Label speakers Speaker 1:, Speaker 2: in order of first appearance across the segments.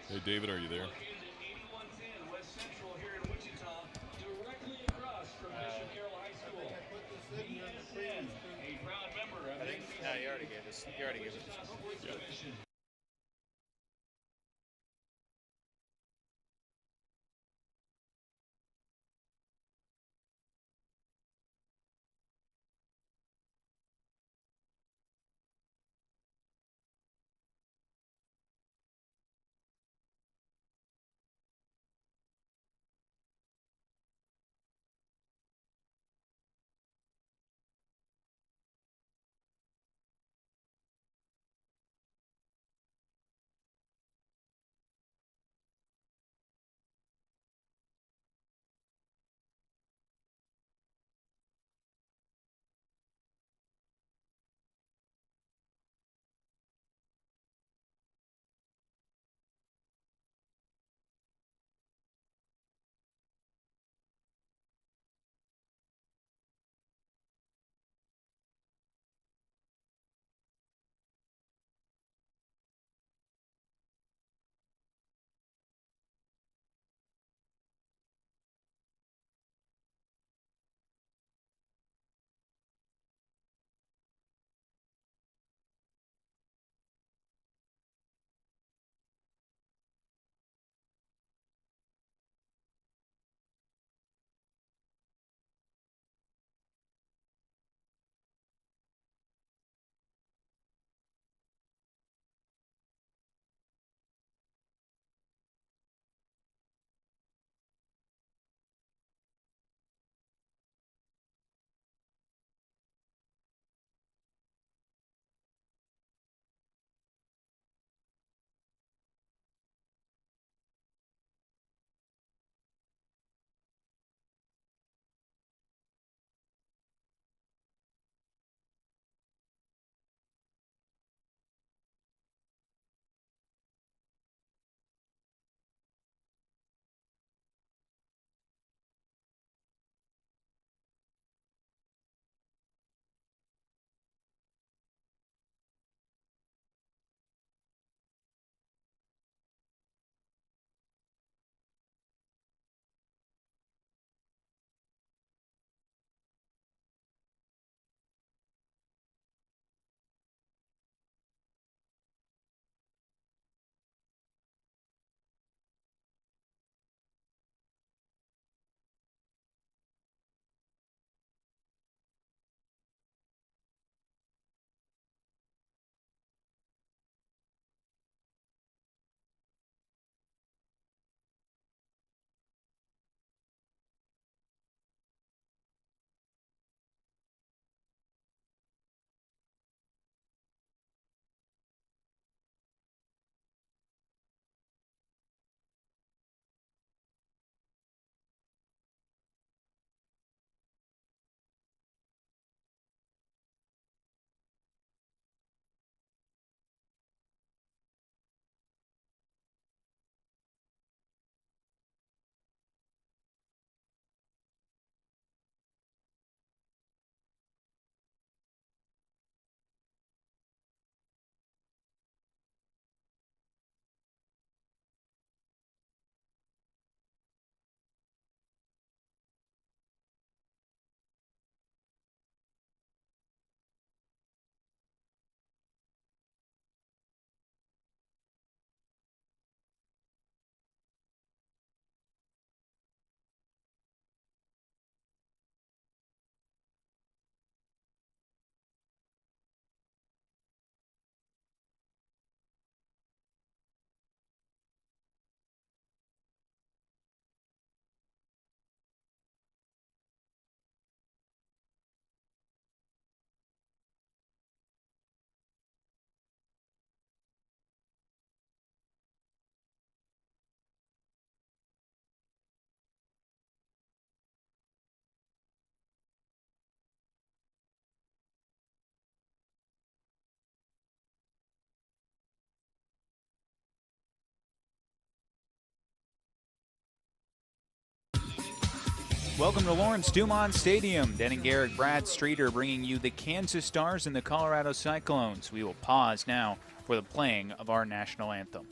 Speaker 1: Hey, David, are you there?
Speaker 2: I think no, you already gave us. You already gave it.
Speaker 1: Yeah.
Speaker 3: Welcome to Lawrence Dumont Stadium. Denning Garrick, Brad Streeter bringing you the Kansas Stars and the Colorado Cyclones. We will pause now for the playing of our national anthem.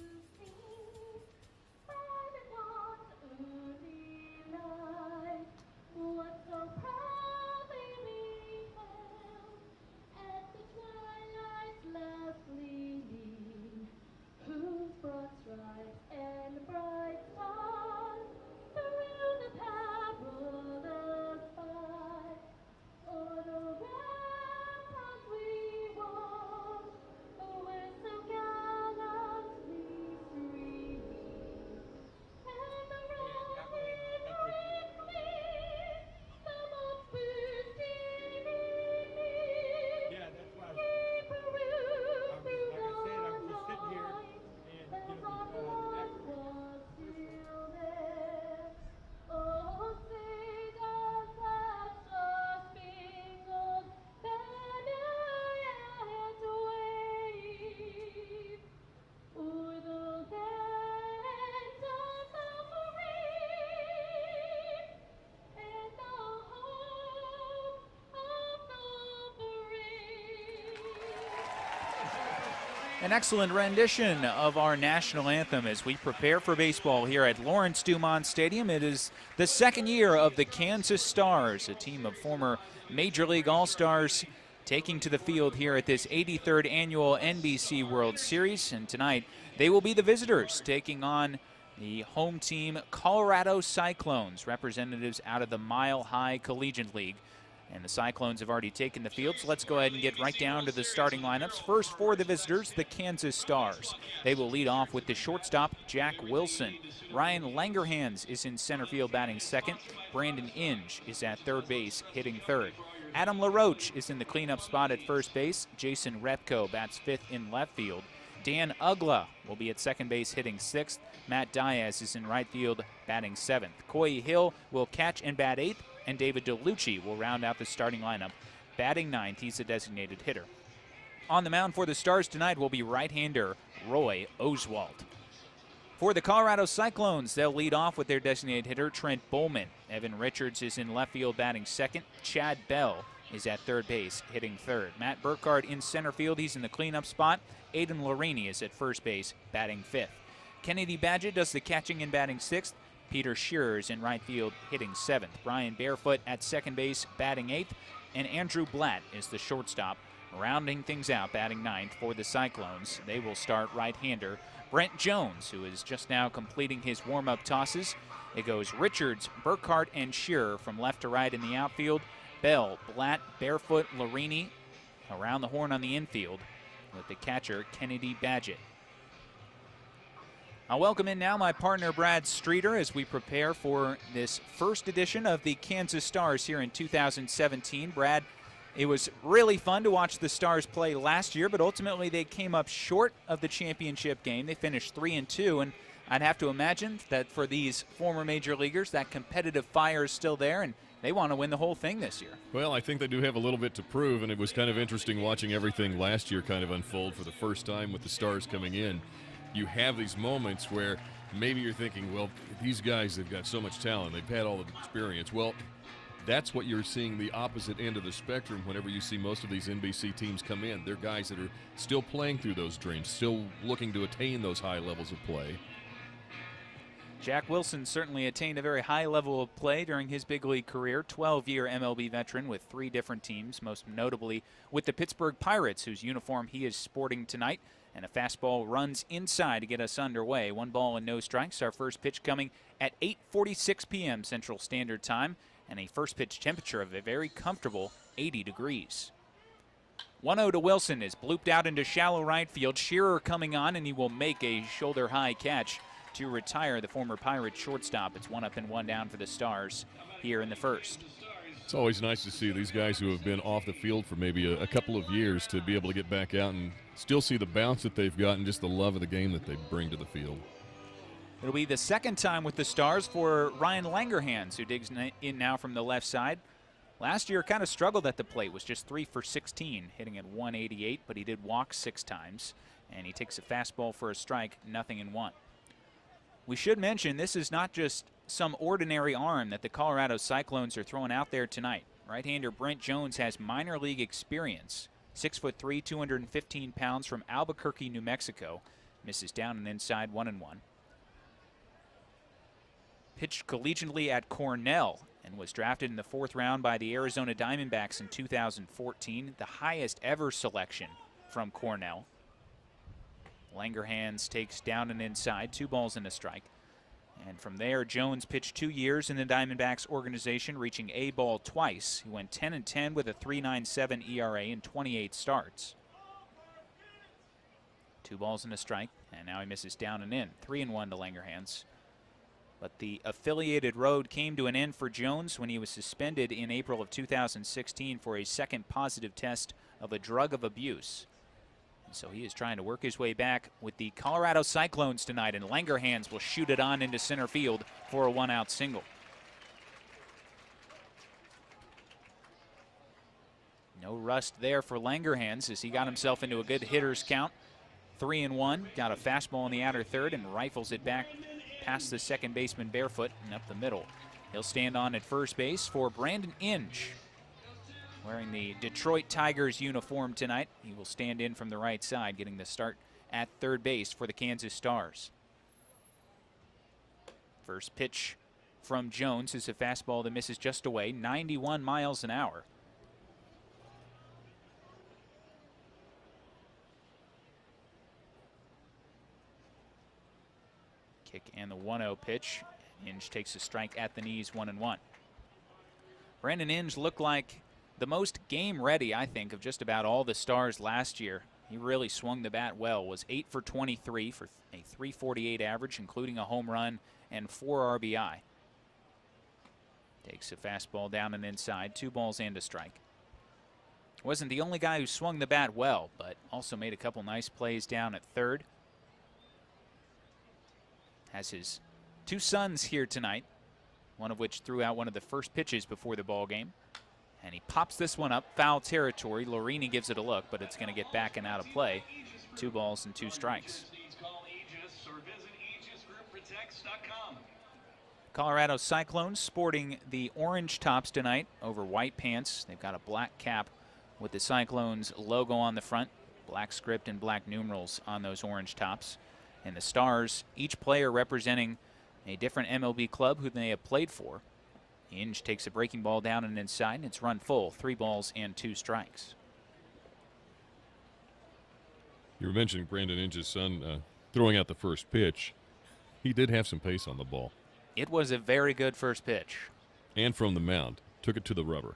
Speaker 3: An excellent rendition of our national anthem as we prepare for baseball here at Lawrence Dumont Stadium. It is the second year of the Kansas Stars, a team of former Major League All-Stars taking to the field here at this 83rd annual NBC World Series. And tonight they will be the visitors taking on the home team Colorado Cyclones, representatives out of the Mile High Collegiate League. And the Cyclones have already taken the field, so let's go ahead and get right down to the starting lineups. First for the visitors, the Kansas Stars. They will lead off with the shortstop, Jack Wilson. Ryan Langerhans is in center field batting second. Brandon Inge is at third base hitting third. Adam LaRoche is in the cleanup spot at first base. Jason Repko bats fifth in left field. Dan Ugla will be at second base hitting sixth. Matt Diaz is in right field batting seventh. Coy Hill will catch and bat eighth. And David DeLucci will round out the starting lineup. Batting ninth, he's a designated hitter. On the mound for the Stars tonight will be right-hander Roy Oswald. For the Colorado Cyclones, they'll lead off with their designated hitter, Trent Bowman. Evan Richards is in left field batting second. Chad Bell is at third base hitting third. Matt Burkhardt in center field, he's in the cleanup spot. Aiden Larini is at first base batting fifth. Kennedy Badgett does the catching and batting sixth. Peter Shearer is in right field hitting seventh. Brian Barefoot at second base batting eighth. And Andrew Blatt is the shortstop, rounding things out batting ninth for the Cyclones. They will start right-hander Brent Jones, who is just now completing his warm-up tosses. It goes Richards, Burkhardt, and Shearer from left to right in the outfield. Bell, Blatt, Barefoot, Larini around the horn on the infield with the catcher Kennedy Badgett. I'll welcome in now my partner Brad Streeter as we prepare for this first edition of the Kansas Stars here in 2017. Brad, it was really fun to watch the Stars play last year, but ultimately they came up short of the championship game. They finished 3-2, and I'd have to imagine that for these former major leaguers, that competitive fire is still there, and they want to win the whole thing this year.
Speaker 1: Well, I think they do have a little bit to prove, and it was kind of interesting watching everything last year kind of unfold for the first time with the Stars coming in. You have these moments where maybe you're thinking, well, these guys have got so much talent. They've had all the experience. Well, that's what you're seeing the opposite end of the spectrum whenever you see most of these NBC teams come in. They're guys that are still playing through those dreams, still looking to attain those high levels of play.
Speaker 3: Jack Wilson certainly attained a very high level of play during his big league career. 12-year MLB veteran with 3 different teams, most notably with the Pittsburgh Pirates, whose uniform he is sporting tonight. And a fastball runs inside to get us underway. 1 ball and no strikes. Our first pitch coming at 8:46 p.m. Central Standard Time. And a first pitch temperature of a very comfortable 80 degrees. 1-0 to Wilson is blooped out into shallow right field. Shearer coming on, and he will make a shoulder-high catch to retire the former Pirate shortstop. It's 1 up and 1 down for the Stars here in the first.
Speaker 1: It's always nice to see these guys who have been off the field for maybe a couple of years to be able to get back out and still see the bounce that they've got and just the love of the game that they bring to the field.
Speaker 3: It'll be the second time with the Stars for Ryan Langerhans, who digs in now from the left side. Last year kind of struggled at the plate, was just 3 for 16, hitting at 188, but he did walk 6 times. And he takes a fastball for a strike, 0-1. We should mention this is not just some ordinary arm that the Colorado Cyclones are throwing out there tonight. Right-hander Brent Jones has minor league experience. 6'3", 215 pounds from Albuquerque, New Mexico. Misses down and inside, 1-1. Pitched collegiately at Cornell and was drafted in the 4th round by the Arizona Diamondbacks in 2014, the highest ever selection from Cornell. Langerhans takes down and inside, 2 balls and a strike. And from there, Jones pitched 2 years in the Diamondbacks organization, reaching A ball twice. He went 10-10 with a 3.97 ERA in 28 starts. 2 balls and a strike, and now he misses down and in. 3-1 to Langerhans. But the affiliated road came to an end for Jones when he was suspended in April of 2016 for a second positive test of a drug of abuse. So he is trying to work his way back with the Colorado Cyclones tonight, and Langerhans will shoot it on into center field for a 1-out single. No rust there for Langerhans as he got himself into a good hitter's count. 3-1, got a fastball in the outer third and rifles it back past the second baseman Barefoot and up the middle. He'll stand on at first base for Brandon Inge. Wearing the Detroit Tigers uniform tonight. He will stand in from the right side, getting the start at third base for the Kansas Stars. First pitch from Jones is a fastball that misses just away, 91 miles an hour. Kick and the 1-0 pitch. Inge takes a strike at the knees, 1-1. Brandon Inge looked like the most game ready, I think, of just about all the Stars last year. He really swung the bat well, was 8 for 23 for a .348 average, including a home run and 4 RBI. Takes a fastball down and inside, 2 balls and a strike. Wasn't the only guy who swung the bat well, but also made a couple nice plays down at third. Has his 2 sons here tonight, one of which threw out one of the first pitches before the ball game. And he pops this one up, foul territory. Lorini gives it a look, but it's going to get back and out of play. 2 balls and 2 strikes. Colorado Cyclones sporting the orange tops tonight over white pants. They've got a black cap with the Cyclones logo on the front, black script and black numerals on those orange tops. And the Stars, each player representing a different MLB club who they have played for. Inge takes a breaking ball down and inside, and it's run full, 3 balls and 2 strikes.
Speaker 1: You were mentioning Brandon Inge's son throwing out the first pitch. He did have some pace on the ball.
Speaker 3: It was a very good first pitch.
Speaker 1: And from the mound, took it to the rubber.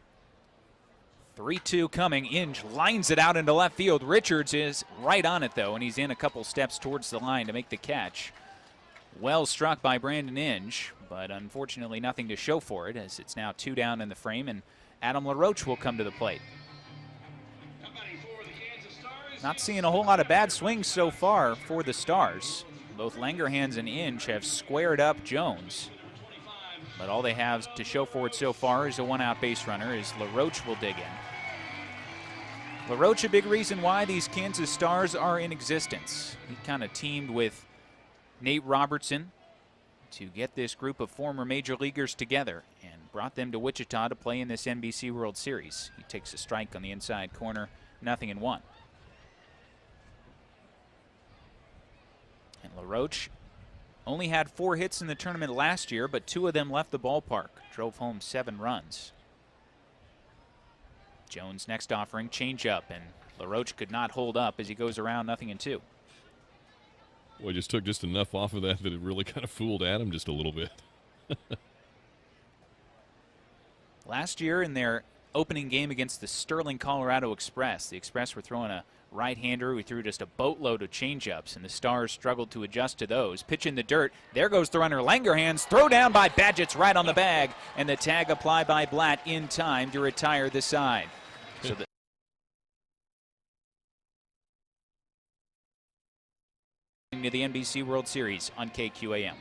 Speaker 3: 3-2 coming. Inge lines it out into left field. Richards is right on it, though, and he's in a couple steps towards the line to make the catch. Well struck by Brandon Inge, but unfortunately nothing to show for it, as it's now 2 down in the frame, and Adam LaRoche will come to the plate. Not seeing a whole lot of bad swings so far for the Stars. Both Langerhans and Inge have squared up Jones, but all they have to show for it so far is a 1-out base runner, as LaRoche will dig in. LaRoche, a big reason why these Kansas Stars are in existence. He kind of teamed with Nate Robertson to get this group of former major leaguers together and brought them to Wichita to play in this NBC World Series. He takes a strike on the inside corner, 0-1. And LaRoche only had 4 hits in the tournament last year, but 2 of them left the ballpark, drove home 7 runs. Jones next offering, changeup, and LaRoche could not hold up as he goes around 0-2.
Speaker 1: Well, he just took just enough off of that it really kind of fooled Adam just a little bit.
Speaker 3: Last year in their opening game against the Sterling Colorado Express, the Express were throwing a right-hander who threw just a boatload of changeups, and the Stars struggled to adjust to those. Pitch in the dirt. There goes the runner. Langerhans, throw down by Badgett's right on the bag, and the tag applied by Blatt in time to retire the side. So the to the NBC World Series on KQAM.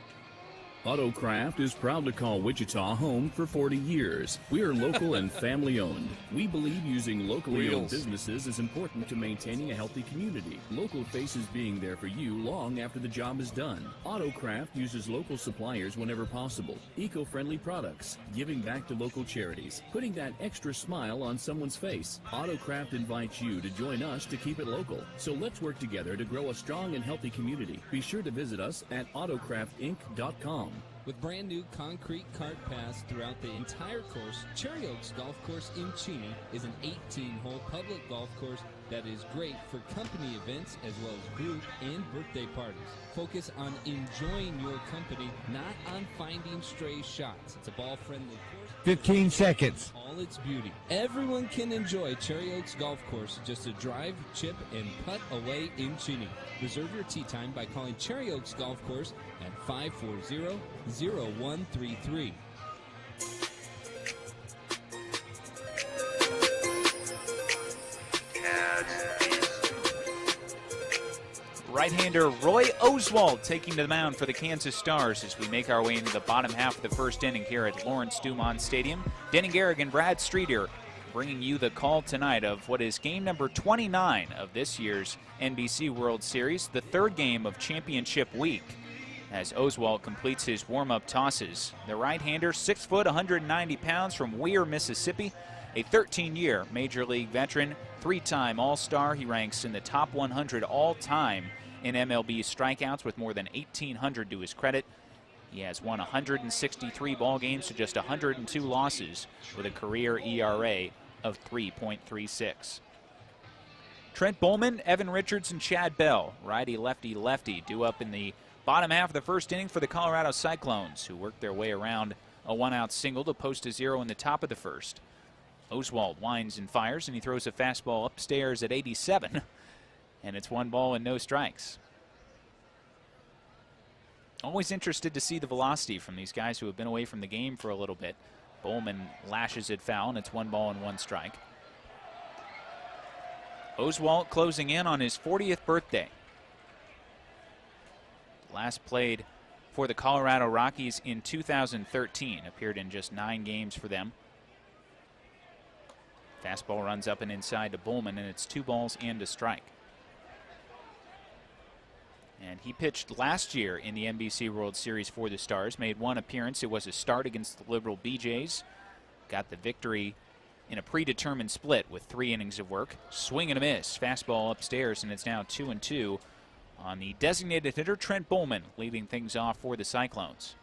Speaker 4: Autocraft is proud to call Wichita home for 40 years. We are local and family owned. We believe using locally owned businesses is important to maintaining a healthy community. Local faces being there for you long after the job is done. Autocraft uses local suppliers whenever possible. Eco-friendly products, giving back to local charities, putting that extra smile on someone's face. Autocraft invites you to join us to keep it local. So let's work together to grow a strong and healthy community. Be sure to visit us at autocraftinc.com.
Speaker 5: With brand new concrete cart paths throughout the entire course, Cherry Oaks Golf Course in Cheney is an 18-hole public golf course that is great for company events as well as group and birthday parties. Focus on enjoying your company, not on finding stray shots. It's a ball-friendly course.
Speaker 6: 15 seconds.
Speaker 5: All its beauty. Everyone can enjoy Cherry Oaks Golf Course, just a drive, chip, and putt away in Cheney. Reserve your tee time by calling Cherry Oaks Golf Course at 540-0133.
Speaker 3: Right-hander Roy Oswald taking to the mound for the Kansas Stars as we make our way into the bottom half of the first inning here at Lawrence Dumont Stadium. Denny Garrick and Brad Streeter bringing you the call tonight of what is game number 29 of this year's NBC World Series, the 3rd game of championship week, as Oswald completes his warm-up tosses. The right-hander, 6 foot, 190 pounds from Weir, Mississippi, a 13-year Major League veteran, 3-time All-Star. He ranks in the top 100 all-time in MLB strikeouts with more than 1,800 to his credit. He has won 163 ball games to just 102 losses with a career ERA of 3.36. Trent Bowman, Evan Richards, and Chad Bell, righty-lefty-lefty, due up in the bottom half of the first inning for the Colorado Cyclones, who worked their way around a one-out single to post a zero in the top of the first. Oswalt winds and fires, and he throws a fastball upstairs at 87, and it's 1 ball and no strikes. Always interested to see the velocity from these guys who have been away from the game for a little bit. Bowman lashes it foul, and it's 1 ball and 1 strike. Oswalt closing in on his 40th birthday. Last played for the Colorado Rockies in 2013. Appeared in just 9 games for them. Fastball runs up and inside to Bowman, and it's 2 balls and a strike. And he pitched last year in the NBC World Series for the Stars. Made 1 appearance. It was a start against the Liberal BJs. Got the victory in a predetermined split with 3 innings of work. Swing and a miss. Fastball upstairs, and it's now 2-2 on the designated hitter, Trent Bowman, leading things off for the Cyclones.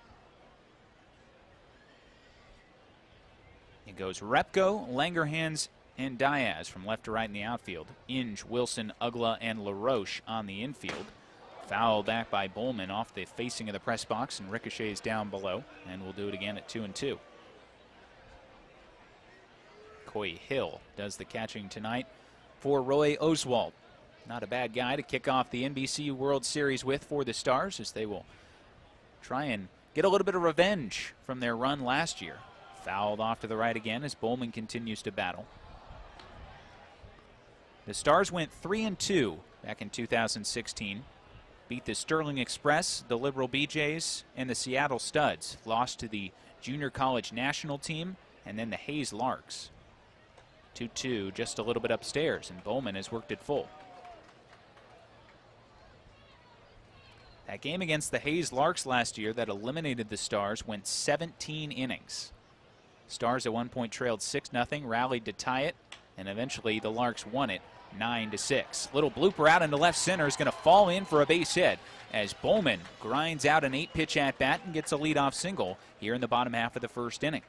Speaker 3: It goes Repko, Langerhans, and Diaz from left to right in the outfield. Inge, Wilson, Ugla, and LaRoche on the infield. Foul back by Bowman off the facing of the press box and ricochets down below, and we'll do it again at 2-2. Coy Hill does the catching tonight for Roy Oswalt. Not a bad guy to kick off the NBC World Series with for the Stars, as they will try and get a little bit of revenge from their run last year. Fouled off to the right again as Bowman continues to battle. The Stars went 3-2 back in 2016. Beat the Sterling Express, the Liberal BJs, and the Seattle Studs. Lost to the Junior College National Team and then the Hayes Larks. 2-2, just a little bit upstairs, and Bowman has worked it full. That game against the Hayes Larks last year that eliminated the Stars went 17 innings. Stars at one point trailed 6-0, rallied to tie it, and eventually the Larks won it 9-6. Little blooper out into left center is going to fall in for a base hit as Bowman grinds out an 8-pitch at bat and gets a leadoff single here in the bottom half of the first inning.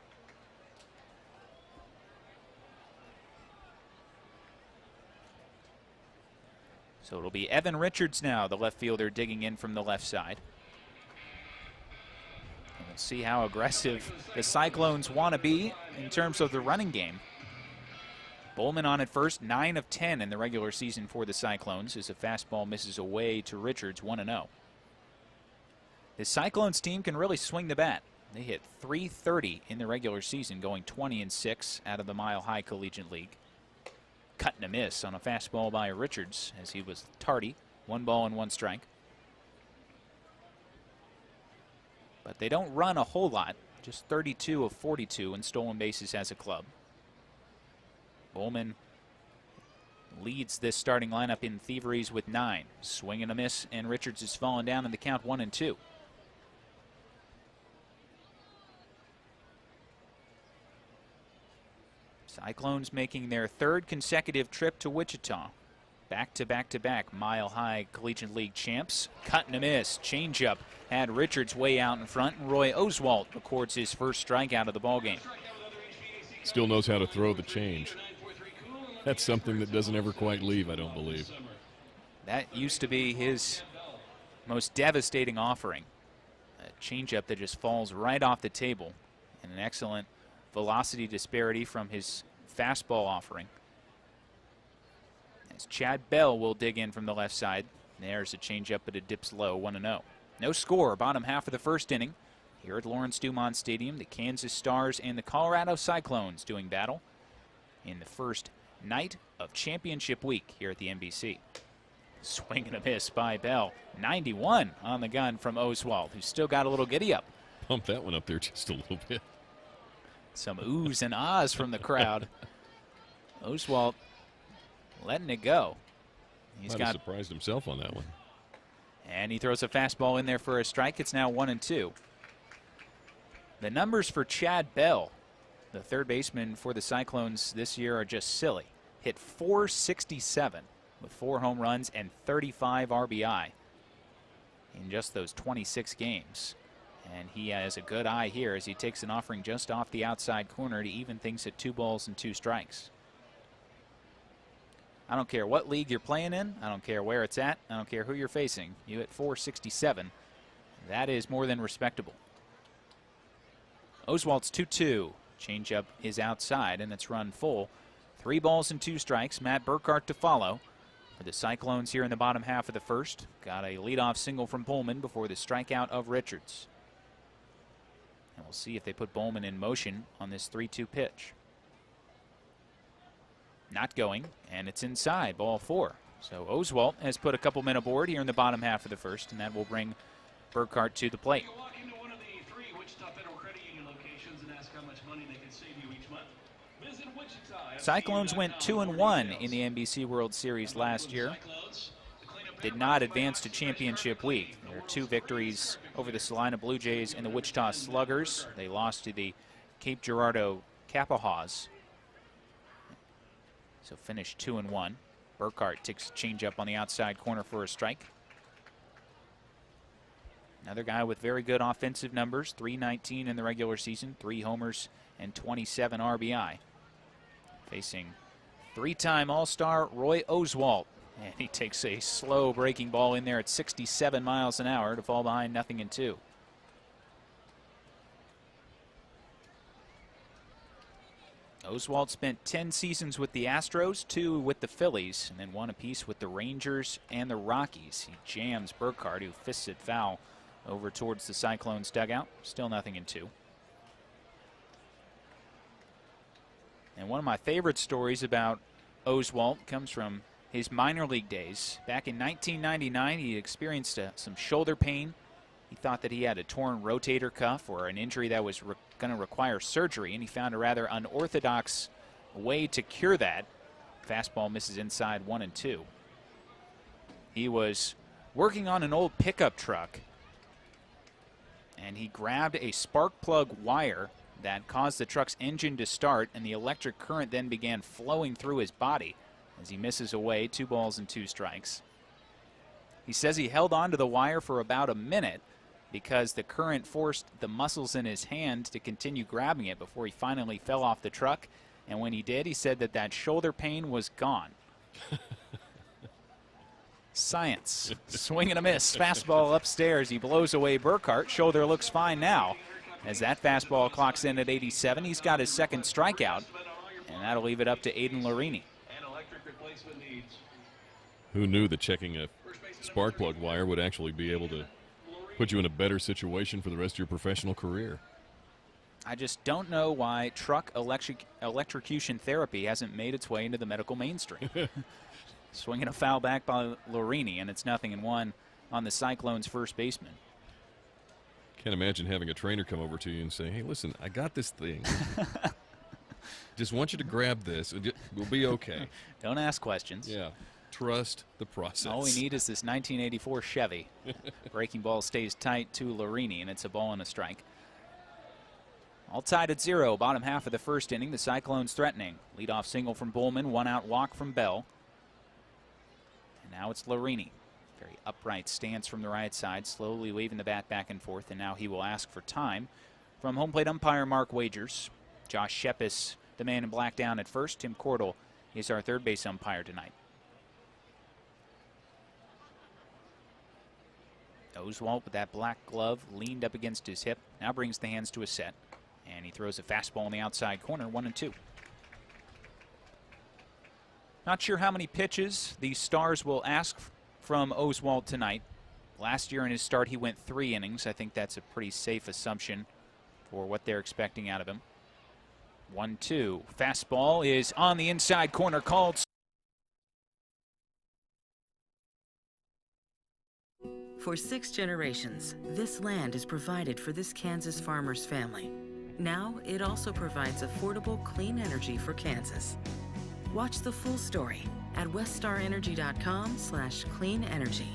Speaker 3: So it'll be Evan Richards now, the left fielder, digging in from the left side. And we'll see how aggressive the Cyclones want to be in terms of the running game. Bowman on at first, 9 of 10 in the regular season for the Cyclones as a fastball misses away to Richards, 1-0. The Cyclones team can really swing the bat. They hit .330 in the regular season, going 20-6 out of the Mile High Collegiate League. Cut and a miss on a fastball by Richards as he was tardy. 1 ball and 1 strike. But they don't run a whole lot, just 32 of 42 in stolen bases as a club. Bowman leads this starting lineup in thieveries with 9. Swing and a miss, and Richards has fallen down in the count 1-2. Cyclones making their 3rd consecutive trip to Wichita. Back-to-back-to-back Mile High Collegiate League champs. Cut and a miss. Changeup had Richards way out in front, and Roy Oswalt records his first strikeout of the ballgame.
Speaker 1: Still knows how to throw the change. That's something that doesn't ever quite leave, I don't believe.
Speaker 3: That used to be his most devastating offering. A changeup that just falls right off the table, and an excellent velocity disparity from his fastball offering. As Chad Bell will dig in from the left side. There's a changeup, but it dips low, 1-0. No score, bottom half of the first inning. Here at Lawrence Dumont Stadium, the Kansas Stars and the Colorado Cyclones doing battle in the first night of championship week here at the NBC. Swing and a miss by Bell. 91 on the gun from Oswalt, who's still got a little giddy up.
Speaker 1: Pump that one up there just a little bit.
Speaker 3: Some oohs and ahs from the crowd. Oswalt letting it go.
Speaker 1: He's surprised himself on that one.
Speaker 3: And he throws a fastball in there for a strike. It's now 1-2. The numbers for Chad Bell, the third baseman for the Cyclones this year, are just silly. Hit .467 with 4 home runs and 35 RBI in just those 26 games. And he has a good eye here as he takes an offering just off the outside corner to even things at 2 balls and 2 strikes. I don't care what league you're playing in. I don't care where it's at. I don't care who you're facing. You hit 467. That is more than respectable. Oswalt's 2-2. Changeup is outside, and it's run full. 3 balls and 2 strikes. Matt Burkhart to follow for the Cyclones here in the bottom half of the first. Got a leadoff single from Bowman before the strikeout of Richards. And we'll see if they put Bowman in motion on this 3-2 pitch. Not going, and it's inside, ball 4. So Oswalt has put a couple men aboard here in the bottom half of the first, and that will bring Burkhart to the plate. Cyclones went 2-1 in the NBC World Series last year. Did not advance to championship week. There are 2 victories over the Salina Blue Jays and the Wichita Sluggers. They lost to the Cape Girardeau Capahaws. So finished 2-1. Burkhart takes a changeup on the outside corner for a strike. Another guy with very good offensive numbers, .319 in the regular season, 3 homers and 27 RBI. Facing 3-time All-Star Roy Oswalt. And he takes a slow breaking ball in there at 67 miles an hour to fall behind 0-2. Oswalt spent 10 seasons with the Astros, 2 with the Phillies, and then 1 apiece with the Rangers and the Rockies. He jams Burkhart, who fists it foul over towards the Cyclones dugout. Still 0-2. And one of my favorite stories about Oswalt comes from his minor league days. Back in 1999, he experienced some shoulder pain. He thought that he had a torn rotator cuff or an injury that was going to require surgery, and he found a rather unorthodox way to cure that. Fastball misses inside 1-2. He was working on an old pickup truck, and he grabbed a spark plug wire that caused the truck's engine to start, and the electric current then began flowing through his body as he misses away, 2 balls and 2 strikes. He says he held on to the wire for about a minute because the current forced the muscles in his hand to continue grabbing it before he finally fell off the truck. And when he did, he said that shoulder pain was gone. Science. Swing and a miss. Fastball upstairs. He blows away Burkhart. Shoulder looks fine now. As that fastball clocks in at 87, he's got his 2nd strikeout. And that'll leave it up to Aiden Larini.
Speaker 1: Who knew that checking a spark plug wire would actually be able to put you in a better situation for the rest of your professional career?
Speaker 3: I just don't know why truck electrocution therapy hasn't made its way into the medical mainstream. Swinging a foul back by Larini, and it's 0-1 on the Cyclones' first baseman.
Speaker 1: Can't imagine having a trainer come over to you and say, hey, listen, I got this thing. Just want you to grab this. We'll be okay.
Speaker 3: Don't ask questions.
Speaker 1: Yeah. Trust the process.
Speaker 3: All we need is this 1984 Chevy. Breaking ball stays tight to Larini, and it's a ball and a strike. All tied at 0, bottom half of the first inning. The Cyclones threatening. Leadoff single from Bowman, 1-out walk from Bell. And now it's Larini. Very upright stance from the right side, slowly waving the bat back and forth, and now he will ask for time from home plate umpire Mark Wagers. Josh Shepis, the man in black, down at first. Tim Cordell is our third base umpire tonight. Oswalt with that black glove leaned up against his hip. Now brings the hands to a set. And he throws a fastball in the outside corner, 1-2. Not sure how many pitches the Stars will ask from Oswalt tonight. Last year in his start, he went 3 innings. I think that's a pretty safe assumption for what they're expecting out of him. 1-2. Fastball is on the inside corner, called.
Speaker 6: For 6 generations, this land is provided for this Kansas farmer's family. Now, it also provides affordable, clean energy for Kansas. Watch the full story at weststarenergy.com/clean energy.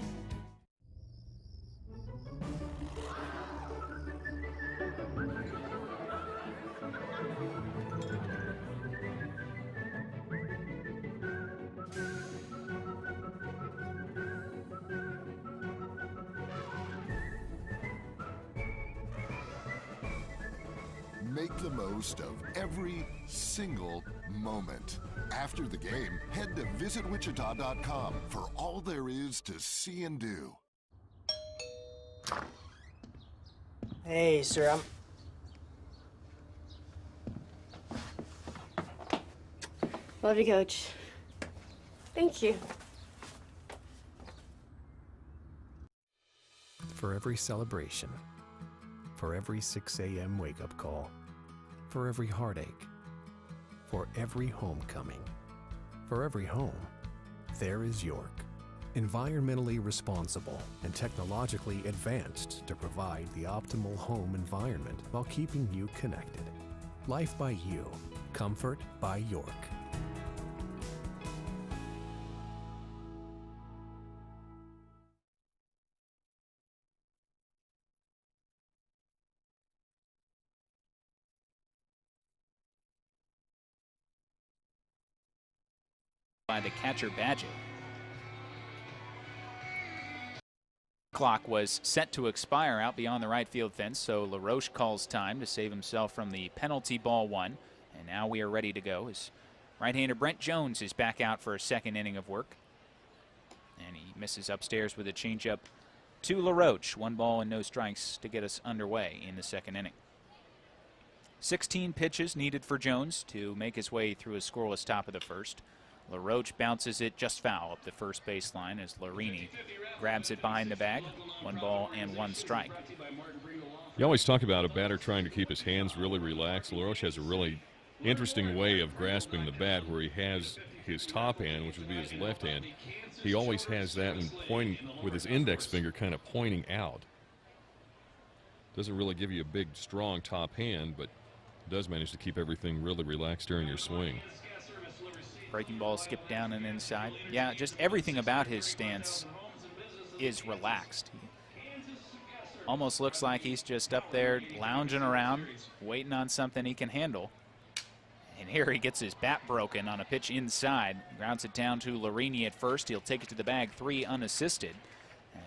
Speaker 7: Make the most of every single moment. After the game, head to visitwichita.com for all there is to see and do.
Speaker 8: Hey, sir,
Speaker 9: Love you, Coach. Thank you.
Speaker 10: For every celebration, for every 6 a.m. wake-up call, for every heartache, for every homecoming, for every home, there is York. Environmentally responsible and technologically advanced to provide the optimal home environment while keeping you connected. Life by you. Comfort by York.
Speaker 3: By the catcher Badgett. Clock was set to expire out beyond the right field fence, so LaRoche calls time to save himself from the penalty ball one. And now we are ready to go as right-hander Brent Jones is back out for a second inning of work. And he misses upstairs with a changeup to LaRoche. 1 ball and no strikes to get us underway in the second inning. 16 pitches needed for Jones to make his way through a scoreless top of the first. LaRoche bounces it just foul up the first baseline as Larini grabs it behind the bag. 1 ball and 1 strike.
Speaker 1: You always talk about a batter trying to keep his hands really relaxed. LaRoche has a really interesting way of grasping the bat where he has his top hand, which would be his left hand. He always has that and pointing with his index finger kind of pointing out. Doesn't really give you a big, strong top hand, but does manage to keep everything really relaxed during your swing.
Speaker 3: Breaking ball skipped down and inside. Yeah, just everything about his stance is relaxed. He almost looks like he's just up there lounging around, waiting on something he can handle. And here he gets his bat broken on a pitch inside. Grounds it down to Larini at first. He'll take it to the bag, 3 unassisted.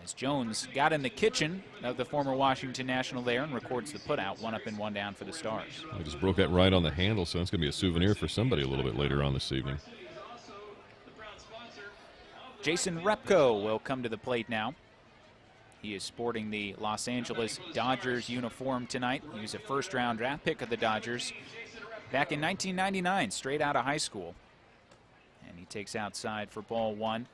Speaker 3: As Jones got in the kitchen of the former Washington National there and records the putout. 1 up and 1 down for the Stars.
Speaker 1: He just broke that right on the handle, so it's going to be a souvenir for somebody a little bit later on this evening.
Speaker 3: Jason Repko will come to the plate now. He is sporting the Los Angeles Dodgers uniform tonight. He was a first-round draft pick of the Dodgers back in 1999, straight out of high school. And he takes outside for ball 1.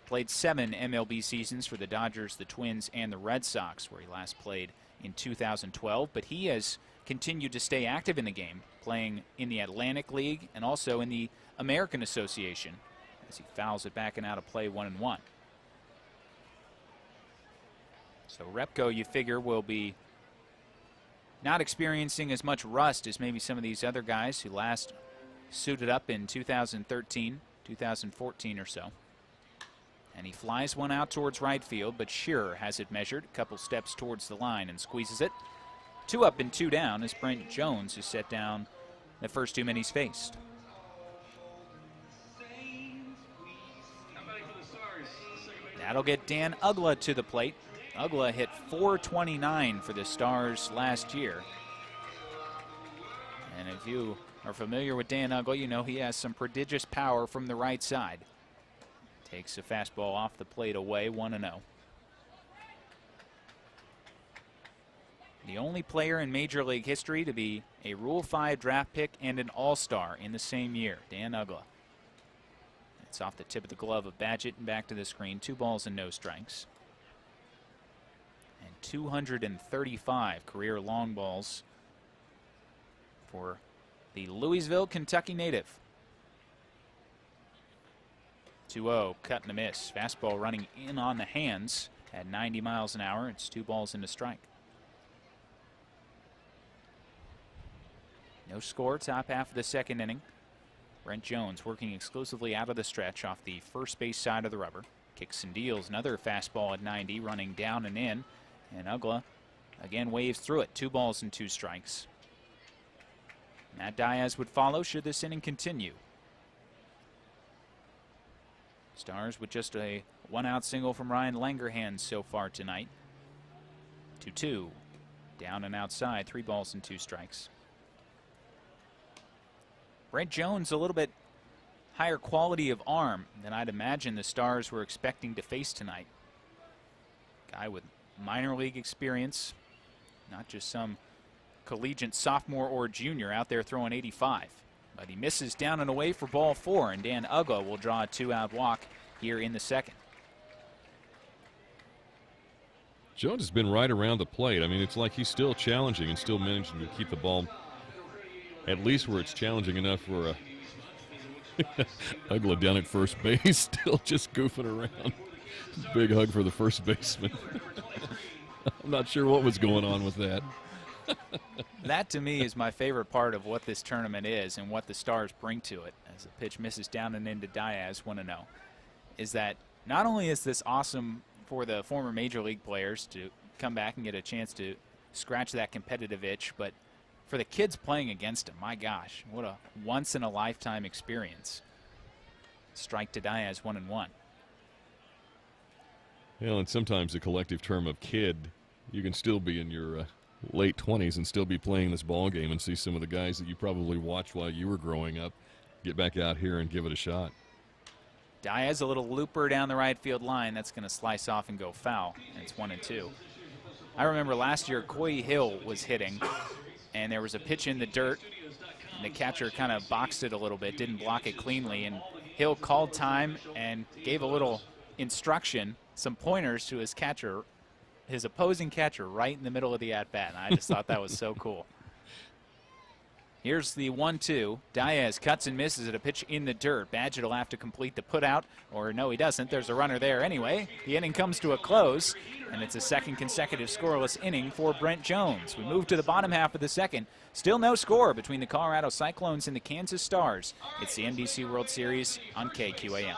Speaker 3: Played 7 MLB seasons for the Dodgers, the Twins, and the Red Sox, where he last played in 2012. But he has continued to stay active in the game, playing in the Atlantic League and also in the American Association, as he fouls it back and out of play 1-1. So Repko, you figure, will be not experiencing as much rust as maybe some of these other guys who last suited up in 2013, 2014 or so. And he flies one out towards right field, but Shearer has it measured a couple steps towards the line and squeezes it. 2 up and 2 down as Brent Jones has set down the first 2 men he's faced. That'll get Dan Ugla to the plate. Ugla hit .429 for the Stars last year. And if you are familiar with Dan Ugla, you know he has some prodigious power from the right side. Takes a fastball off the plate away, 1-0. The only player in Major League history to be a Rule 5 draft pick and an All-Star in the same year, Dan Ugla. It's off the tip of the glove of Badgett and back to the screen. 2 balls and no strikes. And 235 career long balls for the Louisville, Kentucky native. 2-0, cut and a miss. Fastball running in on the hands at 90 miles an hour. It's 2 balls and a strike. No score, top half of the second inning. Brent Jones working exclusively out of the stretch off the first base side of the rubber. Kicks and deals another fastball at 90, running down and in. And Ugla again waves through it. 2 balls and 2 strikes. Matt Diaz would follow should this inning continue. Stars with just a 1-out single from Ryan Langerhans so far tonight. 2-2. Down and outside, 3 balls and 2 strikes. Brent Jones, a little bit higher quality of arm than I'd imagine the Stars were expecting to face tonight. Guy with minor league experience, not just some collegiate sophomore or junior out there throwing 85. But he misses down and away for ball 4, and Dan Uggo will draw a 2-out walk here in the second.
Speaker 1: Jones has been right around the plate. I mean, it's like he's still challenging and still managing to keep the ball at least where it's challenging enough for a Ugla down at first base, still just goofing around. Big hug for the first baseman. I'm not sure what was going on with that.
Speaker 3: That, to me, is my favorite part of what this tournament is and what the Stars bring to it. As the pitch misses down and into Diaz, 1-0, is that not only is this awesome for the former Major League players to come back and get a chance to scratch that competitive itch, but for the kids playing against him, my gosh, what a once-in-a-lifetime experience. Strike to Diaz, 1-1.
Speaker 1: Well, and sometimes the collective term of kid, you can still be in your late 20s and still be playing this ball game and see some of the guys that you probably watched while you were growing up get back out here and give it a shot.
Speaker 3: Diaz, a little looper down the right field line. That's going to slice off and go foul. And it's 1-2. I remember last year Coy Hill was hitting, and there was a pitch in the dirt, and the catcher kind of boxed it a little bit, didn't block it cleanly, and Hill called time and gave a little instruction, some pointers to his catcher, his opposing catcher, right in the middle of the at-bat. And I just thought that was so cool. Here's the 1-2. Diaz cuts and misses at a pitch in the dirt. Badgett will have to complete the putout, or no, he doesn't. There's a runner there anyway. The inning comes to a close, and it's a second consecutive scoreless inning for Brent Jones. We move to the bottom half of the second. Still no score between the Colorado Cyclones and the Kansas Stars. It's the NBC World Series on KQAM.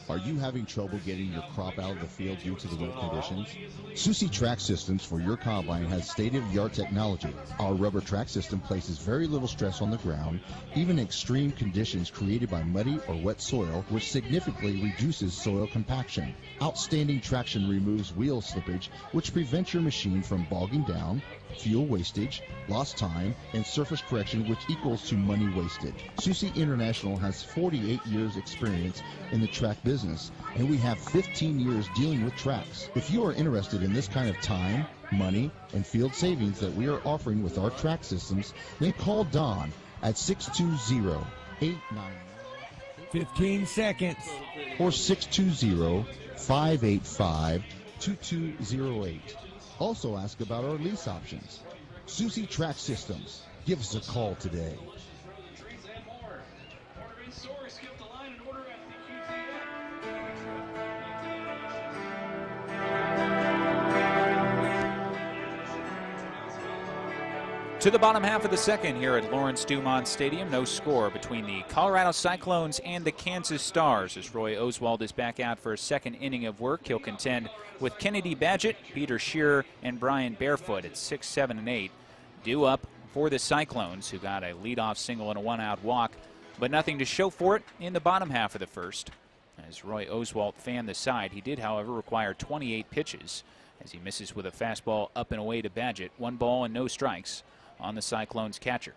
Speaker 11: Are you having trouble getting your crop out of the field due to the wet conditions? Susi Track Systems for your combine has state-of-the-art technology. Our rubber track system places very little stress on the ground, even extreme conditions created by muddy or wet soil, which significantly reduces soil compaction. Outstanding traction removes wheel slippage, which prevents your machine from bogging down, fuel wastage, lost time, and surface correction, which equals to money wasted. Susi International has 48 years experience in the track business, and we have 15 years dealing with tracks. If you are interested in this kind of time, money, and field savings that we are offering with our track systems, then call Don at 620-899
Speaker 12: 15 seconds
Speaker 11: or 620-585-2208. Also ask about our lease options. Susi Track Systems. Give us a call today.
Speaker 3: To the bottom half of the second here at Lawrence Dumont Stadium. No score between the Colorado Cyclones and the Kansas Stars as Roy Oswald is back out for a second inning of work. He'll contend with Kennedy Badgett, Peter Shearer, and Brian Barefoot at 6, 7, and 8. Due up for the Cyclones, who got a leadoff single and a one-out walk, but nothing to show for it in the bottom half of the first. As Roy Oswald fanned the side, he did, however, require 28 pitches as he misses with a fastball up and away to Badgett. 1 ball and no strikes on the Cyclones catcher.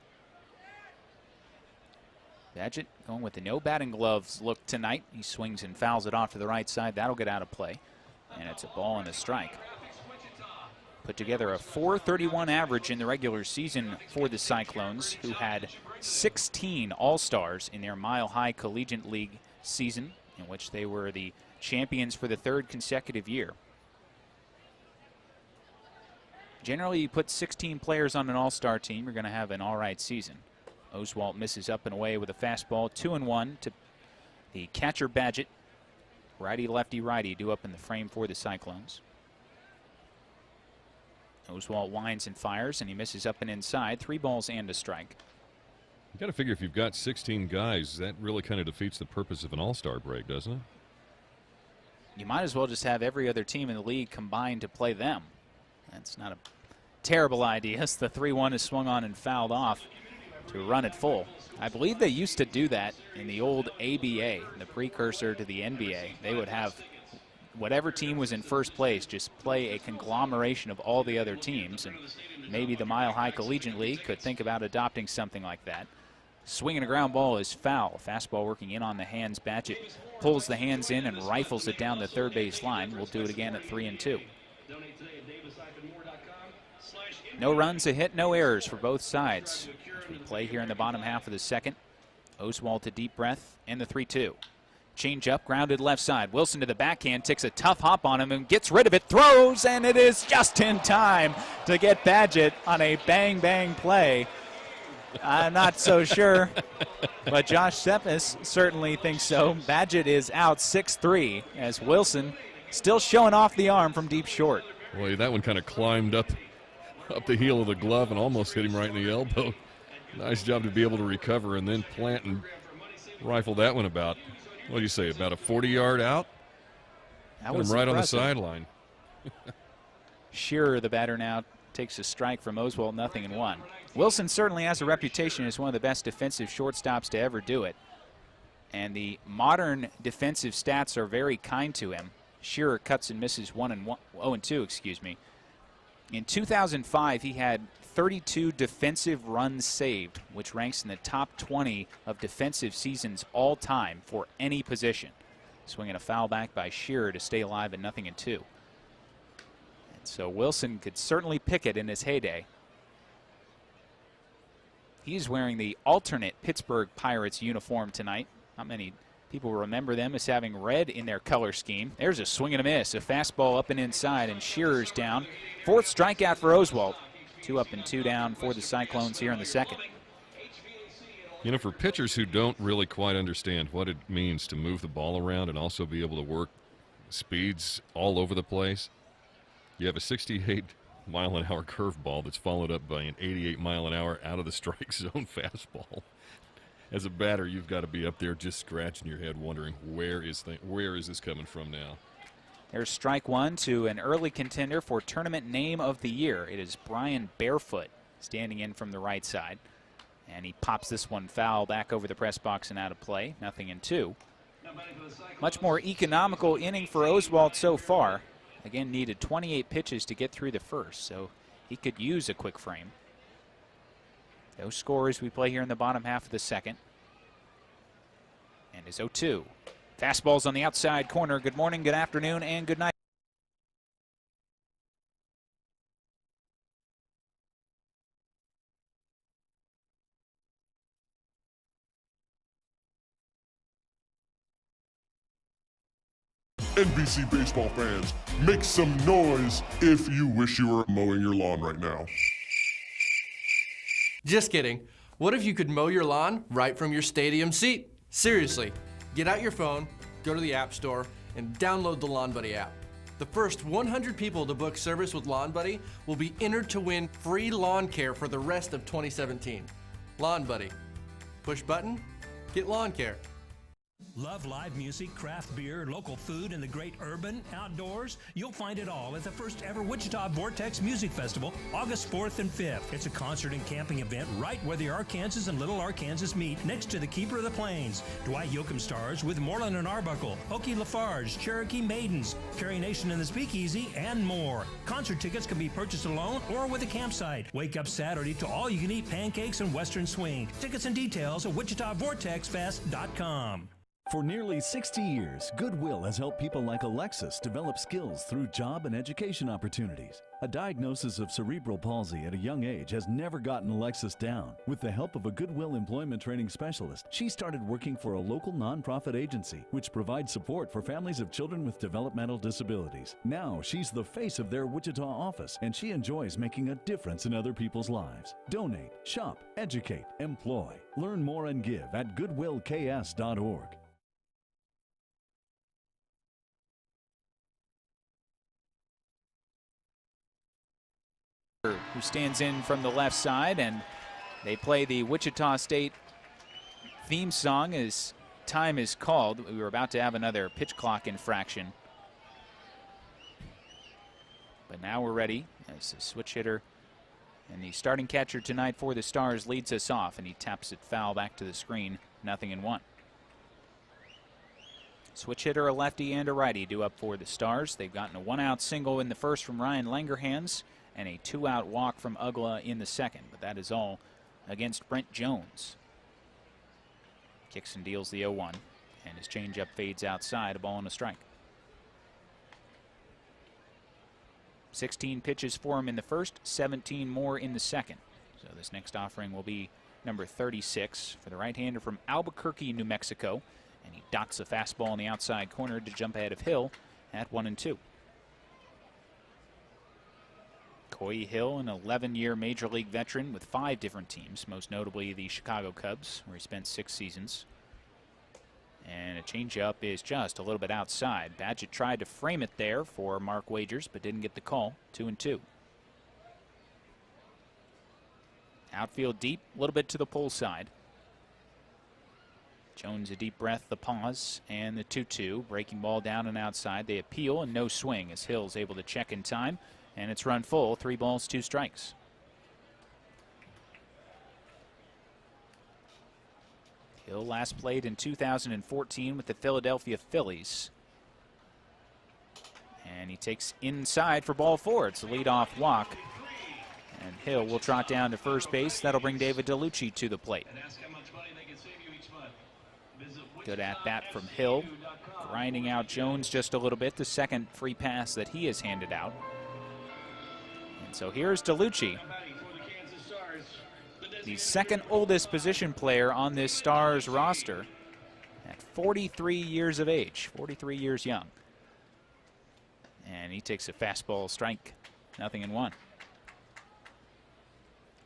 Speaker 3: Badgett going with the no batting gloves look tonight. He swings and fouls it off to the right side. That'll get out of play. And it's a ball and a strike. Put together a .431 average in the regular season for the Cyclones, who had 16 All-Stars in their Mile High Collegiate League season, in which they were the champions for the 3rd consecutive year. Generally, you put 16 players on an all-star team, you're going to have an all-right season. Oswalt misses up and away with a fastball, 2-1 to the catcher Badgett. Righty, lefty, righty, due up in the frame for the Cyclones. Oswalt winds and fires, and he misses up and inside. 3 balls and a strike.
Speaker 1: You got to figure if you've got 16 guys, that really kind of defeats the purpose of an all-star break, doesn't it?
Speaker 3: You might as well just have every other team in the league combined to play them. That's not a terrible idea. The 3-1 is swung on and fouled off to run it full. I believe they used to do that in the old ABA, the precursor to the NBA. They would have whatever team was in first place, just play a conglomeration of all the other teams. And maybe the Mile High Collegiate League could think about adopting something like that. Swinging a ground ball is foul. Fastball working in on the hands. Badgett pulls the hands in and rifles it down the third base line. We'll do it again at 3-2. No runs, a hit, no errors for both sides. As we play here in the bottom half of the second. Oswalt a deep breath and the 3-2. Change up, grounded left side. Wilson to the backhand, takes a tough hop on him and gets rid of it, throws, and it is just in time to get Badgett on a bang-bang play. I'm not so sure, but Josh Cephas certainly thinks so. Badgett is out 6-3 as Wilson still showing off the arm from deep short.
Speaker 1: Boy, that one kind of climbed up the heel of the glove and almost hit him right in the elbow. Nice job to be able to recover and then plant and rifle that one about, what do you say, about a 40-yard out?
Speaker 3: That was
Speaker 1: right
Speaker 3: impressive.
Speaker 1: on the sideline.
Speaker 3: Shearer, the batter now, takes a strike from Oswald, 0-1. Wilson certainly has a reputation as one of the best defensive shortstops to ever do it. And the modern defensive stats are very kind to him. Shearer cuts and misses 0-2, excuse me. In 2005, he had 32 defensive runs saved, which ranks in the top 20 of defensive seasons all time for any position. Swinging a foul back by Shearer to stay alive at 0-2. And so Wilson could certainly pick it in his heyday. He's wearing the alternate Pittsburgh Pirates uniform tonight. Not many people remember them as having red in their color scheme. There's a swing and a miss, a fastball up and inside, and Shearer's down. Fourth strikeout for Oswalt. 2 up and 2 down for the Cyclones here in the second.
Speaker 1: You know, for pitchers who don't really quite understand what it means to move the ball around and also be able to work speeds all over the place, you have a 68-mile-an-hour curveball that's followed up by an 88-mile-an-hour out-of-the-strike zone fastball. As a batter, you've got to be up there just scratching your head wondering where is this coming from now.
Speaker 3: There's strike one to an early contender for tournament name of the year. It is Brian Barefoot standing in from the right side. And he pops this one foul back over the press box and out of play. 0-2. Much more economical inning for Oswalt so far. Again, needed 28 pitches to get through the first, so he could use a quick frame. No score as we play here in the bottom half of the second. And his 0-2. Fastballs on the outside corner. Good morning, good afternoon, and good night.
Speaker 13: NBC baseball fans, make some noise if you wish you were mowing your lawn right now.
Speaker 14: Just kidding. What if you could mow your lawn right from your stadium seat? Seriously, get out your phone, go to the App Store, and download the Lawn Buddy app. The first 100 people to book service with Lawn Buddy will be entered to win free lawn care for the rest of 2017. Lawn Buddy. Push button, get lawn care.
Speaker 15: Love live music, craft beer, local food, and the great urban outdoors? You'll find it all at the first ever Wichita Vortex Music Festival, August 4th and 5th. It's a concert and camping event right where the Arkansas and Little Arkansas meet, next to the Keeper of the Plains. Dwight Yoakam stars with Moreland and Arbuckle, Okie Lafarge, Cherokee Maidens, Carrie Nation and the Speakeasy, and more. Concert tickets can be purchased alone or with a campsite. Wake up Saturday to all-you-can-eat pancakes and western swing. Tickets and details at WichitaVortexFest.com.
Speaker 16: For nearly 60 years, Goodwill has helped people like Alexis develop skills through job and education opportunities. A diagnosis of cerebral palsy at a young age has never gotten Alexis down. With the help of a Goodwill employment training specialist, she started working for a local nonprofit agency, which provides support for families of children with developmental disabilities. Now she's the face of their Wichita office, and she enjoys making a difference in other people's lives. Donate, shop, educate, employ. Learn more and give at goodwillks.org.
Speaker 3: Who stands in from the left side, and they play the Wichita State theme song as time is called. We were about to have another pitch clock infraction, but now we're ready as the switch hitter and the starting catcher tonight for the Stars leads us off, and he taps it foul back to the screen. 0-1. Switch hitter, a lefty and a righty due up for the Stars. They've gotten a 1-out single in the first from Ryan Langerhans and a 2-out walk from Ugla in the second. But that is all against Brent Jones. Kicks and deals the 0-1. And his changeup fades outside, a ball and a strike. 16 pitches for him in the first, 17 more in the second. So this next offering will be number 36 for the right-hander from Albuquerque, New Mexico. And he dots a fastball in the outside corner to jump ahead of Hill at 1-2. Coy Hill, an 11-year Major League veteran with 5 different teams, most notably the Chicago Cubs, where he spent 6 seasons. And a changeup is just a little bit outside. Badgett tried to frame it there for Mark Wagers, but didn't get the call. 2-2. Outfield deep, a little bit to the pull side. Jones a deep breath, the pause, and the 2-2. Breaking ball down and outside. They appeal and no swing as Hill's able to check in time. And it's run full, 3 balls, 2 strikes. Hill last played in 2014 with the Philadelphia Phillies. And he takes inside for ball 4. It's a leadoff walk. And Hill will trot down to first base. That'll bring David DeLucci to the plate. Good at bat from Hill. Grinding out Jones just a little bit. The second free pass that he has handed out. And so here's DeLucci, the second oldest position player on this Stars roster at 43 years of age, 43 years young. And he takes a fastball strike, 0-1.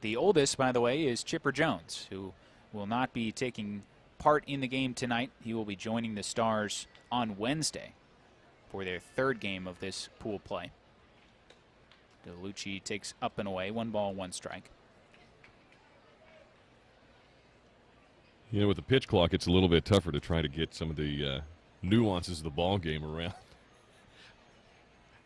Speaker 3: The oldest, by the way, is Chipper Jones, who will not be taking part in the game tonight. He will be joining the Stars on Wednesday for their 3rd game of this pool play. DeLucci takes up and away, 1 ball, 1 strike.
Speaker 1: You know, with the pitch clock, it's a little bit tougher to try to get some of the nuances of the ball game around.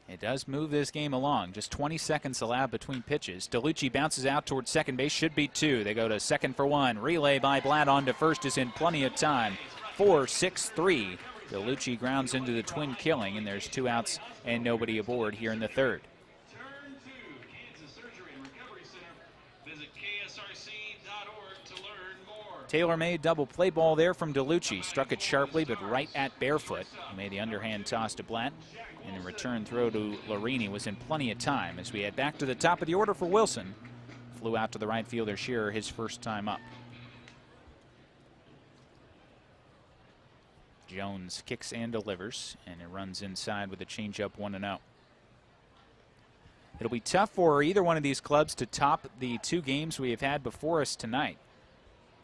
Speaker 3: It does move this game along. Just 20 seconds allowed between pitches. DeLucci bounces out towards second base. Should be 2. They go to second for 1. Relay by Blatt on to first is in plenty of time. 4-6-3. DeLucci grounds into the twin killing, and there's 2 outs and nobody aboard here in the 3rd. Tailor-made double play ball there from DeLucci. Struck it sharply, but right at barefoot. He made the underhand toss to Blatt. And the return throw to Larini was in plenty of time as we head back to the top of the order for Wilson. Flew out to the right fielder Shearer his first time up. Jones kicks and delivers, and it runs inside with a changeup 1-0. It'll be tough for either one of these clubs to top the 2 games we have had before us tonight.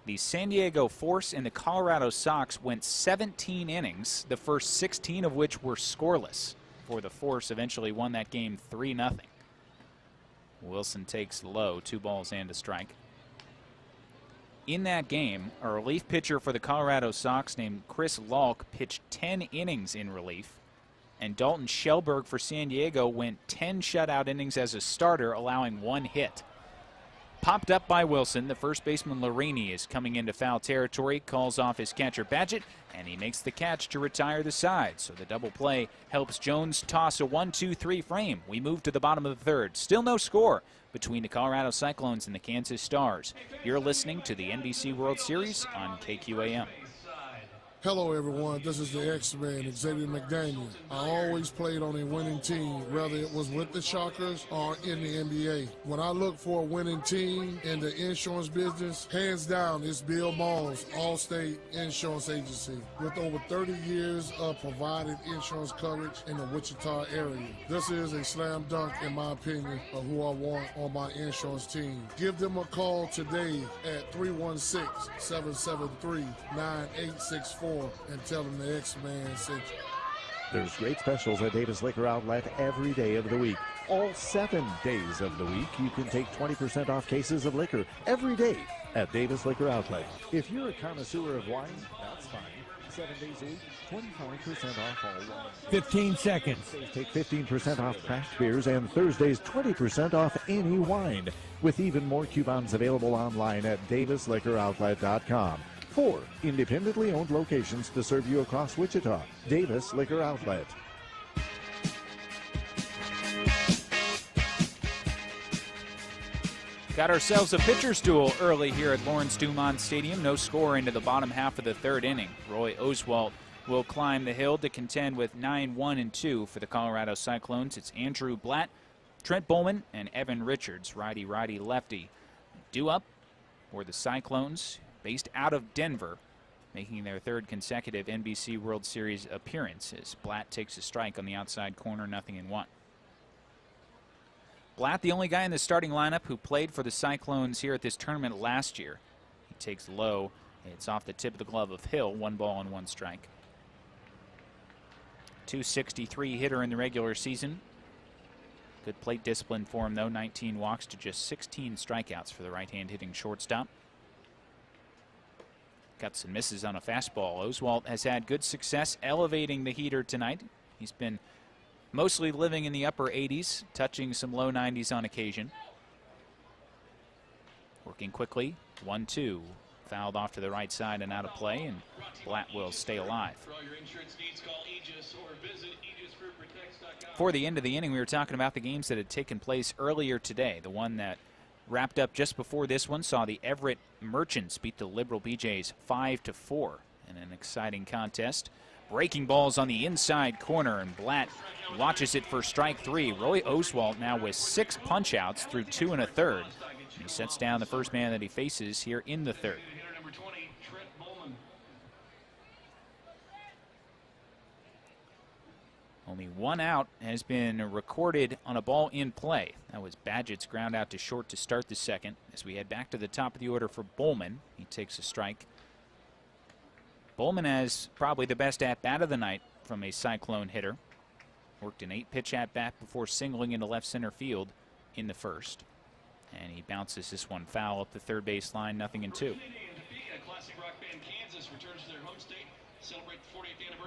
Speaker 3: The San Diego Force and the Colorado Sox went 17 innings, the first 16 of which were scoreless, before the Force eventually won that game 3-0. Wilson takes low, 2 balls and a strike. In that game, a relief pitcher for the Colorado Sox named Chris Lalk pitched 10 innings in relief, and Dalton Schellberg for San Diego went 10 shutout innings as a starter, allowing 1 hit. Popped up by Wilson. The first baseman Larini is coming into foul territory, calls off his catcher Badgett, and he makes the catch to retire the side. So the double play helps Jones toss a 1-2-3 frame. We move to the bottom of the 3rd. Still no score between the Colorado Cyclones and the Kansas Stars. You're listening to the NBC World Series on KQAM.
Speaker 17: Hello, everyone. This is the X-Man, Xavier McDaniel. I always played on a winning team, whether it was with the Shockers or in the NBA. When I look for a winning team in the insurance business, hands down, it's Bill Malls, Allstate Insurance Agency, with over 30 years of providing insurance coverage in the Wichita area. This is a slam dunk, in my opinion, of who I want on my insurance team. Give them a call today at 316-773-9864. And tell them the X-Man sent you.
Speaker 18: There's great specials at Davis Liquor Outlet every day of the week. All 7 days of the week, you can take 20% off cases of liquor every day at Davis Liquor Outlet. If you're a connoisseur of wine, that's fine. 7 days a week, 25% off all wine.
Speaker 12: 15 seconds.
Speaker 18: Take 15% off craft beers, and Thursdays 20% off any wine. With even more coupons available online at davisliquoroutlet.com. 4 independently owned locations to serve you across Wichita. Davis Liquor Outlet.
Speaker 3: Got ourselves a pitcher's duel early here at Lawrence Dumont Stadium. No score into the bottom half of the third inning. Roy Oswalt will climb the hill to contend with 9-1-2 for the Colorado Cyclones. It's Andrew Blatt, Trent Bowman, and Evan Richards, righty, lefty. Due up for the Cyclones, based out of Denver, making their third consecutive NBC World Series appearance as Blatt takes a strike on the outside corner, 0-1. Blatt, the only guy in the starting lineup who played for the Cyclones here at this tournament last year. He takes low. It's off the tip of the glove of Hill. 1 ball and 1 strike. .263 hitter in the regular season. Good plate discipline for him, though. 19 walks to just 16 strikeouts for the right-hand hitting shortstop. Got some misses on a fastball. Oswalt has had good success elevating the heater tonight. He's been mostly living in the upper 80s, touching some low 90s on occasion. Working quickly, 1-2. Fouled off to the right side and out of play, and Blatt will stay alive. For the end of the inning, we were talking about the games that had taken place earlier today. The one that wrapped up just before this one saw the Everett Merchants beat the Liberal BJs 5-4 in an exciting contest. Breaking balls on the inside corner, and Blatt watches it for strike 3. Roy Oswalt now with 6 punch-outs through 2 1/3. He sets down the first man that he faces here in the third. Only 1 out has been recorded on a ball in play. That was Badgett's ground out to short to start the second. As we head back to the top of the order for Bowman, he takes a strike. Bowman has probably the best at-bat of the night from a Cyclone hitter. Worked an 8-pitch at-bat before singling into left center field in the first. And he bounces this one foul up the third base line, 0-2.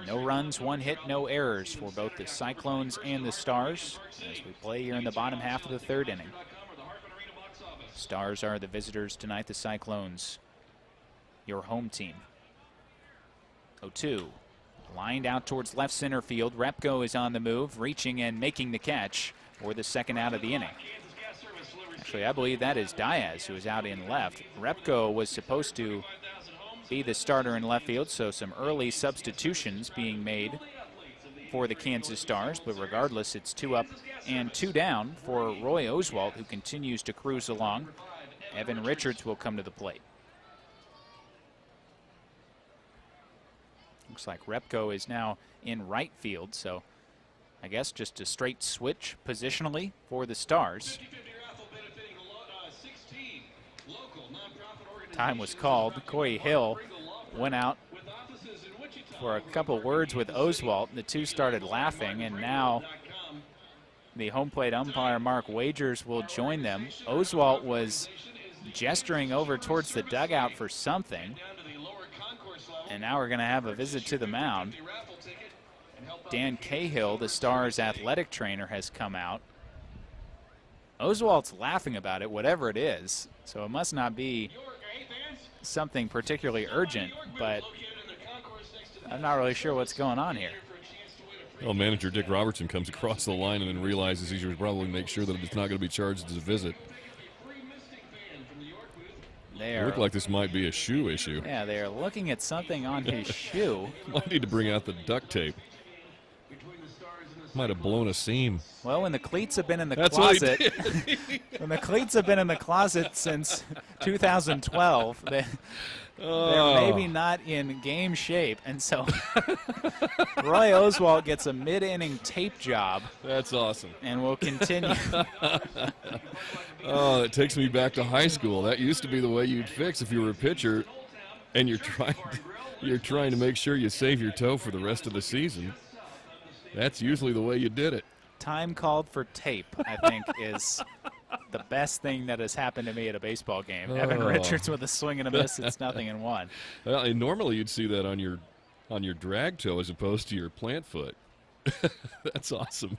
Speaker 3: No runs, 1 hit, no errors for both the Cyclones and the Stars as we play here in the bottom half of the third inning. Stars are the visitors tonight, the Cyclones, your home team. 0-2. Lined out towards left center field. Repko is on the move, reaching and making the catch for the second out of the inning. Actually, I believe that is Diaz who is out in left. Repko was supposed to be the starter in left field, so some early substitutions being made for the Kansas Stars, but regardless, it's 2 up and 2 down for Roy Oswalt, who continues to cruise along. Evan Richards will come to the plate. Looks like Repko is now in right field, so I guess just a straight switch positionally for the Stars. Time was called. Corey Hill went out for a couple words with Oswalt. The two started laughing, and now the home plate umpire, Mark Wagers, will join them. Oswalt was gesturing over towards the dugout for something. And now we're going to have a visit to the mound. Dan Cahill, the Stars athletic trainer, has come out. Oswalt's laughing about it, whatever it is. So it must not be something particularly urgent, but I'm not really sure what's going on here.
Speaker 1: Well, manager Dick Robertson comes across the line and then realizes he should probably make sure that it's not going to be charged as a visit. It looked like this might be a shoe issue.
Speaker 3: Yeah, they're looking at something on his shoe.
Speaker 1: Might need to bring out the duct tape. Might have blown a seam.
Speaker 3: Well, when the cleats have been in the closet, when the cleats have been in the closet since 2012, they're maybe not in game shape, and so Roy Oswalt gets a mid-inning tape job.
Speaker 1: That's awesome.
Speaker 3: And will continue.
Speaker 1: Oh, it takes me back to high school. That used to be the way you'd fix if you were a pitcher, and you're trying to make sure you save your toe for the rest of the season. That's usually the way you did it.
Speaker 3: Time called for tape, I think, is the best thing that has happened to me at a baseball game. Evan Richards with a swing and a miss. It's 0-1.
Speaker 1: Well, and normally you'd see that on your drag toe as opposed to your plant foot. That's awesome.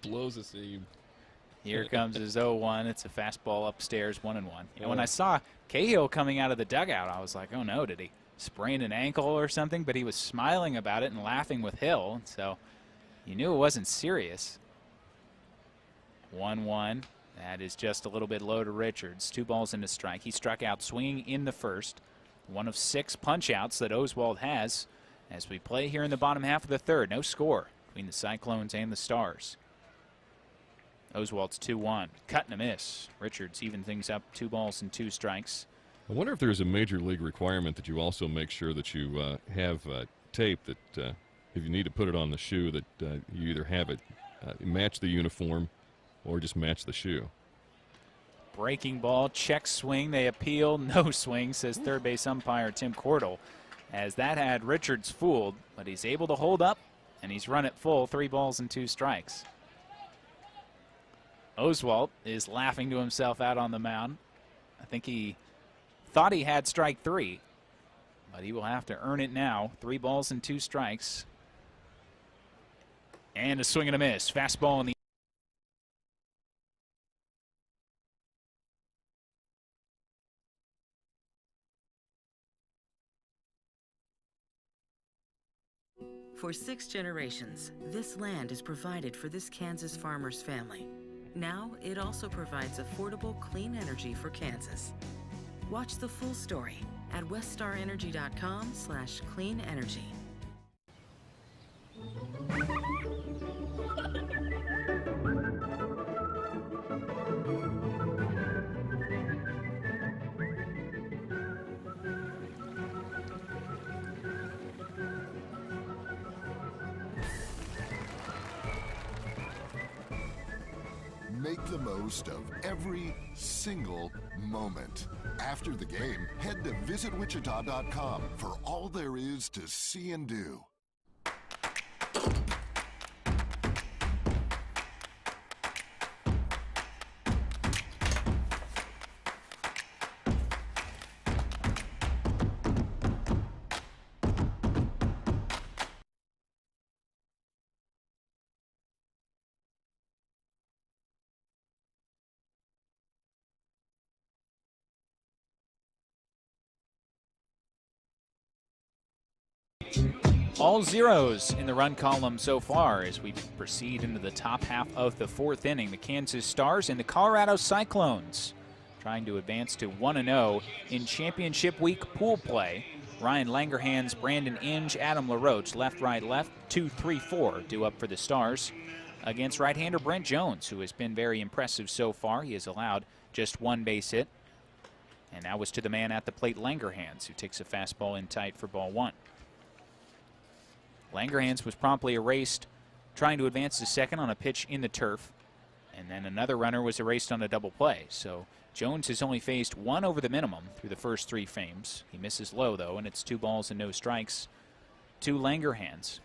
Speaker 1: Blows a seam.
Speaker 3: Here comes his 0-1. It's a fastball upstairs, 1-1. And when I saw Cahill coming out of the dugout, I was like, oh no, did he sprain an ankle or something? But he was smiling about it and laughing with Hill, so you knew it wasn't serious. 1-1. That is just a little bit low to Richards. 2 balls and a strike. He struck out swinging in the first. One of 6 punch-outs that Oswald has as we play here in the bottom half of the third. No score between the Cyclones and the Stars. Oswald's 2-1. Cut and a miss. Richards even things up, 2 balls and 2 strikes.
Speaker 1: I wonder if there's a major league requirement that you also make sure that you have tape that if you need to put it on the shoe that you either have it match the uniform or just match the shoe.
Speaker 3: Breaking ball, check swing. They appeal. No swing, says third base umpire Tim Cordell, as that had Richards fooled, but he's able to hold up, and he's run it full, 3 balls and 2 strikes. Oswalt is laughing to himself out on the mound. I think he thought he had strike 3, but he will have to earn it now. 3 balls and 2 strikes. And a swing and a miss. Fastball in the
Speaker 6: For 6 generations, this land is provided for this Kansas farmer's family. Now, it also provides affordable, clean energy for Kansas. Watch the full story at weststarenergy.com/clean energy.
Speaker 7: Make the most of every single moment. After the game, head to visitwichita.com for all there is to see and do.
Speaker 3: All zeros in the run column so far as we proceed into the top half of the 4th inning. The Kansas Stars and the Colorado Cyclones trying to advance to 1-0 in championship week pool play. Ryan Langerhans, Brandon Inge, Adam LaRoche, left, 2, 3, 4 due up for the Stars against right-hander Brent Jones, who has been very impressive so far. He has allowed just 1 base hit, and that was to the man at the plate, Langerhans, who takes a fastball in tight for ball 1. Langerhans was promptly erased trying to advance to second on a pitch in the turf, and then another runner was erased on a double play. So Jones has only faced 1 over the minimum through the first 3 frames. He misses low, though, and it's 2 balls and no strikes to Langerhans.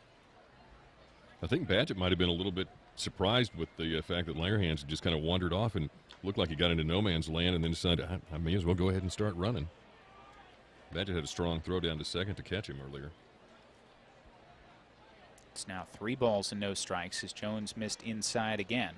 Speaker 1: I think Badgett might have been a little bit surprised with the fact that Langerhans just kind of wandered off and looked like he got into no man's land and then decided, I may as well go ahead and start running. Badgett had a strong throw down to second to catch him earlier.
Speaker 3: It's now 3 balls and no strikes as Jones missed inside again.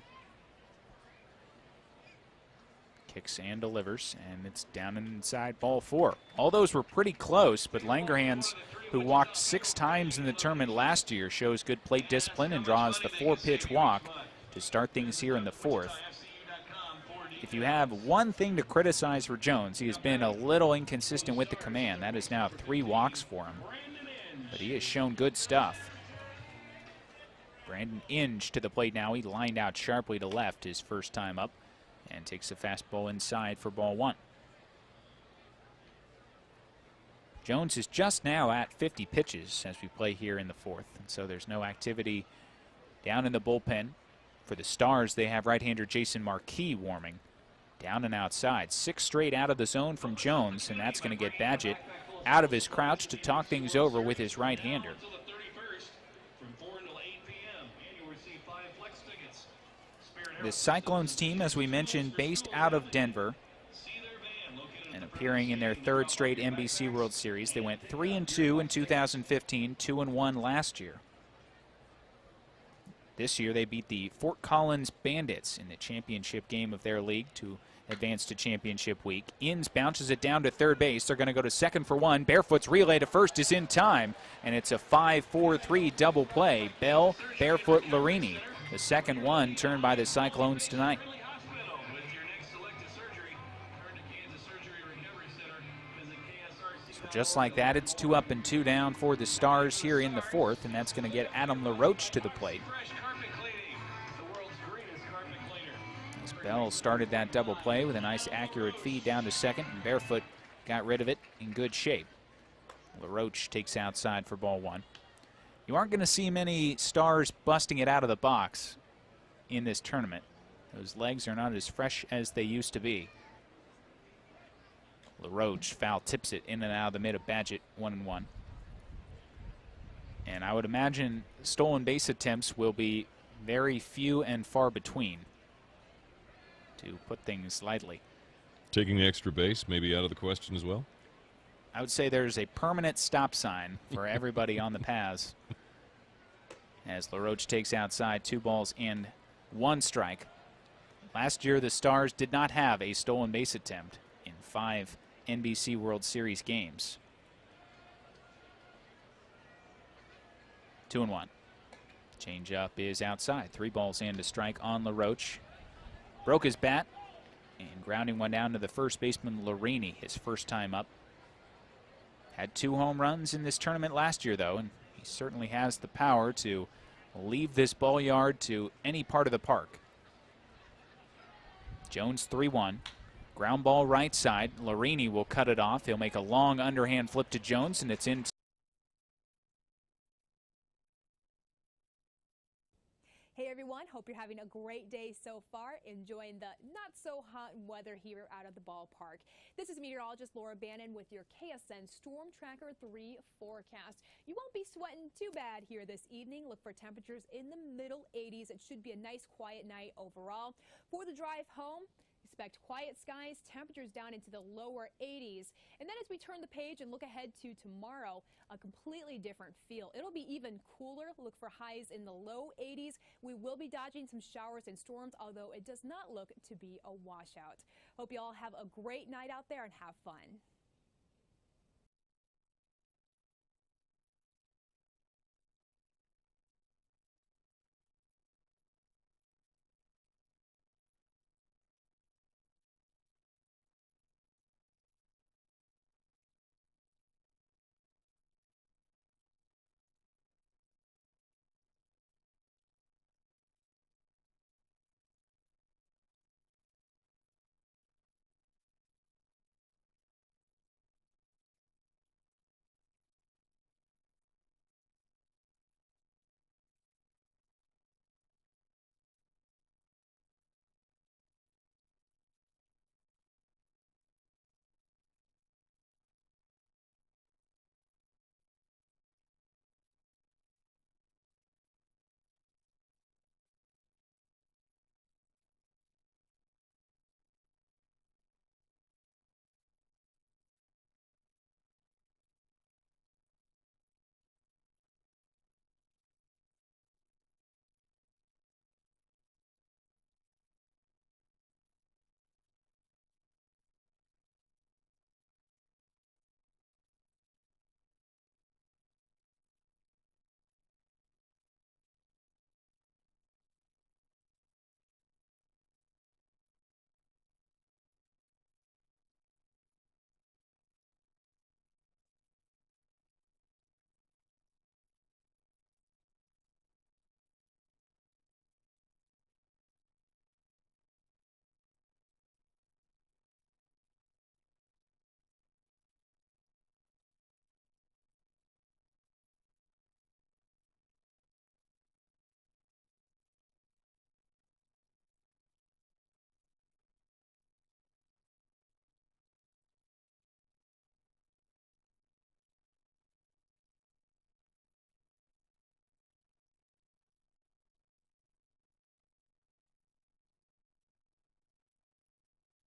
Speaker 3: Kicks and delivers, and it's down and inside, ball 4. All those were pretty close, but Langerhans, who walked 6 times in the tournament last year, shows good plate discipline and draws the 4-pitch walk to start things here in the 4th. If you have one thing to criticize for Jones, he has been a little inconsistent with the command. That is now 3 walks for him, but he has shown good stuff. Brandon Inge to the plate now. He lined out sharply to left his first time up and takes a fastball inside for ball 1. Jones is just now at 50 pitches as we play here in the 4th, and so there's no activity down in the bullpen. For the Stars, they have right-hander Jason Marquis warming down and outside. 6 straight out of the zone from Jones, and that's going to get Badgett out of his crouch to talk things over with his right-hander. The Cyclones team, as we mentioned, based out of Denver and appearing in their 3rd straight NBC World Series. They went 3-2 in 2015, 2-1 last year. This year they beat the Fort Collins Bandits in the championship game of their league to advance to championship week. Inns bounces it down to third base. They're going to go to second for one. Barefoot's relay to first is in time, and it's a 5-4-3 double play. Bell, Barefoot, Larini. The second one turned by the Cyclones tonight. So just like that, it's 2 up and 2 down for the Stars here in the fourth, and that's going to get Adam LaRoche to the plate. As Bell started that double play with a nice accurate feed down to second, and Barefoot got rid of it in good shape. LaRoche takes outside for ball one. You aren't going to see many Stars busting it out of the box in this tournament. Those legs are not as fresh as they used to be. LaRoche foul tips it in and out of the mid of Badgett, 1-1. And I would imagine stolen base attempts will be very few and far between, to put things lightly.
Speaker 1: Taking the extra base maybe out of the question as well?
Speaker 3: I would say there's a permanent stop sign for everybody on the paths. As LaRoche takes outside, 2 balls and 1 strike. Last year, the Stars did not have a stolen base attempt in 5 NBC World Series games. 2-1. Change up is outside. 3 balls and a strike on LaRoche. Broke his bat and grounding one down to the first baseman Larini, his first time up. Had 2 home runs in this tournament last year, though, and he certainly has the power to leave this ball yard to any part of the park. Jones 3-1. Ground ball right side. Larini will cut it off. He'll make a long underhand flip to Jones, and it's in.
Speaker 19: Hey everyone, hope you're having a great day so far, enjoying the not so hot weather here out of the ballpark. This is meteorologist Laura Bannon with your KSN Storm Tracker 3 forecast. You won't be sweating too bad here this evening. Look for temperatures in the middle 80s. It should be a nice quiet night overall. For the drive home, expect quiet skies, temperatures down into the lower 80s. And then as we turn the page and look ahead to tomorrow, a completely different feel. It'll be even cooler. Look for highs in the low 80s. We will be dodging some showers and storms, although it does not look to be a washout. Hope you all have a great night out there and have fun.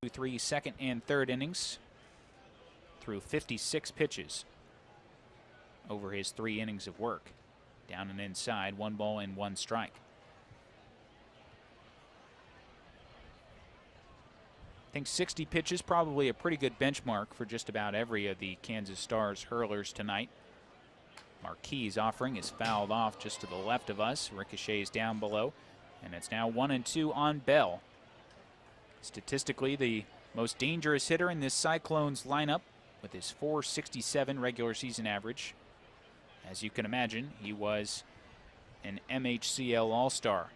Speaker 3: Three second and third innings through 56 pitches over his 3 innings of work. Down and inside, 1 ball and 1 strike. I think 60 pitches, probably a pretty good benchmark for just about every of the Kansas Stars hurlers tonight. Marquis' offering is fouled off just to the left of us. Ricochets down below, and it's now 1-2 on Bell. Statistically, the most dangerous hitter in this Cyclones lineup with his .467 regular season average. As you can imagine, he was an MHCL All-Star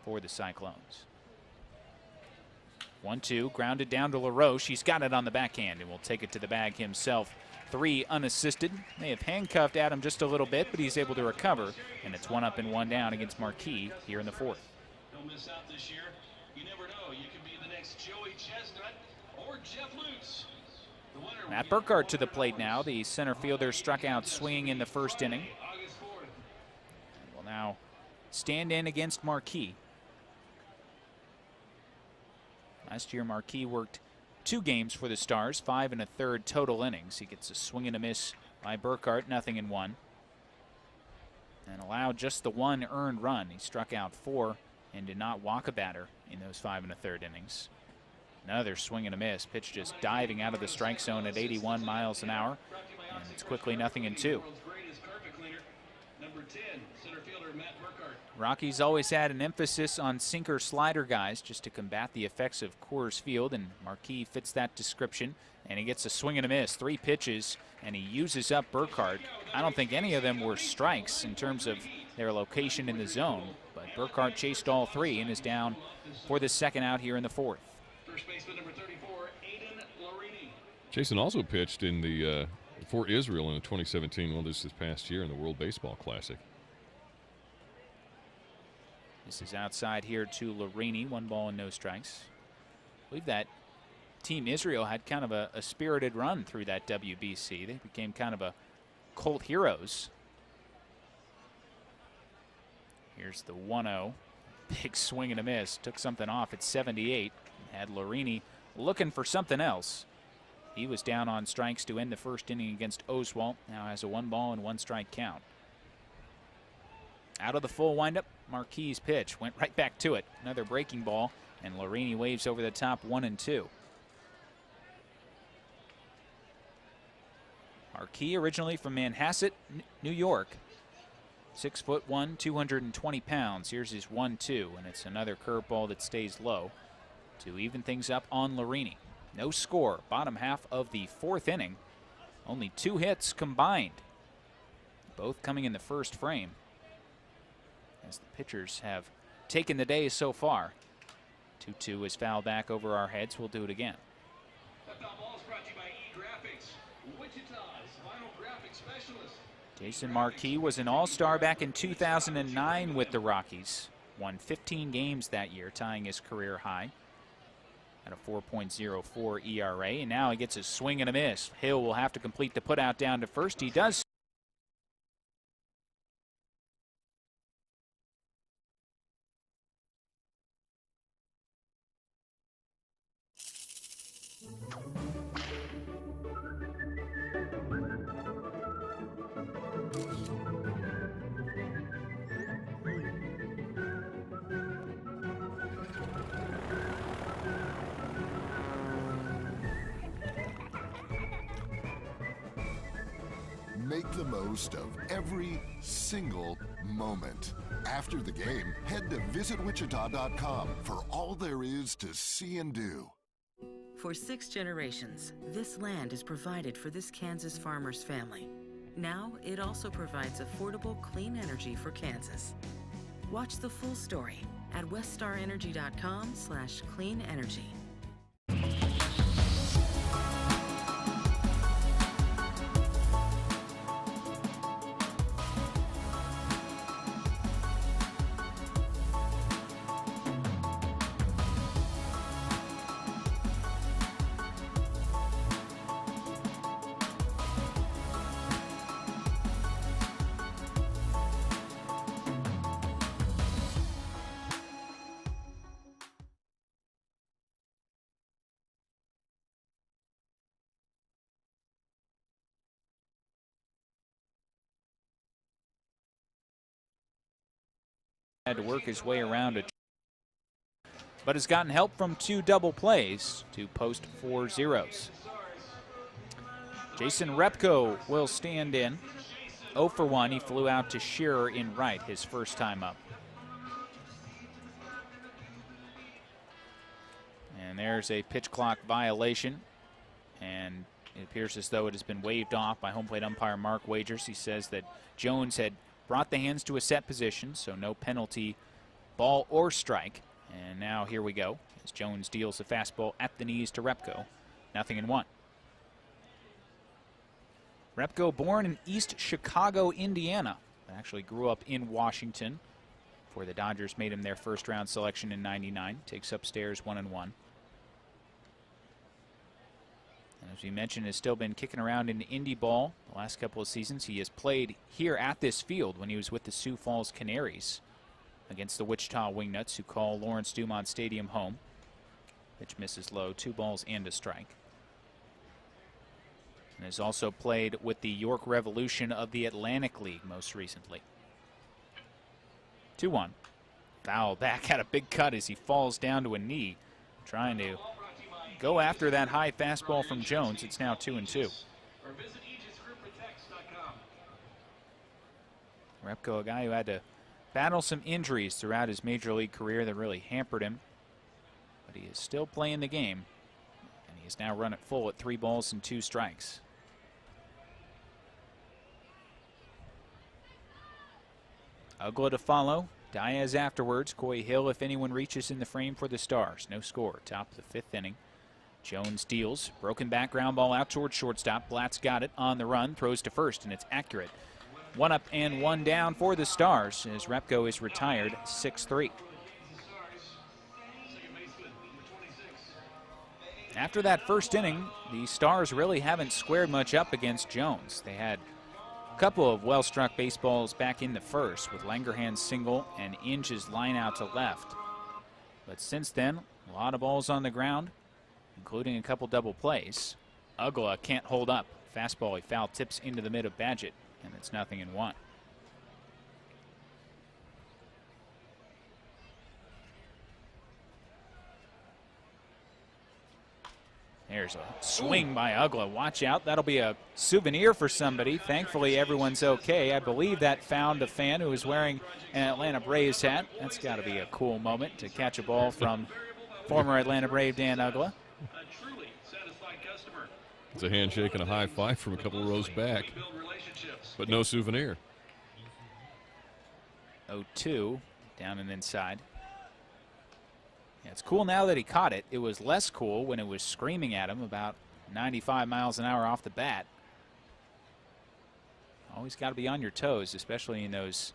Speaker 3: for the Cyclones. 1-2, grounded down to LaRoche. He's got it on the backhand and will take it to the bag himself. 3 unassisted. May have handcuffed Adam just a little bit, but he's able to recover, and it's 1 up and 1 down against Marquis here in the 4th.
Speaker 20: Don't miss out this year. You never know. You could be the next Joey Chestnut or Jeff Lutz.
Speaker 3: Matt Burkhardt to the plate now. The center fielder struck out swinging in the first inning. And will now stand in against Marquis. Last year, Marquis worked 2 games for the Stars, 5 1/3 total innings. He gets a swing and a miss by Burkhardt, 0-1. And allowed just the 1 earned run. He struck out 4 and did not walk a batter in those 5 1/3 innings. Another swing and a miss. Pitch just diving out of the strike zone at 81 miles an hour. And it's quickly 0-2. Rockies always had an emphasis on sinker slider guys just to combat the effects of Coors Field, and Marquis fits that description. And he gets a swing and a miss, 3 pitches, and he uses up Burkhardt. I don't think any of them were strikes in terms of their location in the zone, but Burkhardt chased all 3 and is down for the second out here in the 4th.
Speaker 20: First baseman number 34, Aiden Larini.
Speaker 1: Jason also pitched in the for Israel in the 2017, well, this past year in the World Baseball Classic.
Speaker 3: This is outside here to Larini, 1 ball and no strikes. I believe that Team Israel had kind of a spirited run through that WBC. They became kind of a cult heroes. Here's the 1-0. Big swing and a miss. Took something off at 78. Had Larini looking for something else. He was down on strikes to end the first inning against Oswalt. Now has a 1 ball and 1 strike count. Out of the full windup, Marquis' pitch went right back to it. Another breaking ball, and Larini waves over the top, 1-2. Marquis originally from Manhasset, New York. 6'1", 220 pounds. Here's his 1-2, and it's another curveball that stays low to even things up on Larini. No score, bottom half of the 4th inning. Only 2 hits combined, both coming in the first frame, as the pitchers have taken the day so far. 2-2 is fouled back over our heads. We'll do it again.
Speaker 20: That foul ball is brought to you by E-Graphics, Wichita's vinyl graphic specialist.
Speaker 3: Jason Marquis was an all-star back in 2009 with the Rockies. Won 15 games that year, tying his career high at a 4.04 ERA. And now he gets a swing and a miss. Hill will have to complete the putout down to first. He does.
Speaker 7: Make the most of every single moment. After the game, head to visitwichita.com for all there is to see and do.
Speaker 6: For 6 generations, this land is provided for this Kansas farmer's family. Now, it also provides affordable, clean energy for Kansas. Watch the full story at weststarenergy.com/clean energy.
Speaker 3: Had to work his way around a but has gotten help from 2 double plays to post 4 zeros. Jason Repko will stand in. 0 for 1. He flew out to Shearer in right his first time up. And there's a pitch clock violation. And it appears as though it has been waved off by home plate umpire Mark Wagers. He says that Jones had brought the hands to a set position, so no penalty, ball or strike. And now here we go, as Jones deals a fastball at the knees to Repko. 0-1. Repko, born in East Chicago, Indiana, actually grew up in Washington before the Dodgers made him their first-round selection in '99. Takes upstairs 1-1. And as we mentioned, has still been kicking around in indie ball the last couple of seasons. He has played here at this field when he was with the Sioux Falls Canaries against the Wichita Wingnuts, who call Lawrence Dumont Stadium home. Pitch misses low, 2 balls and a strike. And has also played with the York Revolution of the Atlantic League most recently. 2-1. Foul back, had a big cut as he falls down to a knee, trying to go after that high fastball from Jones. It's now 2-2. Repko, a guy who had to battle some injuries throughout his major league career that really hampered him, but he is still playing the game, and he has now run it full at 3 balls and 2 strikes. Ugla to follow. Diaz afterwards. Coy Hill, if anyone reaches in the frame for the Stars. No score. Top of the 5th inning. Jones deals. Broken back ground ball out towards shortstop. Blatt's got it on the run. Throws to first, and it's accurate. 1 up and 1 down for the Stars as Repko is retired 6-3. After that first inning, the Stars really haven't squared much up against Jones. They had a couple of well-struck baseballs back in the first with Langerhand's single and Inge's line out to left. But since then, a lot of balls on the ground, including a couple double plays. Ugla can't hold up. Fastball, he foul tips into the mid of Badgett, and it's 0-1. There's a swing by Ugla. Watch out. That'll be a souvenir for somebody. Thankfully, everyone's okay. I believe that found a fan who was wearing an Atlanta Braves hat. That's got to be a cool moment to catch a ball from former Atlanta Brave Dan Ugla.
Speaker 1: It's a handshake and a high five from a couple of rows back, but no souvenir.
Speaker 3: 0-2, down and inside. Yeah, it's cool now that he caught it. It was less cool when it was screaming at him about 95 miles an hour off the bat. Always got to be on your toes, especially in those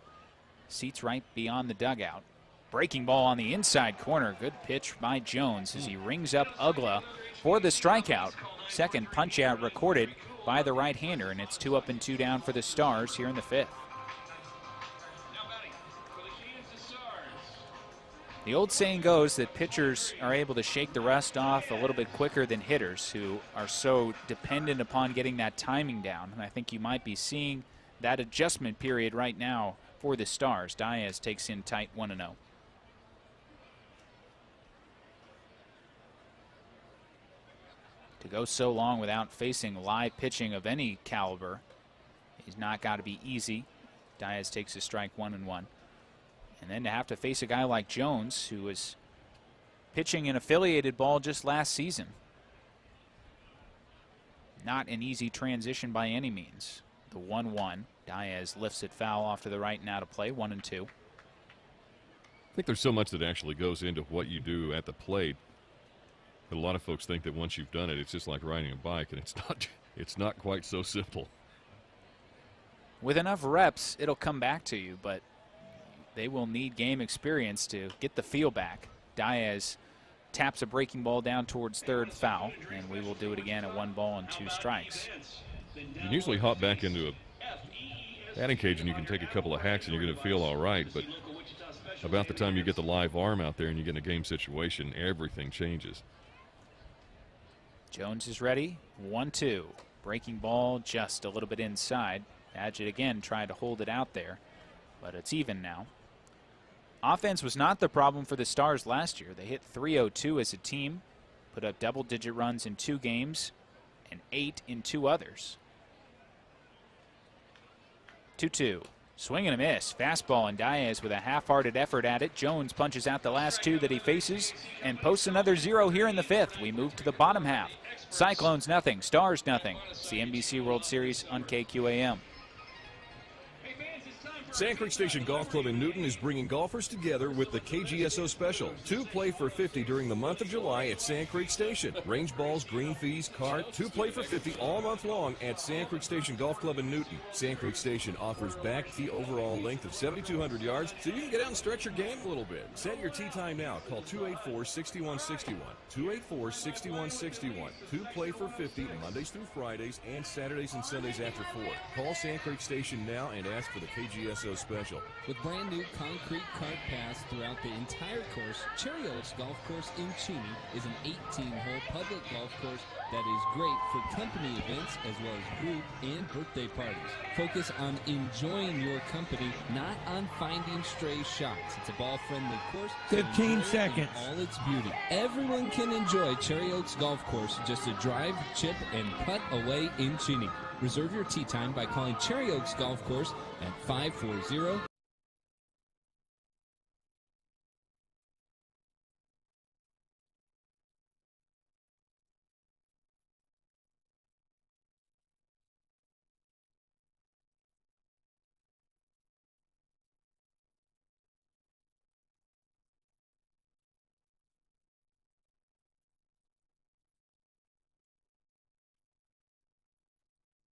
Speaker 3: seats right beyond the dugout. Breaking ball on the inside corner. Good pitch by Jones as he rings up Ugla for the strikeout. Second punch out recorded by the right-hander, and it's 2 up and 2 down for the Stars here in the 5th. The old saying goes that pitchers are able to shake the rust off a little bit quicker than hitters, who are so dependent upon getting that timing down. And I think you might be seeing that adjustment period right now for the Stars. Diaz takes in tight 1-0. To go so long without facing live pitching of any caliber, he's not got to be easy. Diaz takes a strike 1-1. And then to have to face a guy like Jones, who was pitching an affiliated ball just last season. Not an easy transition by any means. The 1-1. Diaz lifts it foul off to the right and out of play, 1-2.
Speaker 1: I think there's so much that actually goes into what you do at the plate. But a lot of folks think that once you've done it, it's just like riding a bike, and it's not quite so simple.
Speaker 3: With enough reps, it'll come back to you, but they will need game experience to get the feel back. Diaz taps a breaking ball down towards third, foul, and we will do it again at 1 ball and 2 strikes.
Speaker 1: You can usually hop back into a batting cage and you can take a couple of hacks and you're going to feel all right, but about the time you get the live arm out there and you get in a game situation, everything changes.
Speaker 3: Jones is ready. 1-2. Breaking ball just a little bit inside. Badgett again trying to hold it out there, but it's even now. Offense was not the problem for the Stars last year. They hit .302 as a team, put up double-digit runs in 2 games, and 8 in 2 others. 2-2. Swing and a miss. Fastball, and Diaz with a half-hearted effort at it. Jones punches out the last 2 that he faces and posts another 0 here in the 5th. We move to the bottom half. Cyclones nothing, Stars nothing. It's the NBC World Series on KQAM.
Speaker 21: Sand Creek Station Golf Club in Newton is bringing golfers together with the KGSO Special. 2 play for $50 during the month of July at Sand Creek Station. Range balls, green fees, cart, 2 play for $50 all month long at Sand Creek Station Golf Club in Newton. Sand Creek Station offers back tee overall length of 7,200 yards, so you can get out and stretch your game a little bit. Set your tee time now. Call 284-6161. 284-6161. 2 play for $50 Mondays through Fridays and Saturdays and Sundays after 4. Call Sand Creek Station now and ask for the KGSO Special.
Speaker 5: With brand new concrete cart paths throughout the entire course, Cherry Oaks Golf Course in Cheney is an 18-hole public golf course that is great for company events as well as group and birthday parties. Focus on enjoying your company, not on finding stray shots. It's a ball-friendly course.
Speaker 12: 15 seconds.
Speaker 5: All its beauty. Everyone can enjoy Cherry Oaks Golf Course, just a drive, chip, and putt away in Cheney. Reserve your tee time by calling Cherry Oaks Golf Course at 540.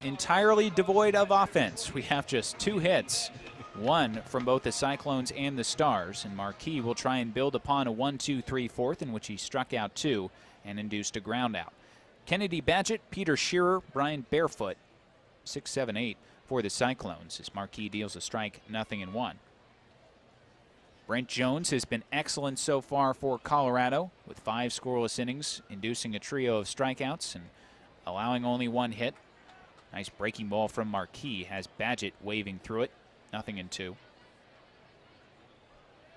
Speaker 3: Entirely devoid of offense. We have just 2 hits, one from both the Cyclones and the Stars, and Marquis will try and build upon a 1-2-3 fourth in which he struck out 2 and induced a ground out. Kennedy Badgett, Peter Shearer, Brian Barefoot, 6, 7, 8 for the Cyclones as Marquis deals a strike, 0-1. Brent Jones has been excellent so far for Colorado with 5 scoreless innings, inducing a trio of strikeouts and allowing only 1 hit. Nice breaking ball from Marquis, has Badgett waving through it, 0-2.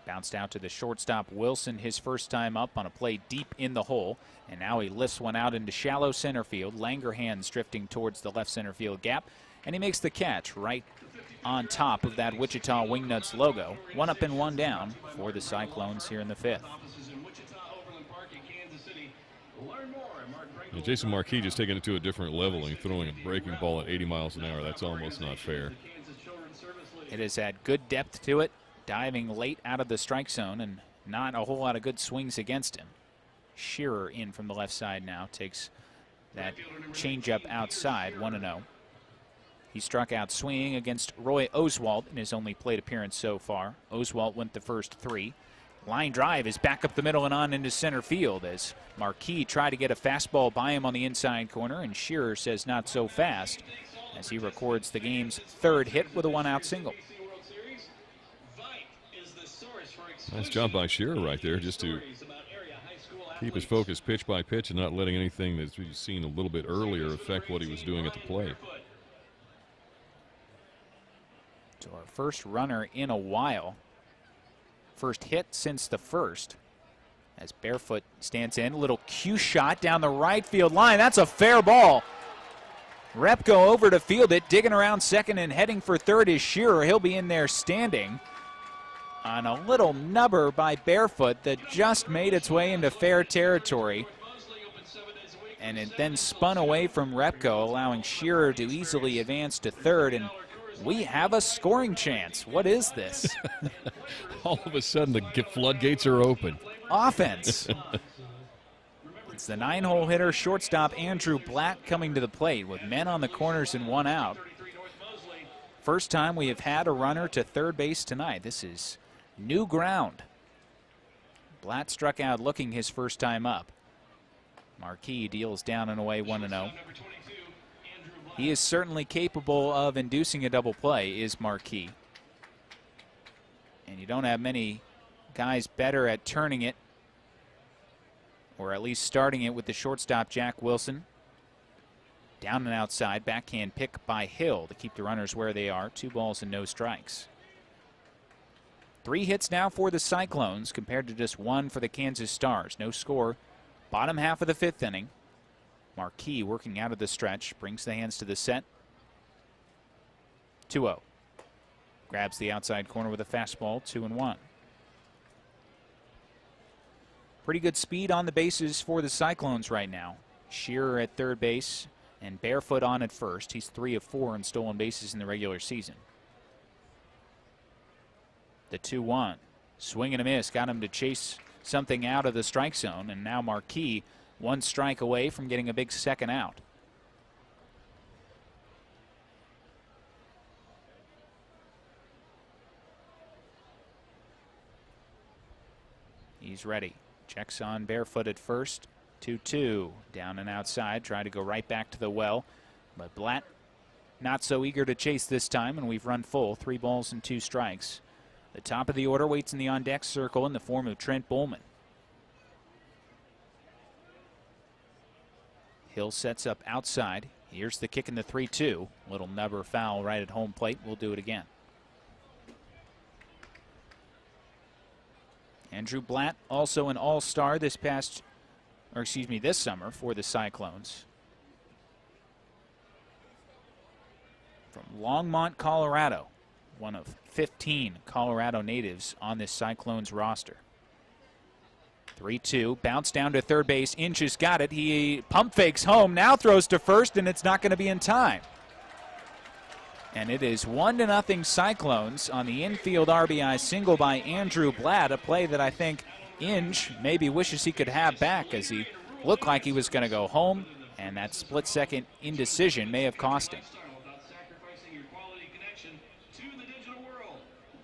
Speaker 3: Bounced out to the shortstop Wilson his first time up on a play deep in the hole, and now he lifts one out into shallow center field. Langerhans drifting towards the left center field gap, and he makes the catch right on top of that Wichita Wingnuts logo. 1 up and 1 down for the Cyclones here in the 5th.
Speaker 1: And Jason Marquis just taking it to a different level and throwing a breaking ball at 80 miles an hour. That's almost not fair.
Speaker 3: It has had good depth to it, diving late out of the strike zone, and not a whole lot of good swings against him. Shearer in from the left side now, takes that changeup outside, 1-0. He struck out swinging against Roy Oswalt in his only plate appearance so far. Oswalt went the first 3. Line drive is back up the middle and on into center field as Marquis tried to get a fastball by him on the inside corner, and Shearer says not so fast as he records the game's 3rd hit with a 1-out single.
Speaker 1: Nice job by Shearer right there, just to keep his focus pitch by pitch and not letting anything that we've seen a little bit earlier affect what he was doing at the plate.
Speaker 3: So our first runner in a while. First hit since the first. As Barefoot stands in, a little cue shot down the right field line. That's a fair ball. Repko over to field it, digging around second and heading for third is Shearer. He'll be in there standing on a little nubber by Barefoot that just made its way into fair territory. And it then spun away from Repko, allowing Shearer to easily advance to third. And we have a scoring chance. What is this?
Speaker 1: All of a sudden, the floodgates are open.
Speaker 3: Offense. It's the 9-hole hitter, shortstop Andrew Blatt coming to the plate with men on the corners and 1 out. First time we have had a runner to third base tonight. This is new ground. Blatt struck out looking his first time up. Marquis deals down and away 1-0. He is certainly capable of inducing a double play, is Marquis. And you don't have many guys better at turning it, or at least starting it with the shortstop Jack Wilson. Down and outside, backhand pick by Hill to keep the runners where they are. 2 balls and no strikes. 3 hits now for the Cyclones compared to just 1 for the Kansas Stars. No score. Bottom half of the 5th inning. Marquis working out of the stretch. Brings the hands to the set. 2-0. Grabs the outside corner with a fastball. 2-1. Pretty good speed on the bases for the Cyclones right now. Shearer at third base and Barefoot on at first. He's 3 of 4 in stolen bases in the regular season. The 2-1. Swing and a miss. Got him to chase something out of the strike zone. And now Marquis 1 strike away from getting a big second out. He's ready. Checks on Barefoot at first. 2-2. Down and outside. Try to go right back to the well. But Blatt not so eager to chase this time, and we've run full. 3 balls and 2 strikes. The top of the order waits in the on-deck circle in the form of Trent Bowman. Hill sets up outside. Here's the kick in the 3-2. Little nubber foul right at home plate. We'll do it again. Andrew Blatt, also an all-star this summer for the Cyclones. From Longmont, Colorado. One of 15 Colorado natives on this Cyclones roster. 3-2, bounce down to third base. Inch has got it. He pump fakes home, now throws to first, and it's not going to be in time. And it is 1-0 Cyclones on the infield RBI single by Andrew Blatt, a play that I think Inch maybe wishes he could have back, as he looked like he was going to go home, and that split-second indecision may have cost him.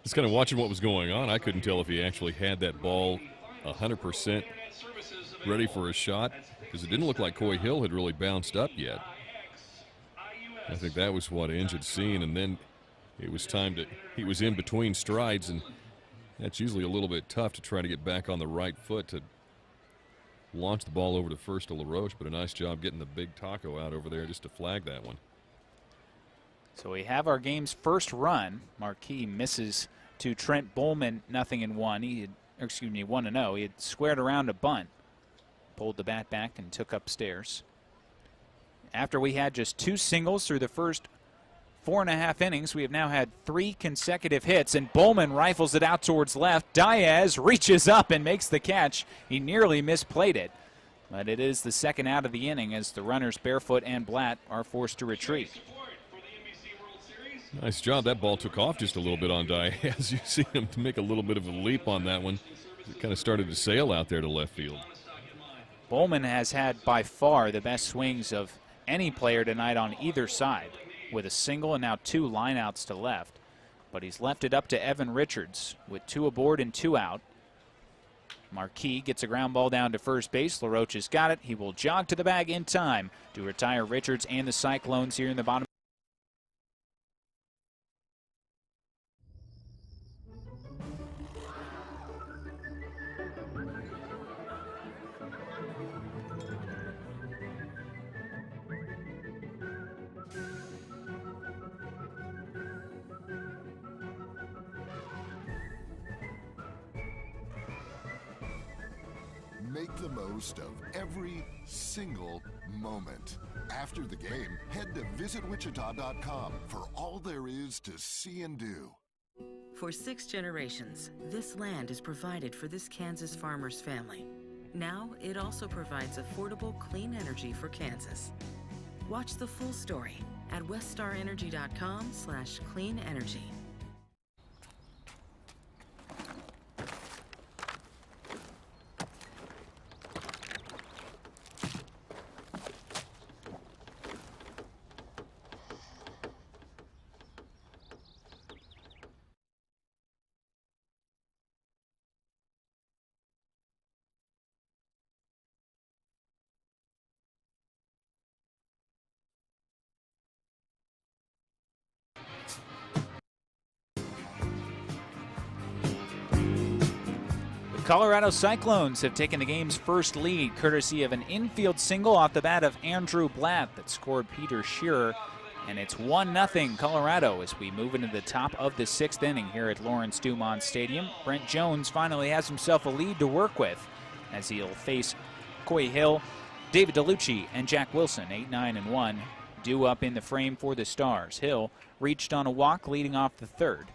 Speaker 1: Just kind of watching what was going on, I couldn't tell if he actually had that ball 100% ready for a shot, because it didn't look like Coy Hill had really bounced up yet. I think that was what Inge had seen, and then it was time to, he was in between strides, and that's usually a little bit tough to try to get back on the right foot to launch the ball over to first to LaRoche, but a nice job getting the big taco out over there just to flag that one.
Speaker 3: So we have our game's first run. Marquis misses to Trent Bowman, 0-1. He had, 1-0. He had squared around a bunt, pulled the bat back and took upstairs. After we had just 2 singles through the first 4.5 innings, we have now had 3 consecutive hits, and Bowman rifles it out towards left. Diaz reaches up and makes the catch. He nearly misplayed it, but it is the second out of the inning as the runners Barefoot and Blatt are forced to retreat.
Speaker 1: Nice job. That ball took off just a little bit on Diaz. You see him make a little bit of a leap on that one. It kind of started to sail out there to left field.
Speaker 3: Bowman has had by far the best swings of any player tonight on either side, with a single and now 2 lineouts to left. But he's left it up to Evan Richards with 2 aboard and 2 out. Marquis gets a ground ball down to first base. LaRoche has got it. He will jog to the bag in time to retire Richards and the Cyclones here in the bottom.
Speaker 7: Make the most of every single moment. After the game, head to visitwichita.com for all there is to see and do.
Speaker 6: For 6 generations, this land is provided for this Kansas farmer's family. Now, it also provides affordable, clean energy for Kansas. Watch the full story at weststarenergy.com/clean energy.
Speaker 3: Colorado Cyclones have taken the game's first lead courtesy of an infield single off the bat of Andrew Blatt that scored Peter Shearer And it's 1-0 Colorado as we move into the top of the 6th inning here at Lawrence Dumont Stadium. Brent Jones finally has himself a lead to work with as he'll face Coy Hill, David DeLucci, and Jack Wilson. 8-9-1 due up in the frame for the Stars. Hill reached on a walk leading off the 3rd.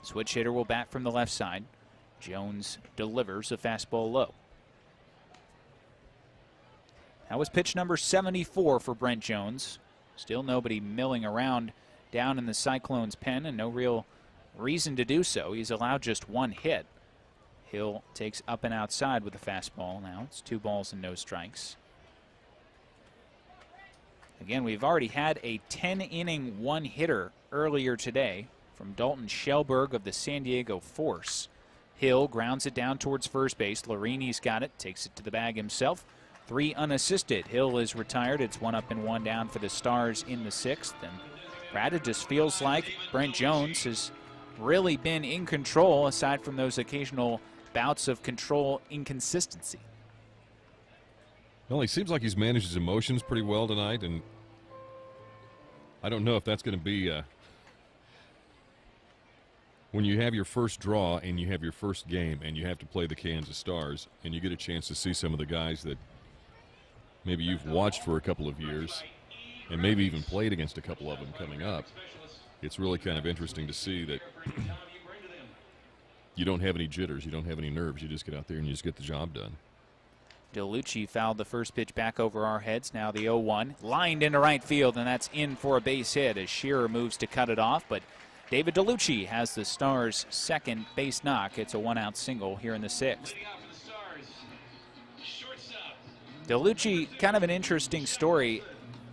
Speaker 3: Switch hitter will bat from the left side. Jones delivers a fastball low. That was pitch number 74 for Brent Jones. Still nobody milling around down in the Cyclones' pen, and no real reason to do so. He's allowed just 1 hit. Hill takes up and outside with a fastball now. It's 2 balls and no strikes. Again, we've already had a 10-inning 1-hitter earlier today from Dalton Shellberg of the San Diego Force. Hill grounds it down towards first base. Lorini's got it, takes it to the bag himself. 3 unassisted. Hill is retired. It's 1 up and 1 down for the Stars in the 6th. And Brad, it just feels like Brent Jones has really been in control aside from those occasional bouts of control inconsistency.
Speaker 1: Well, he seems like he's managed his emotions pretty well tonight, and I don't know if that's going to be when you have your first draw and you have your first game and you have to play the Kansas Stars and you get a chance to see some of the guys that maybe you've watched for a couple of years and maybe even played against a couple of them coming up. It's really kind of interesting to see that you don't have any jitters, you don't have any nerves. You just get out there and you just get the job done.
Speaker 3: DeLucci fouled the first pitch back over our heads. Now the 0-1. Lined into right field, and that's in for a base hit as Shearer moves to cut it off. But David DeLucci has the Stars' second base knock. It's a 1-out single here in the 6th. DeLucci, kind of an interesting story.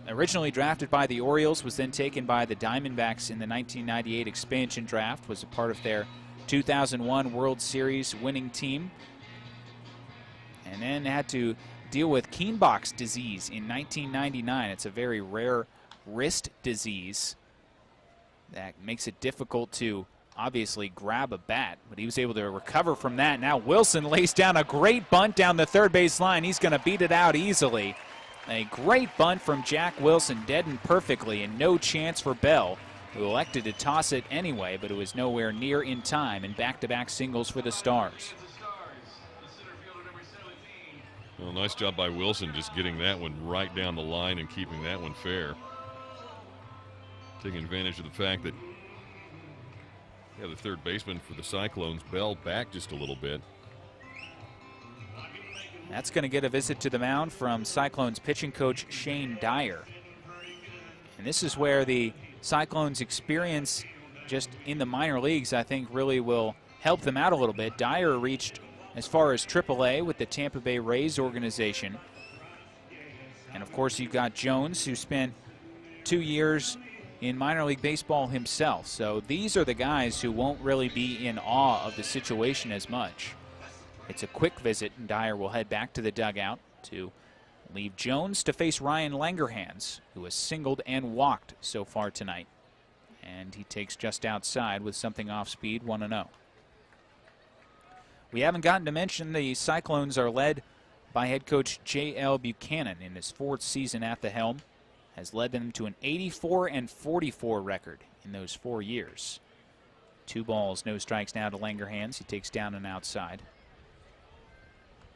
Speaker 3: Originally drafted by the Orioles, was then taken by the Diamondbacks in the 1998 expansion draft, was a part of their 2001 World Series winning team, and then had to deal with Kienbock's disease in 1999. It's a very rare wrist disease that makes it difficult to obviously grab a bat, but he was able to recover from that. Now Wilson lays down a great bunt down the third base line. He's going to beat it out easily. A great bunt from Jack Wilson, deadened perfectly, and no chance for Bell, who elected to toss it anyway, but it was nowhere near in time, and back-to-back singles for the Stars.
Speaker 1: Well, nice job by Wilson just getting that one right down the line and keeping that one fair. Taking advantage of the fact that the third baseman for the Cyclones, Bell, back just a little bit.
Speaker 3: That's going to get a visit to the mound from Cyclones pitching coach Shane Dyer. And this is where the Cyclones' experience just in the minor leagues, I think, really will help them out a little bit. Dyer reached as far as AAA with the Tampa Bay Rays organization. And, of course, you've got Jones, who spent 2 years in minor league baseball himself. So these are the guys who won't really be in awe of the situation as much. It's a quick visit, and Dyer will head back to the dugout to leave Jones to face Ryan Langerhans, who has singled and walked so far tonight. And he takes just outside with something off speed, 1-0. We haven't gotten to mention the Cyclones are led by head coach J.L. Buchanan in his 4th season at the helm. Has led them to an 84-44 record in those 4 years. 2 balls, no strikes now to Langerhans. He takes down and outside.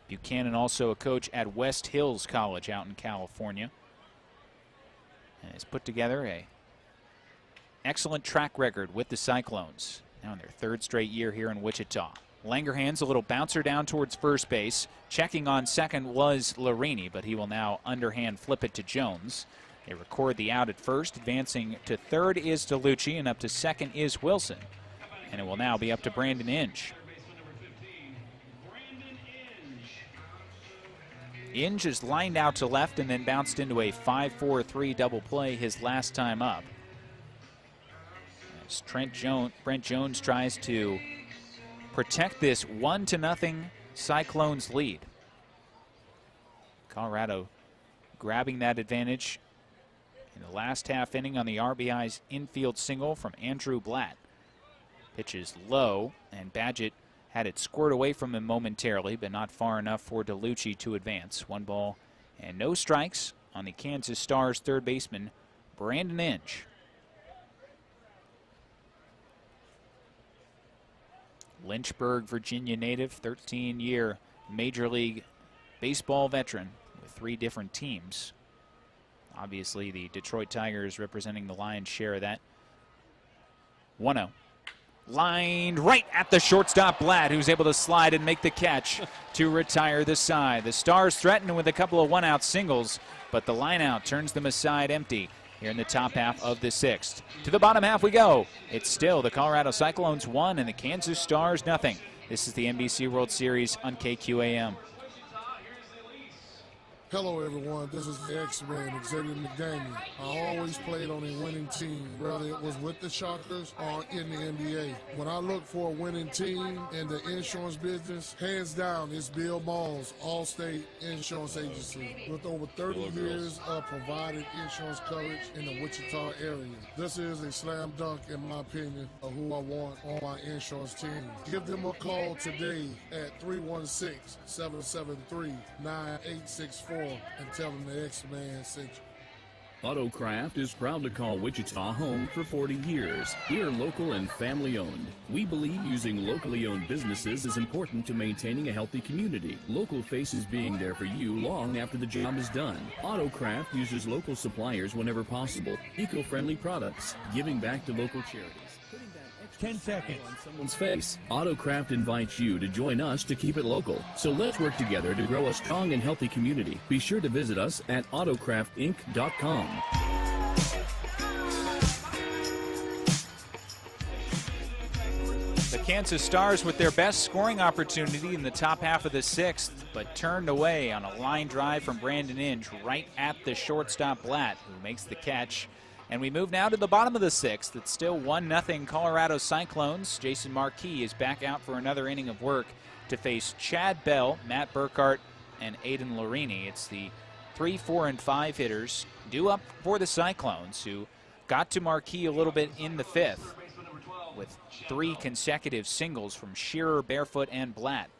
Speaker 3: Buchanan also a coach at West Hills College out in California, and has put together a excellent track record with the Cyclones. Now in their 3rd straight year here in Wichita. Langerhans, a little bouncer down towards first base. Checking on second was Larini, but he will now underhand flip it to Jones. They record the out at first. Advancing to third is DeLucci, and up to second is Wilson. And it will now be up to Brandon Inge. Inge is lined out to left and then bounced into a 5-4-3 double play his last time up. As Brent Jones tries to protect this 1-0 Cyclones lead. Colorado grabbing that advantage in the last half inning on the RBI's infield single from Andrew Blatt. Pitch is low, and Badgett had it squared away from him momentarily, but not far enough for DeLucci to advance. 1 ball and no strikes on the Kansas Stars third baseman, Brandon Inge. Lynchburg, Virginia native, 13-year Major League Baseball veteran with 3 different teams. Obviously, the Detroit Tigers representing the lion's share of that. 1-0. Lined right at the shortstop, Blatt, who's able to slide and make the catch to retire the side. The Stars threaten with a couple of one-out singles, but the line-out turns them aside empty here in the top half of the 6th. To the bottom half we go. It's still the Colorado Cyclones 1 and the Kansas Stars 0. This is the NBC World Series on KQAM.
Speaker 17: Hello, everyone. This is the X-Man, Xavier McDaniel. I always played on a winning team, whether it was with the Shockers or in the NBA. When I look for a winning team in the insurance business, hands down, it's Bill Ball's Allstate Insurance Agency. With over 30 years of provided insurance coverage in the Wichita area, this is a slam dunk, in my opinion, of who I want on my insurance team. Give them a call today at 316-773-9864. And tell them the X-Man sent you.
Speaker 4: Autocraft is proud to call Wichita home for 40 years. We are local and family owned. We believe using locally owned businesses is important to maintaining a healthy community. Local faces being there for you long after the job is done. Autocraft uses local suppliers whenever possible. Eco-friendly products, giving back to local charities.
Speaker 12: 10 seconds.
Speaker 4: On someone's face. Autocraft invites you to join us to keep it local. So let's work together to grow a strong and healthy community. Be sure to visit us at autocraftinc.com.
Speaker 3: The Kansas Stars with their best scoring opportunity in the top half of the 6th, but turned away on a line drive from Brandon Inge right at the shortstop Blatt, who makes the catch. And we move now to the bottom of the 6th. It's still 1-0 Colorado Cyclones. Jason Marquis is back out for another inning of work to face Chad Bell, Matt Burkhart, and Aiden Larini. It's the 3, 4, and 5 hitters due up for the Cyclones, who got to Marquis a little bit in the 5th with 3 consecutive singles from Shearer, Barefoot, and Blatt,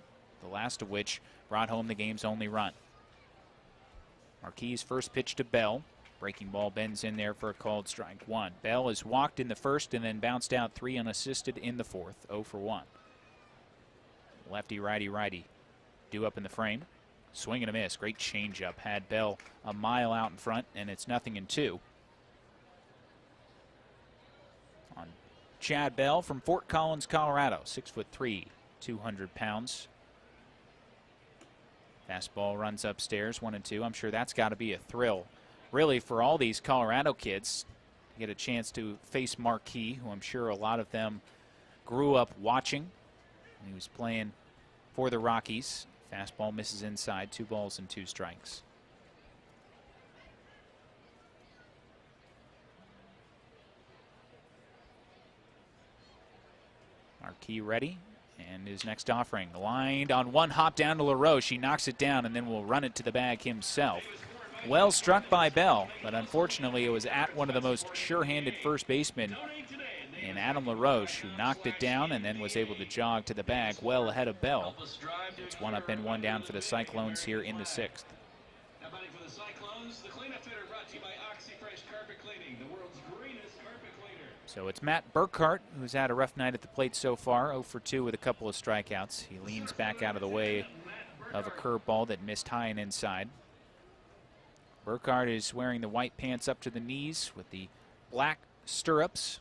Speaker 3: the last of which brought home the game's only run. Marquis' first pitch to Bell. Breaking ball bends in there for a called strike 1. Bell is walked in the 1st and then bounced out 3 unassisted in the 4th, 0 for 1. Lefty, righty, righty. Due up in the frame. Swing and a miss. Great changeup. Had Bell a mile out in front, and it's 0-2. On Chad Bell from Fort Collins, Colorado. 6'3", 200 pounds. Fastball runs upstairs, 1-2. I'm sure that's got to be a thrill, really, for all these Colorado kids to get a chance to face Marquis, who I'm sure a lot of them grew up watching. He was playing for the Rockies. Fastball misses inside, 2 balls and 2 strikes. Marquis ready, and his next offering lined on one hop down to LaRoche. He knocks it down and then will run it to the bag himself. Well struck by Bell, but unfortunately it was at one of the most sure-handed first basemen in Adam LaRoche, who knocked it down and then was able to jog to the bag well ahead of Bell. It's 1 up and 1 down for the Cyclones here in the 6th.
Speaker 20: Now batting for the Cyclones, the cleanup hitter brought to you by OxyFresh Carpet Cleaning, the world's greenest carpet cleaner.
Speaker 3: So it's Matt Burkhart, who's had a rough night at the plate so far, 0 for 2 with a couple of strikeouts. He leans back out of the way of a curveball that missed high and inside. Burkhart is wearing the white pants up to the knees with the black stirrups,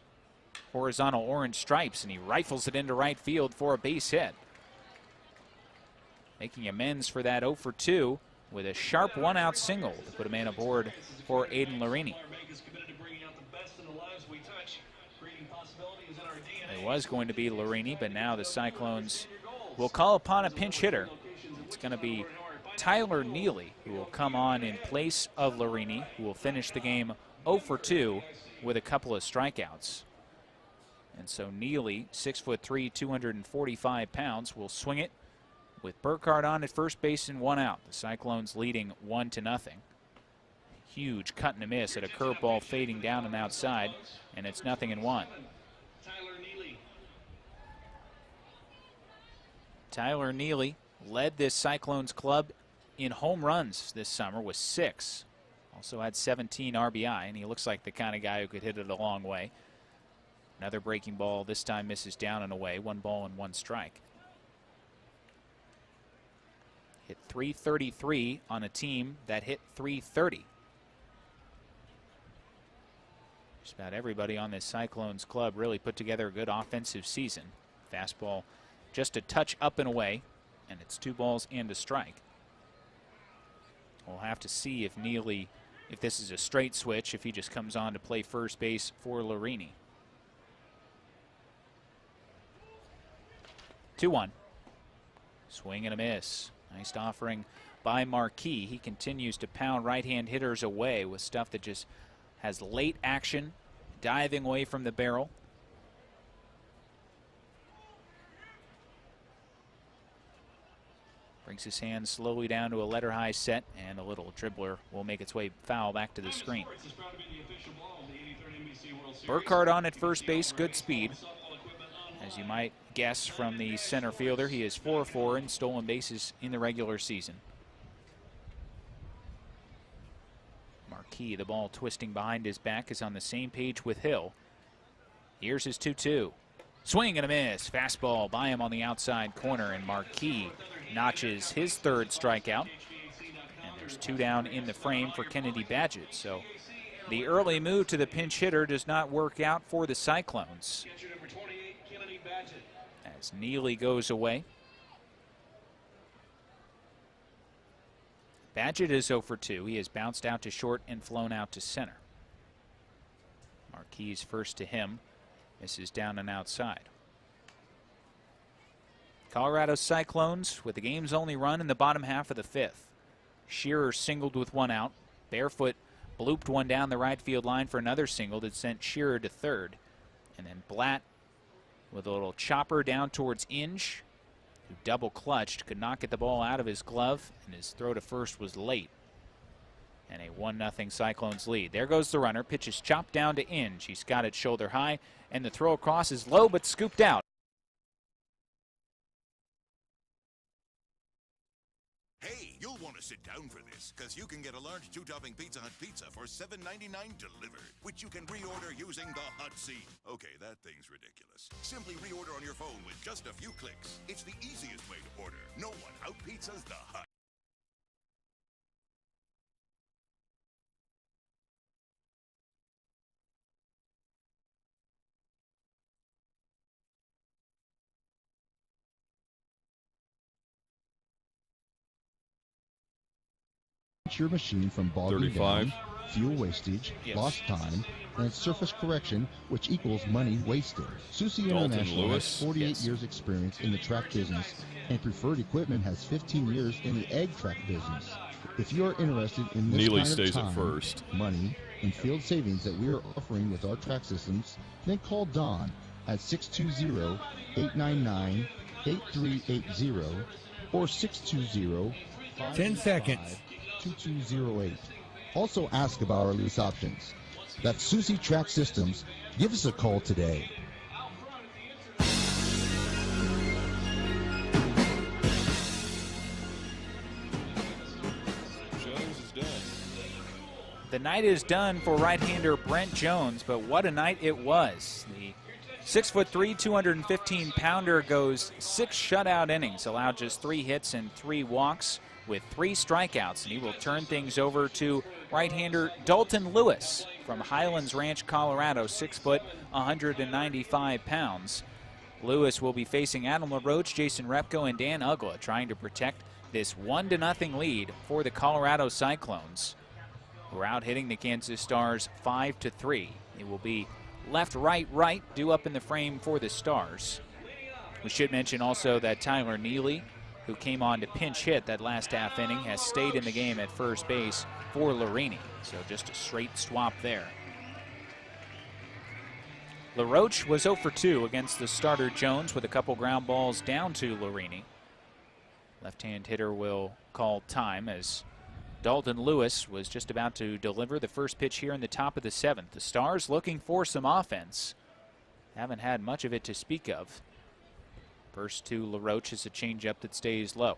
Speaker 3: horizontal orange stripes, and he rifles it into right field for a base hit. Making amends for that 0 for 2 with a sharp 1-out single to put a man aboard for Aiden Larini. It was going to be Larini, but now the Cyclones will call upon a pinch hitter. It's going to be Tyler Neely, who will come on in place of Larini, who will finish the game 0 for 2 with a couple of strikeouts. And so Neely, 6'3", 245 pounds, will swing it with Burkhart on at first base and 1 out. The Cyclones leading 1-0. Huge cut and a miss at a curveball fading down and outside, and it's 0-1. Tyler Neely led this Cyclones club in home runs this summer with 6. Also had 17 RBI, and he looks like the kind of guy who could hit it a long way. Another breaking ball, this time misses down and away. 1 ball and 1 strike. Hit .333 on a team that hit .330. Just about everybody on this Cyclones club really put together a good offensive season. Fastball just a touch up and away, and it's 2 balls and a strike. We'll have to see if Neely, if this is a straight switch, if he just comes on to play first base for Larini. 2-1. Swing and a miss. Nice offering by Marquis. He continues to pound right-hand hitters away with stuff that just has late action, diving away from the barrel. Brings his hand slowly down to a letter-high set, and a little dribbler will make its way foul back to the screen. Burkhardt on at first base, good speed. As you might guess from the center fielder, he is 4-4 in stolen bases in the regular season. Marquis, the ball twisting behind his back, is on the same page with Hill. Here's his 2-2. Swing and a miss. Fastball by him on the outside corner, and Marquis notches his 3rd strikeout. And there's 2 down in the frame for Kennedy Badgett. So the early move to the pinch hitter does not work out for the Cyclones. As Neely goes away. Badgett is 0 for 2. He has bounced out to short and flown out to center. Marquis first to him. Misses down and outside. Colorado Cyclones with the game's only run in the bottom half of the 5th. Shearer singled with 1 out. Barefoot blooped one down the right field line for another single that sent Shearer to 3rd. And then Blatt with a little chopper down towards Inge, who double clutched, could not get the ball out of his glove, and his throw to first was late. And a 1-0 Cyclones lead. There goes the runner. Pitch is chopped down to Inge. He's got it shoulder high, and the throw across is low but scooped out.
Speaker 2: Hey, you'll want to sit down for this, because you can get a large 2-topping Pizza Hut pizza for $7.99 delivered, which you can reorder using the Hut seat. Okay, that thing's ridiculous. Simply reorder on your phone with just a few clicks. It's the easiest way to order. No one out-pizzas the Hut.
Speaker 11: Your machine from bogging
Speaker 1: 35.
Speaker 11: down, fuel wastage, lost time, and surface correction, which equals money wasted. Susi International has 48 years experience in the track business, and Preferred Equipment has 15 years in the egg track business. If you are interested in this
Speaker 1: Neely
Speaker 11: kind of
Speaker 1: stays
Speaker 11: time,
Speaker 1: at first.
Speaker 11: money, and field savings that we are offering with our track systems, then call Don at 620-899-8380 or 620
Speaker 12: 10 seconds.
Speaker 11: 2208. Also ask about our lease options. That's Susi Track Systems. Give us a call today.
Speaker 1: Jones is done.
Speaker 3: The night is done for right-hander Brent Jones, but what a night it was. The 6'3", 215-pounder goes 6 shutout innings, allowed just 3 hits and 3 walks with 3 strikeouts, and he will turn things over to right-hander Dalton Lewis from Highlands Ranch, Colorado, 6 foot, 195 pounds. Lewis will be facing Adam LaRoche, Jason Repko, and Dan Ugla, trying to protect this 1-0 lead for the Colorado Cyclones, who are out hitting the Kansas Stars 5-3. It will be left, right, right, due up in the frame for the Stars. We should mention also that Tyler Neely, who came on to pinch hit that last half inning, has stayed in the game at first base for Larini. So just a straight swap there. LaRoche was 0 for 2 against the starter Jones with a couple ground balls down to Larini. Left-hand hitter will call time as Dalton Lewis was just about to deliver the first pitch here in the top of the 7th. The Stars looking for some offense. Haven't had much of it to speak of. First to LaRoche is a changeup that stays low.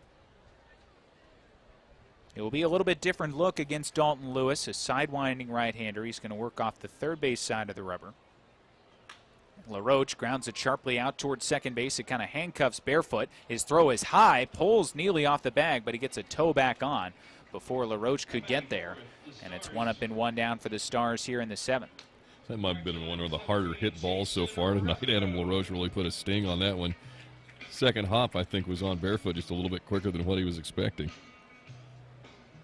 Speaker 3: It will be a little bit different look against Dalton Lewis, a sidewinding right-hander. He's going to work off the third base side of the rubber. LaRoche grounds it sharply out towards second base. It kind of handcuffs Barefoot. His throw is high, pulls Neely off the bag, but he gets a toe back on before LaRoche could get there. And it's 1 up and 1 down for the Stars here in the 7th.
Speaker 1: That might have been one of the harder hit balls so far tonight. Adam LaRoche really put a sting on that one. Second hop, I think, was on Barefoot just a little bit quicker than what he was expecting.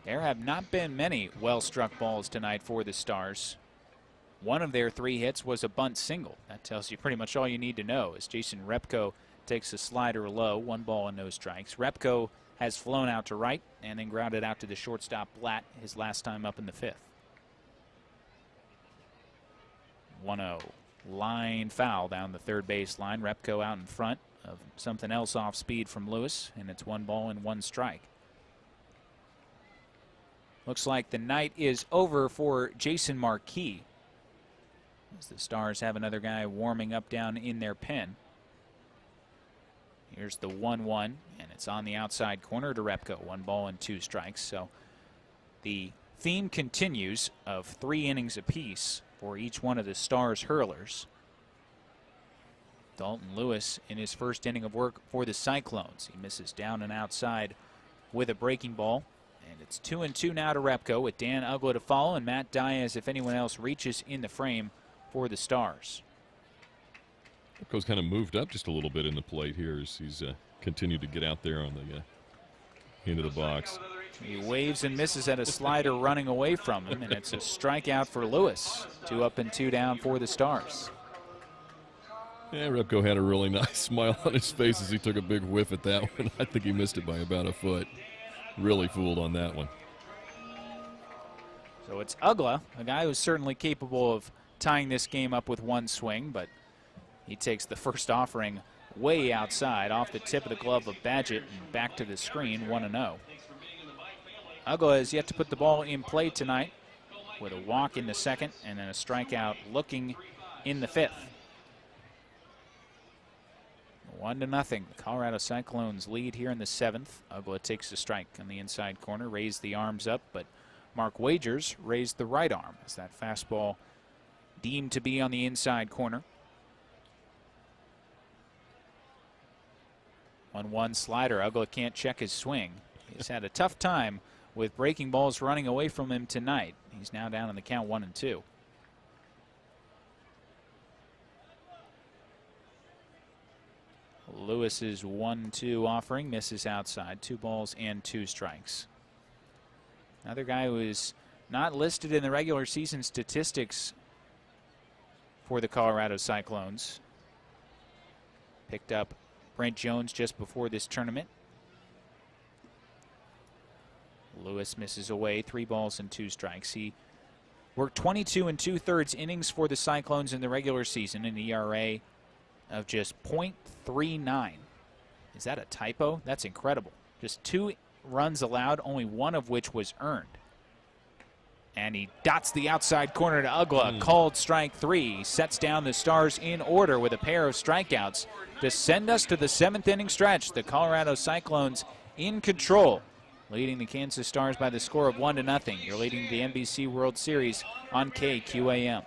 Speaker 3: There have not been many well-struck balls tonight for the Stars. One of their 3 hits was a bunt single. That tells you pretty much all you need to know as Jason Repko takes a slider low, 1 ball and no strikes. Repko has flown out to right and then grounded out to the shortstop Blatt his last time up in the 5th. 1-0. Line foul down the third base line. Repko out in front of something else off speed from Lewis, and it's 1 ball and 1 strike. Looks like the night is over for Jason Marquis, as the Stars have another guy warming up down in their pen. Here's the 1-1, and it's on the outside corner to Repko. 1 ball and 2 strikes. So the theme continues of 3 innings apiece for each one of the Stars hurlers. Dalton Lewis in his first inning of work for the Cyclones. He misses down and outside with a breaking ball. And it's 2-2 now to Repko with Dan Ugla to follow and Matt Diaz if anyone else reaches in the frame for the Stars.
Speaker 1: Repko's kind of moved up just a little bit in the plate here as he's continued to get out there on the into the box.
Speaker 3: He waves and misses at a slider running away from him, and it's a strikeout for Lewis. 2 up and 2 down for the Stars.
Speaker 1: Yeah, Repko had a really nice smile on his face as he took a big whiff at that one. I think he missed it by about a foot. Really fooled on that one.
Speaker 3: So it's Ugla, a guy who's certainly capable of tying this game up with 1 swing, but he takes the first offering way outside off the tip of the glove of Badgett and back to the screen, 1-0. Ugla has yet to put the ball in play tonight with a walk in the 2nd and then a strikeout looking in the 5th. 1-0. The Colorado Cyclones lead here in the 7th. Ugla takes a strike on the inside corner, raised the arms up, but Mark Wagers raised the right arm as that fastball deemed to be on the inside corner. 1-1 slider. Ugla can't check his swing. He's had a tough time with breaking balls running away from him tonight. He's now down in the count 1-2. Lewis's 1-2 offering misses outside. 2 balls and 2 strikes. Another guy who is not listed in the regular season statistics for the Colorado Cyclones. Picked up Brent Jones just before this tournament. Lewis misses away. 3 balls and 2 strikes. He worked 22 2/3 innings for the Cyclones in the regular season, an ERA of just .39. Is that a typo? That's incredible. Just 2 runs allowed, only 1 of which was earned. And he dots the outside corner to Ugla. Called strike 3. He sets down the Stars in order with a pair of strikeouts to send us to the 7th inning stretch. The Colorado Cyclones in control, leading the Kansas Stars by the score of 1-0. You're leading the NBC World Series on KQAM.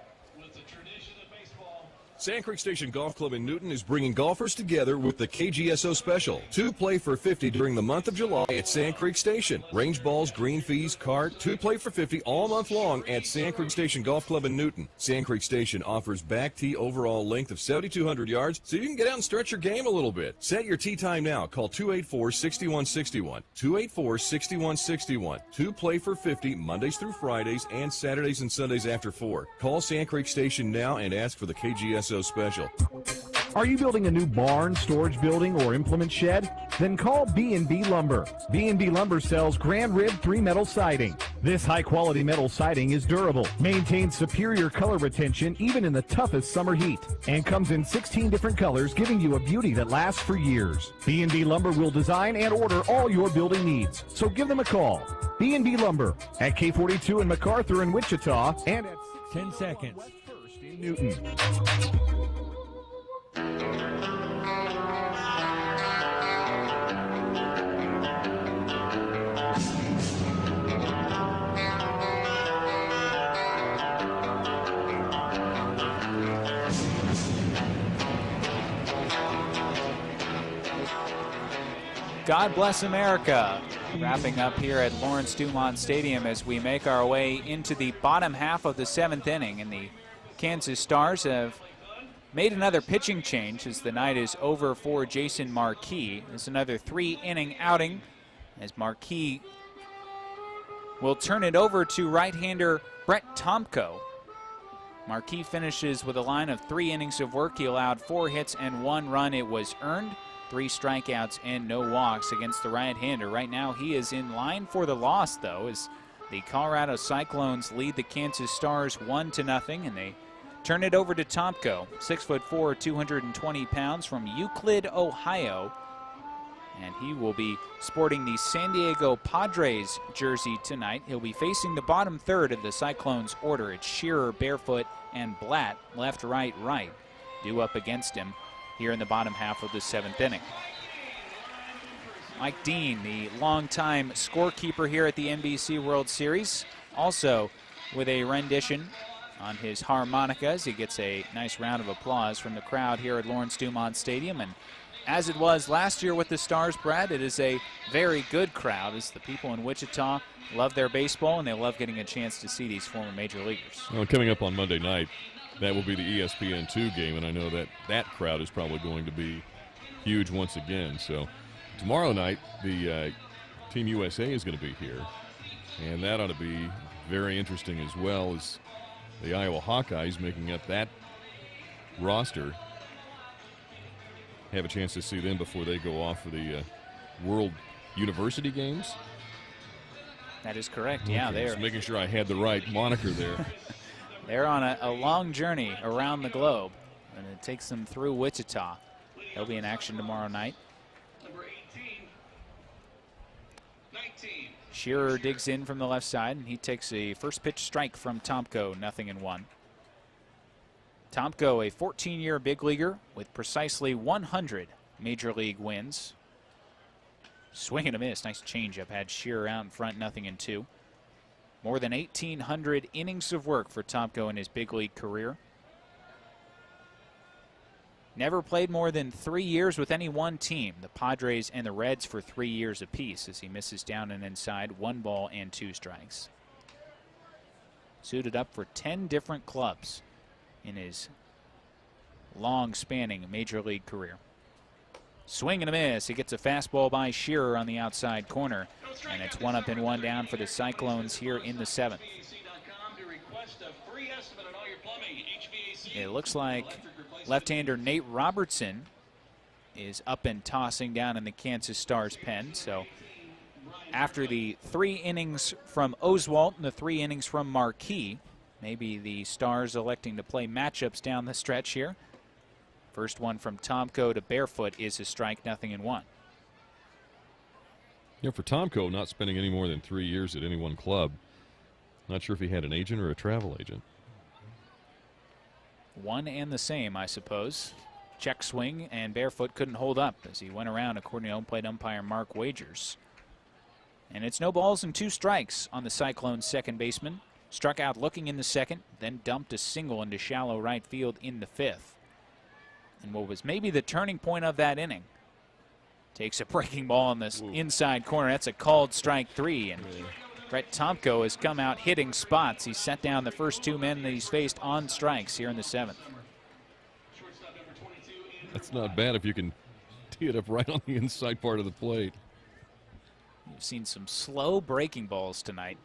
Speaker 21: Sand Creek Station Golf Club in Newton is bringing golfers together with the KGSO Special. 2 play for $50 during the month of July at Sand Creek Station. Range balls, green fees, cart, 2 play for $50 all month long at Sand Creek Station Golf Club in Newton. Sand Creek Station offers back tee overall length of 7,200 yards, so you can get out and stretch your game a little bit. Set your tee time now. Call 284-6161. 284-6161. 2 play for $50 Mondays through Fridays and Saturdays and Sundays after 4. Call Sand Creek Station now and ask for the KGSO Special.
Speaker 8: Are you building a new barn, storage building, or implement shed? Then call B&B Lumber. B&B Lumber sells Grand Rib 3-metal siding. This high-quality metal siding is durable, maintains superior color retention even in the toughest summer heat, and comes in 16 different colors, giving you a beauty that lasts for years. B&B Lumber will design and order all your building needs, so give them a call. B&B Lumber at K42 in MacArthur and Wichita, and at
Speaker 12: 10 seconds.
Speaker 8: First in Newton.
Speaker 3: God Bless America. Wrapping up here at Lawrence Dumont Stadium as we make our way into the bottom half of the 7th inning. And the Kansas Stars have made another pitching change as the night is over for Jason Marquis. It's another 3-inning outing as Marquis will turn it over to right-hander Brett Tomko. Marquis finishes with a line of 3 innings of work. He allowed 4 hits and 1 run. It was earned. 3 strikeouts and no walks against the right-hander. Right now he is in line for the loss, though, as the Colorado Cyclones lead the Kansas Stars 1-0, and they turn it over to Tomko, 6'4", 220 pounds from Euclid, Ohio. And he will be sporting the San Diego Padres jersey tonight. He'll be facing the bottom third of the Cyclones order. It's Shearer, Barefoot, and Blatt, left, right, right, due up against him here in the bottom half of the 7th inning. Mike Dean, the longtime scorekeeper here at the NBC World Series, also with a rendition on his harmonicas. He gets a nice round of applause from the crowd here at Lawrence Dumont Stadium. And as it was last year with the Stars, Brad, it is a very good crowd as the people in Wichita love their baseball and they love getting a chance to see these former major leaguers.
Speaker 1: Well, coming up on Monday night, that will be the ESPN2 game, and I know that that crowd is probably going to be huge once again. So tomorrow night, the Team USA is going to be here, and that ought to be very interesting as well as the Iowa Hawkeyes making up that roster. Have a chance to see them before they go off for the World University Games.
Speaker 3: That is correct,
Speaker 1: okay,
Speaker 3: yeah. They're
Speaker 1: just making sure I had the right moniker there.
Speaker 3: They're on a long journey around the globe, and it takes them through Wichita. They'll be in action tomorrow night. Shearer digs in from the left side, and he takes a first pitch strike from Tomko, 0-1. Tomko, a 14-year big leaguer with precisely 100 major league wins. Swing and a miss, nice changeup, had Shearer out in front, 0-2. More than 1,800 innings of work for Tomko in his big league career. Never played more than 3 years with any one team, the Padres and the Reds for 3 years apiece, as he misses down and inside, 1 ball and 2 strikes. Suited up for 10 different clubs in his long-spanning major league career. Swing and a miss. He gets a fastball by Shearer on the outside corner, and it's 1 up and 1 down for the Cyclones here in the 7th. It looks like left-hander Nate Robertson is up and tossing down in the Kansas Stars pen. So after the 3 innings from Oswalt and the 3 innings from Marquis, maybe the Stars electing to play matchups down the stretch here. First one from Tomko to Barefoot is a strike, 0-1.
Speaker 1: Yeah, for Tomko, not spending any more than 3 years at any one club. Not sure if he had an agent or a travel agent.
Speaker 3: One and the same, I suppose. Check swing, and Barefoot couldn't hold up as he went around, according to home plate umpire Mark Wagers. And it's no balls and 2 strikes on the Cyclones' second baseman. Struck out looking in the second, then dumped a single into shallow right field in the 5th. And what was maybe the turning point of that inning, takes a breaking ball in this inside corner. That's a called strike 3. And Brett Tomko has come out hitting spots. He's set down the first 2 men that he's faced on strikes here in the 7th.
Speaker 1: That's not bad if you can tee it up right on the inside part of the plate.
Speaker 3: You've seen some slow breaking balls tonight.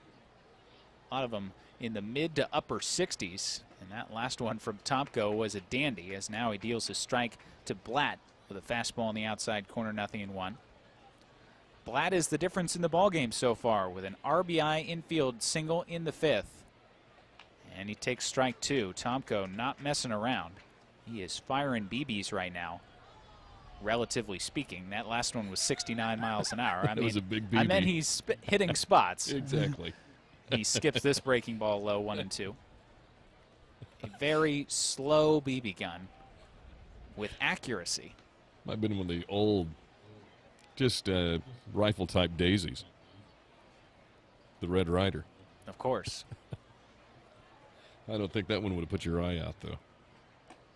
Speaker 3: A lot of them in the mid to upper 60s. And that last one from Tomko was a dandy, as now he deals a strike to Blatt with a fastball on the outside corner, 0-1. Blatt is the difference in the ballgame so far with an RBI infield single in the 5th. And he takes strike 2. Tomko not messing around. He is firing BBs right now, relatively speaking. That last one was 69 miles an hour.
Speaker 1: That was a big BB.
Speaker 3: I meant he's hitting spots.
Speaker 1: Exactly.
Speaker 3: He skips this breaking ball low, 1-2. A very slow BB gun with accuracy.
Speaker 1: Might have been one of the old, just rifle-type daisies. The Red Ryder.
Speaker 3: Of course.
Speaker 1: I don't think that one would have put your eye out, though.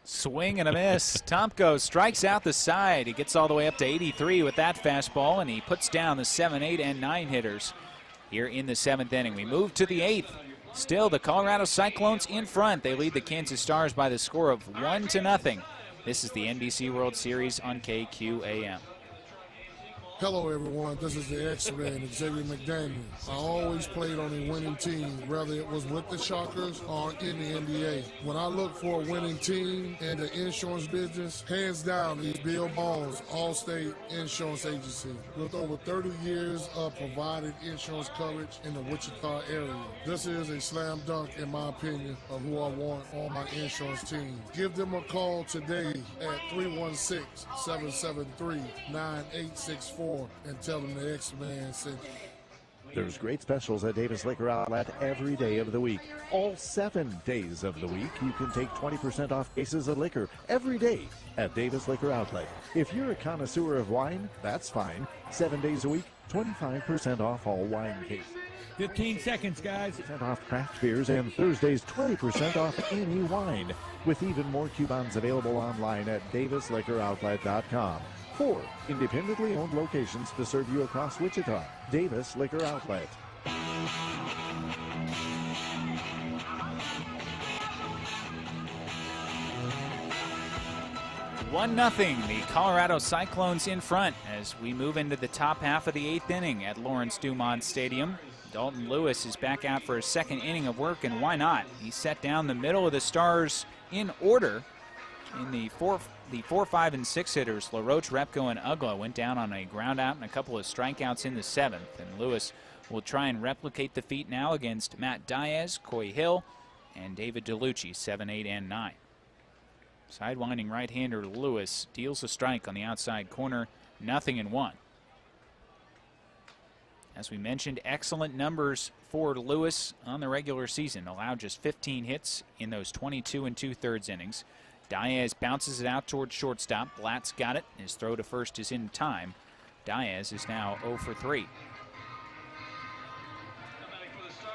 Speaker 3: Swing and a miss. Tomko strikes out the side. He gets all the way up to 83 with that fastball, and he puts down the 7, 8, and 9 hitters here in the 7th inning. We move to the 8th. Still, the Colorado Cyclones in front. They lead the Kansas Stars by the score of 1-0. This is the NBC World Series on KQAM.
Speaker 17: Hello, everyone. This is the X-Man, Xavier McDaniel. I always played on a winning team, whether it was with the Shockers or in the NBA. When I look for a winning team in the insurance business, hands down is Bill Ball's Allstate Insurance Agency. With over 30 years of providing insurance coverage in the Wichita area, this is a slam dunk, in my opinion, of who I want on my insurance team. Give them a call today at 316-773-9864. And tell them the X-Man sent you.
Speaker 18: There's great specials at Davis Liquor Outlet every day of the week. All 7 days of the week, you can take 20% off cases of liquor every day at Davis Liquor Outlet. If you're a connoisseur of wine, that's fine. 7 days a week, 25% off all wine cases.
Speaker 12: 15 seconds, guys.
Speaker 18: 20% off craft beers, and Thursdays 20% off any wine. With even more coupons available online at davisliquoroutlet.com. 4 independently owned locations to serve you across Wichita. Davis Liquor Outlet.
Speaker 3: 1-0, the Colorado Cyclones in front as we move into the top half of the 8th inning at Lawrence Dumont Stadium. Dalton Lewis is back out for a second inning of work, and why not? He set down the middle of the Stars in order. In the 4, 5, and 6 hitters, LaRoche, Repko, and Ugla went down on a ground out and a couple of strikeouts in the 7th. And Lewis will try and replicate the feat now against Matt Diaz, Coy Hill, and David DeLucci, 7, 8, and 9. Sidewinding right-hander Lewis deals a strike on the outside corner, 0-1. As we mentioned, excellent numbers for Lewis on the regular season. Allowed just 15 hits in those 22 2/3 innings. Diaz bounces it out towards shortstop. Blatt's got it. His throw to first is in time. Diaz is now 0 for 3.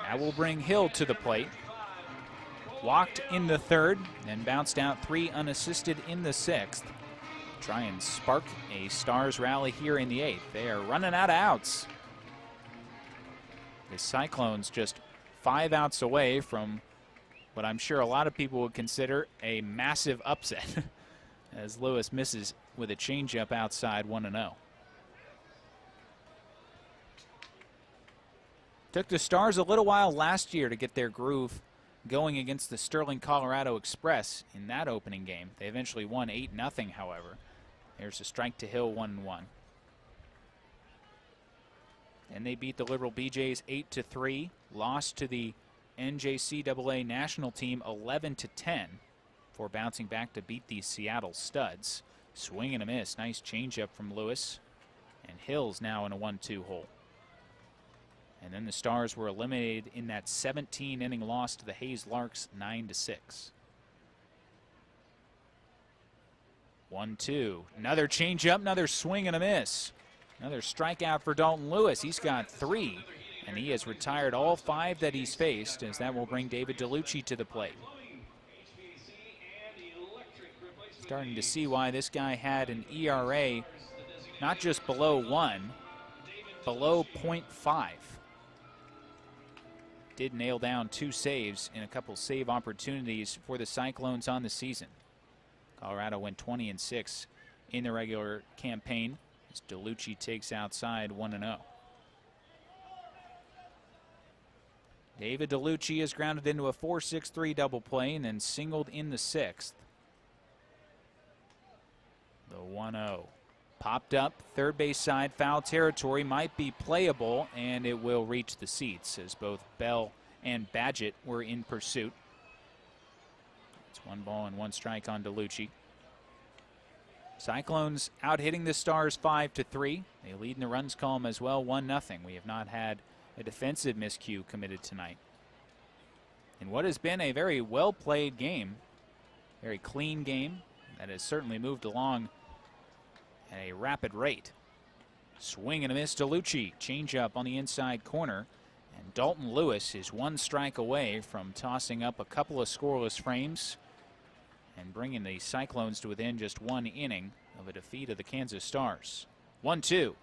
Speaker 3: That will bring Hill to the plate. Walked in the 3rd, then bounced out 3 unassisted in the 6th. Try and spark a Stars rally here in the 8th. They are running out of outs. The Cyclones just 5 outs away from what I'm sure a lot of people would consider a massive upset as Lewis misses with a changeup outside, 1-0. Took the Stars a little while last year to get their groove going against the Sterling Colorado Express in that opening game. They eventually won 8-0, however. There's a strike to Hill, 1-1. And they beat the Liberal BJs 8-3, lost to the NJCAA national team 11-10 before bouncing back to beat the Seattle Studs. Swing and a miss. Nice changeup from Lewis. And Hill's now in a 1-2 hole. And then the Stars were eliminated in that 17-inning loss to the Hayes Larks 9-6. 1-2. Another changeup, another swing and a miss. Another strikeout for Dalton Lewis. He's got 3, and he has retired all 5 that he's faced, as that will bring David DeLucci to the plate. Starting to see why this guy had an ERA not just below 1, below 0.5. Did nail down 2 saves in a couple save opportunities for the Cyclones on the season. Colorado went 20-6 in the regular campaign as DeLucci takes outside 1-0. David DeLucci is grounded into a 4-6-3 double play and then singled in the 6th. The 1-0. Popped up, third base side, foul territory, might be playable, and it will reach the seats as both Bell and Badgett were in pursuit. It's 1 ball and 1 strike on DeLucci. Cyclones out hitting the Stars 5-3. They lead in the runs column as well, 1-0. We have not had a defensive miscue committed tonight. In what has been a very well played game, very clean game that has certainly moved along at a rapid rate. Swing and a miss, DeLucci. Changeup on the inside corner. And Dalton Lewis is 1 strike away from tossing up a couple of scoreless frames and bringing the Cyclones to within just 1 inning of a defeat of the Kansas Stars. 1-2.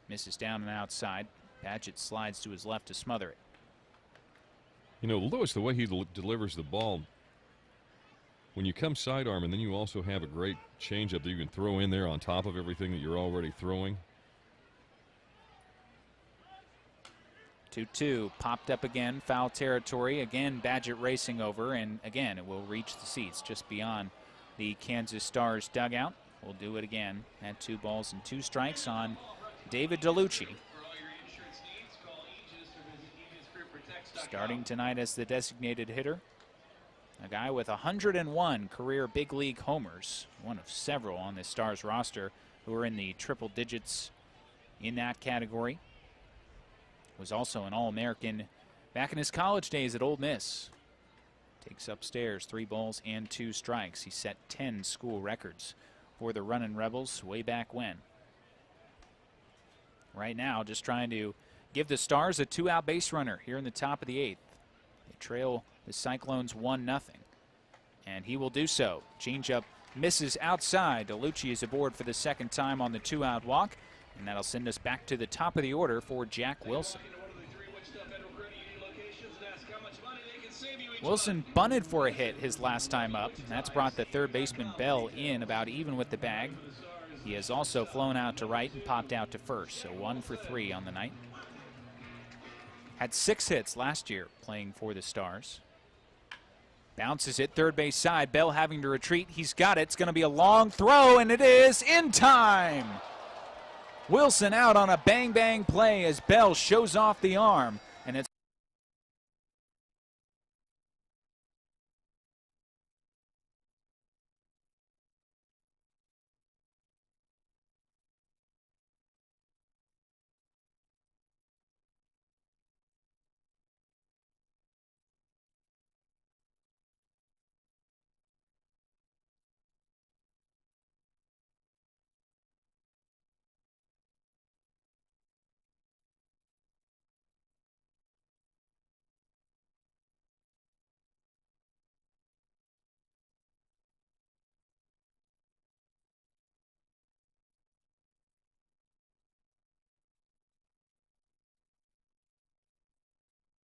Speaker 3: Misses down and outside. Padgett slides to his left to smother it.
Speaker 1: You know, Lewis, the way he delivers the ball, when you come sidearm and then you also have a great changeup that you can throw in there on top of everything that you're already throwing.
Speaker 3: 2-2, popped up again, foul territory. Again, Padgett racing over, and again, it will reach the seats just beyond the Kansas Stars dugout. We'll do it again at 2 balls and 2 strikes on David DeLucci. Starting tonight as the designated hitter, a guy with 101 career big league homers, one of several on the Stars roster who are in the triple digits in that category. Was also an All-American back in his college days at Ole Miss. Takes upstairs 3 balls and 2 strikes. He set 10 school records for the Runnin' Rebels way back when. Right now, just trying to give the Stars a 2-out base runner here in the top of the 8th. They trail the Cyclones 1-0, and he will do so. Changeup misses outside. DeLucci is aboard for the 2nd time on the 2-out walk, and that'll send us back to the top of the order for Jack Wilson. Wilson bunted for a hit his last time up. That's brought the third baseman Bell in about even with the bag. He has also flown out to right and popped out to first, so 1 for 3 on the night. Had 6 hits last year playing for the Stars. Bounces it third base side. Bell having to retreat. He's got it. It's going to be a long throw, and it is in time. Wilson out on a bang-bang play as Bell shows off the arm, and it's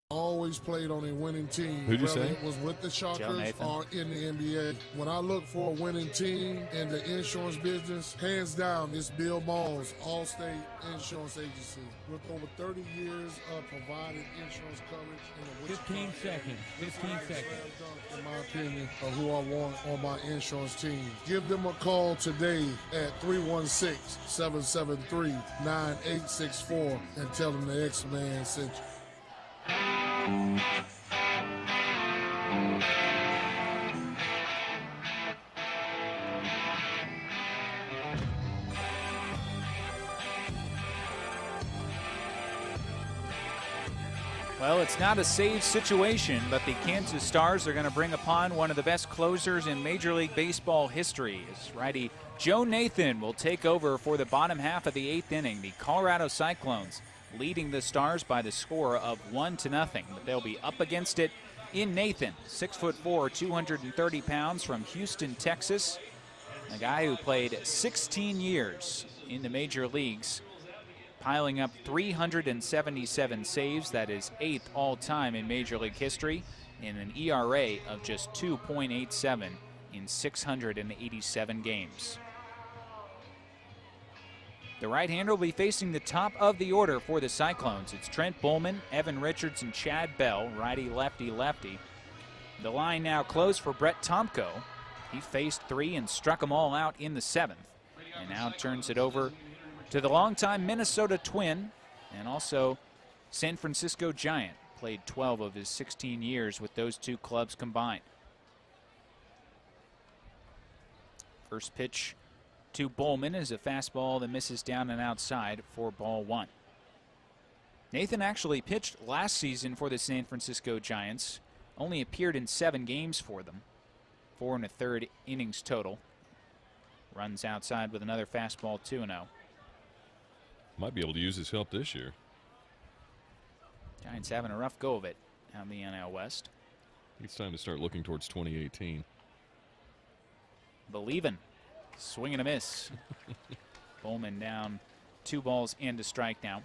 Speaker 17: Always played on a winning team.
Speaker 1: Who'd you
Speaker 17: whether
Speaker 1: say?
Speaker 17: It was with the Shockers or in the NBA. When I look for a winning team in the insurance business, hands down, it's Bill Ball's Allstate Insurance Agency. With over 30 years of providing insurance coverage in the
Speaker 12: 15 seconds. 15 seconds.
Speaker 17: In my opinion, of who I want on my insurance team. Give them a call today at 316-773-9864 and tell them the X-Man sent you.
Speaker 3: Well, it's not a save situation, but the Kansas Stars are going to bring upon one of the best closers in Major League Baseball history. As righty Joe Nathan will take over for the bottom half of the 8th inning. The Colorado Cyclones leading the Stars by the score of 1-0, but they'll be up against it in Nathan, 6'4", 230 pounds from Houston, Texas, a guy who played 16 years in the major leagues, piling up 377 saves. That is 8th all-time in Major League history, and an ERA of just 2.87 in 687 games. The right-hander will be facing the top of the order for the Cyclones. It's Trent Bowman, Evan Richards, and Chad Bell, righty, lefty, lefty. The line now closed for Brett Tomko. He faced 3 and struck them all out in the 7th, and now turns it over to the longtime Minnesota Twin and also San Francisco Giant. Played 12 of his 16 years with those 2 clubs combined. First pitch to Bowman is a fastball that misses down and outside for ball 1. Nathan actually pitched last season for the San Francisco Giants. Only appeared in 7 games for them. 4 1/3 innings total. Runs outside with another fastball, 2-0.
Speaker 1: Might be able to use his help this year.
Speaker 3: Giants having a rough go of it out in the NL West.
Speaker 1: It's time to start looking towards 2018.
Speaker 3: Believin'. Swing and a miss. Bowman down 2 balls and a strike now.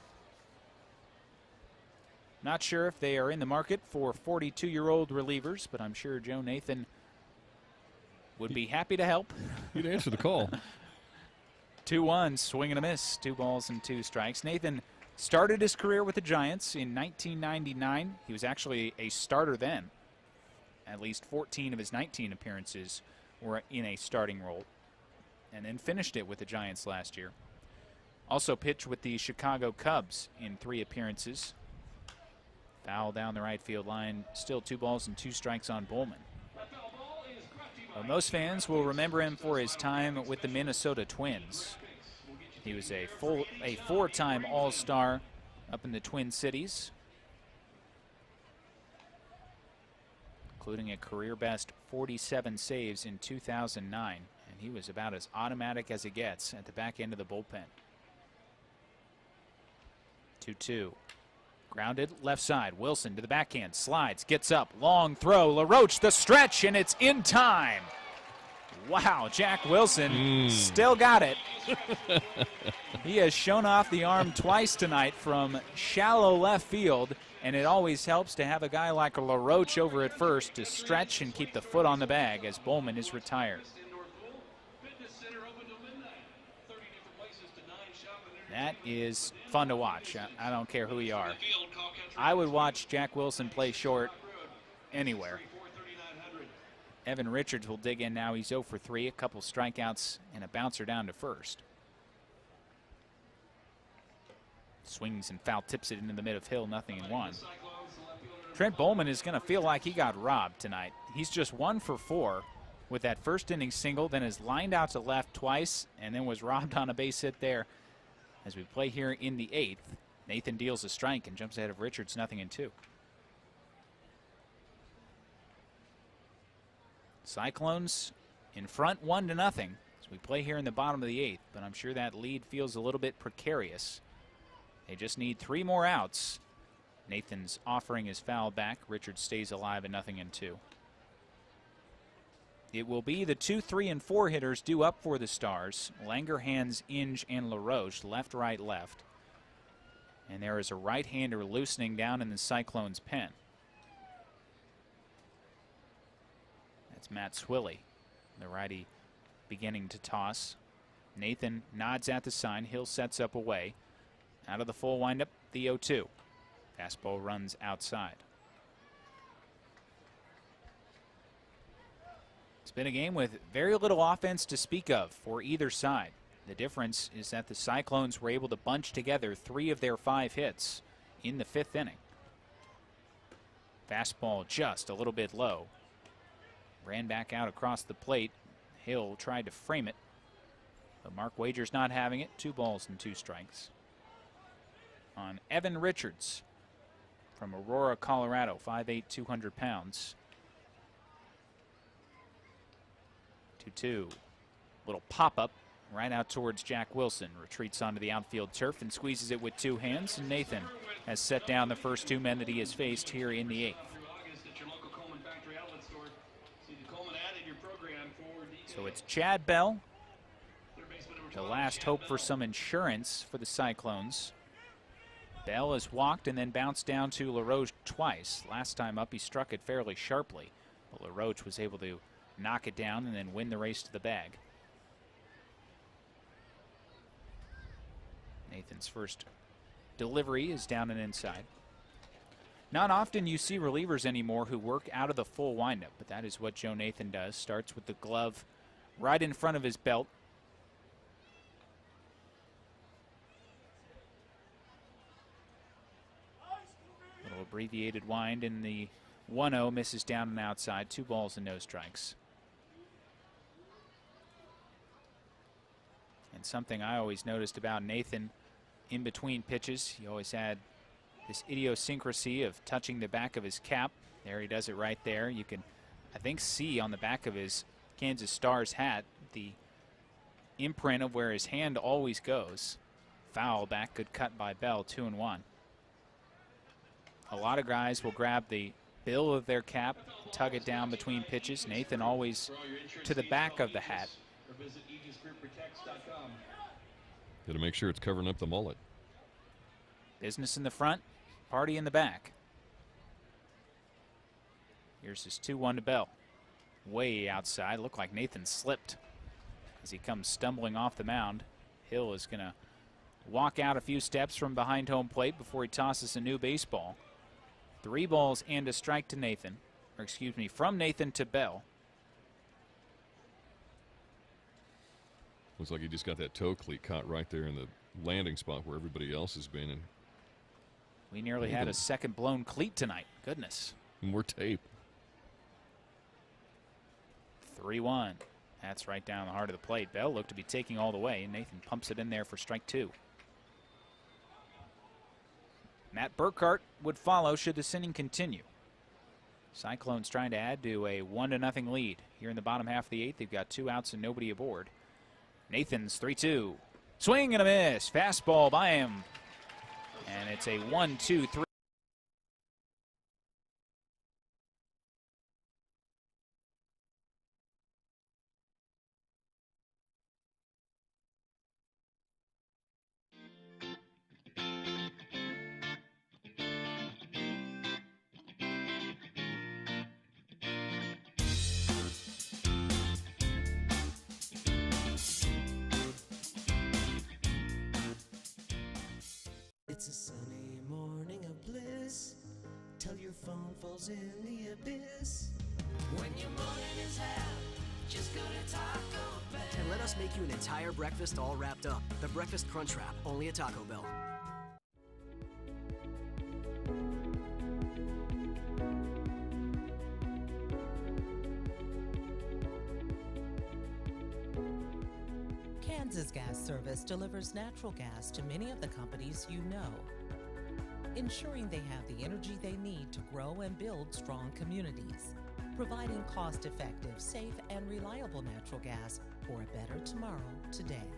Speaker 3: Not sure if they are in the market for 42-year-old relievers, but I'm sure Joe Nathan would be happy to help.
Speaker 1: He'd answer the call.
Speaker 3: 2-1, swing and a miss. 2 balls and 2 strikes. Nathan started his career with the Giants in 1999. He was actually a starter then. At least 14 of his 19 appearances were in a starting role. And then finished it with the Giants last year. Also pitched with the Chicago Cubs in 3 appearances. Foul down the right field line. Still 2 balls and 2 strikes on Bowman. Well, most fans will remember him for his time with the Minnesota Twins. He was a 4-time All-Star up in the Twin Cities, including a career-best 47 saves in 2009. And he was about as automatic as it gets at the back end of the bullpen. 2-2. Grounded left side. Wilson to the backhand. Slides. Gets up. Long throw. LaRoche the stretch, and it's in time. Wow, Jack Wilson still got it. He has shown off the arm twice tonight from shallow left field, and it always helps to have a guy like LaRoche over at first to stretch and keep the foot on the bag as Bowman is retired. That is fun to watch. I don't care who you are. I would watch Jack Wilson play short anywhere. Evan Richards will dig in now. He's 0 for 3, a couple strikeouts and a bouncer down to first. Swings and foul tips it into the mid of Hill, 0-1. Trent Bowman is going to feel like he got robbed tonight. He's just 1 for 4 with that first inning single, then is lined out to left twice, and then was robbed on a base hit there. As we play here in the 8th, Nathan deals a strike and jumps ahead of Richards, 0-2. Cyclones in front 1-0 as we play here in the bottom of the 8th, but I'm sure that lead feels a little bit precarious. They just need 3 more outs. Nathan's offering his foul back. Richards stays alive at 0-2. It will be the 2, 3, and 4 hitters due up for the Stars. Langerhans, Inge, and LaRoche, left, right, left. And there is a right-hander loosening down in the Cyclones' pen. That's Matt Swilly, the righty beginning to toss. Nathan nods at the sign. Hill sets up away. Out of the full windup, the 0-2. Fastball runs outside. It's been a game with very little offense to speak of for either side. The difference is that the Cyclones were able to bunch together 3 of their 5 hits in the 5th inning. Fastball just a little bit low. Ran back out across the plate. Hill tried to frame it, but Mark Wager's not having it. 2 balls and 2 strikes. On Evan Richards from Aurora, Colorado, 5'8", 200 pounds. 2-2. Little pop-up right out towards Jack Wilson. Retreats onto the outfield turf and squeezes it with 2 hands. And Nathan has set down the first 2 men that he has faced here in the 8th. So it's Chad Bell, the last hope for some insurance for the Cyclones. Bell has walked and then bounced down to LaRoche twice. Last time up, he struck it fairly sharply, but LaRoche was able to knock it down and then win the race to the bag. Nathan's first delivery is down and inside. Not often you see relievers anymore who work out of the full windup, but that is what Joe Nathan does. Starts with the glove right in front of his belt. Little abbreviated wind in the 1-0, misses down and outside. 2 balls and no strikes. And something I always noticed about Nathan in between pitches, he always had this idiosyncrasy of touching the back of his cap. There he does it right there. You can, I think, see on the back of his Kansas Stars hat the imprint of where his hand always goes. Foul back, good cut by Bell, 2-1. A lot of guys will grab the bill of their cap, tug it down between pitches. Nathan always to the back of the hat.
Speaker 1: Got to make sure it's covering up the mullet.
Speaker 3: Business in the front, party in the back. Here's his 2-1 to Bell. Way outside. Looked like Nathan slipped as he comes stumbling off the mound. Hill is going to walk out a few steps from behind home plate before he tosses a new baseball. 3 balls and a strike to Nathan. Or excuse me, from Nathan to Bell.
Speaker 1: Looks like he just got that toe cleat caught right there in the landing spot where everybody else has been. And
Speaker 3: we nearly had a second blown cleat tonight. Goodness.
Speaker 1: More tape.
Speaker 3: 3-1. That's right down the heart of the plate. Bell looked to be taking all the way, and Nathan pumps it in there for strike 2. Matt Burkhart would follow should this inning continue. Cyclones trying to add to a 1-0 lead. Here in the bottom half of the 8th, they've got 2 outs and nobody aboard. Nathan's 3-2. Swing and a miss. Fastball by him. And it's a 1-2-3.
Speaker 9: It's a sunny morning of bliss till your phone falls in the abyss. When your morning is hell, just go to Taco Bell.
Speaker 22: And let us make you an entire breakfast all wrapped up. The Breakfast Crunch Wrap, only at Taco Bell.
Speaker 23: Kansas Gas Service delivers natural gas to many of the companies you know, ensuring they have the energy they need to grow and build strong communities, providing cost-effective, safe, and reliable natural gas for a better tomorrow today.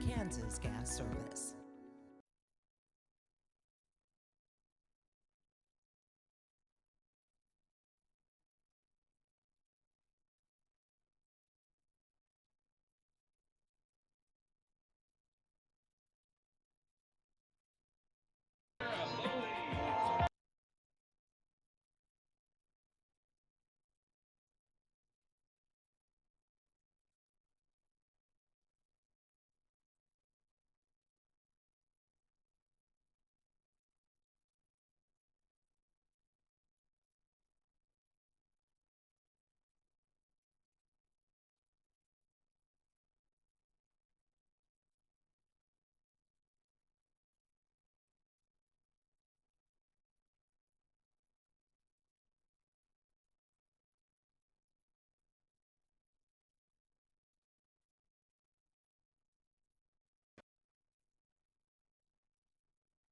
Speaker 23: Kansas Gas Service.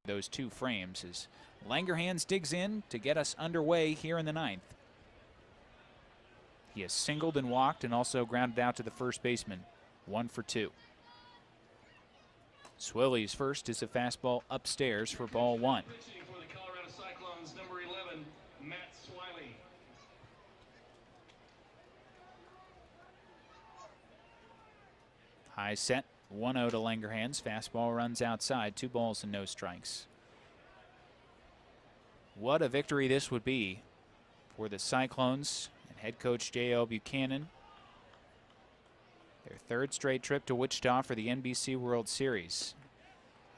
Speaker 3: Those 2 frames as Langerhans digs in to get us underway here in the 9th. He has singled and walked and also grounded out to the first baseman. 1 for 2. Swilly's first is a fastball upstairs for ball 1.
Speaker 20: Pitching for the Colorado Cyclones, number 11, Matt Swiley.
Speaker 3: High set. 1-0 to Langerhans. Fastball runs outside. 2 balls and no strikes. What a victory this would be for the Cyclones and head coach J.O. Buchanan. Their 3rd straight trip to Wichita for the NBC World Series.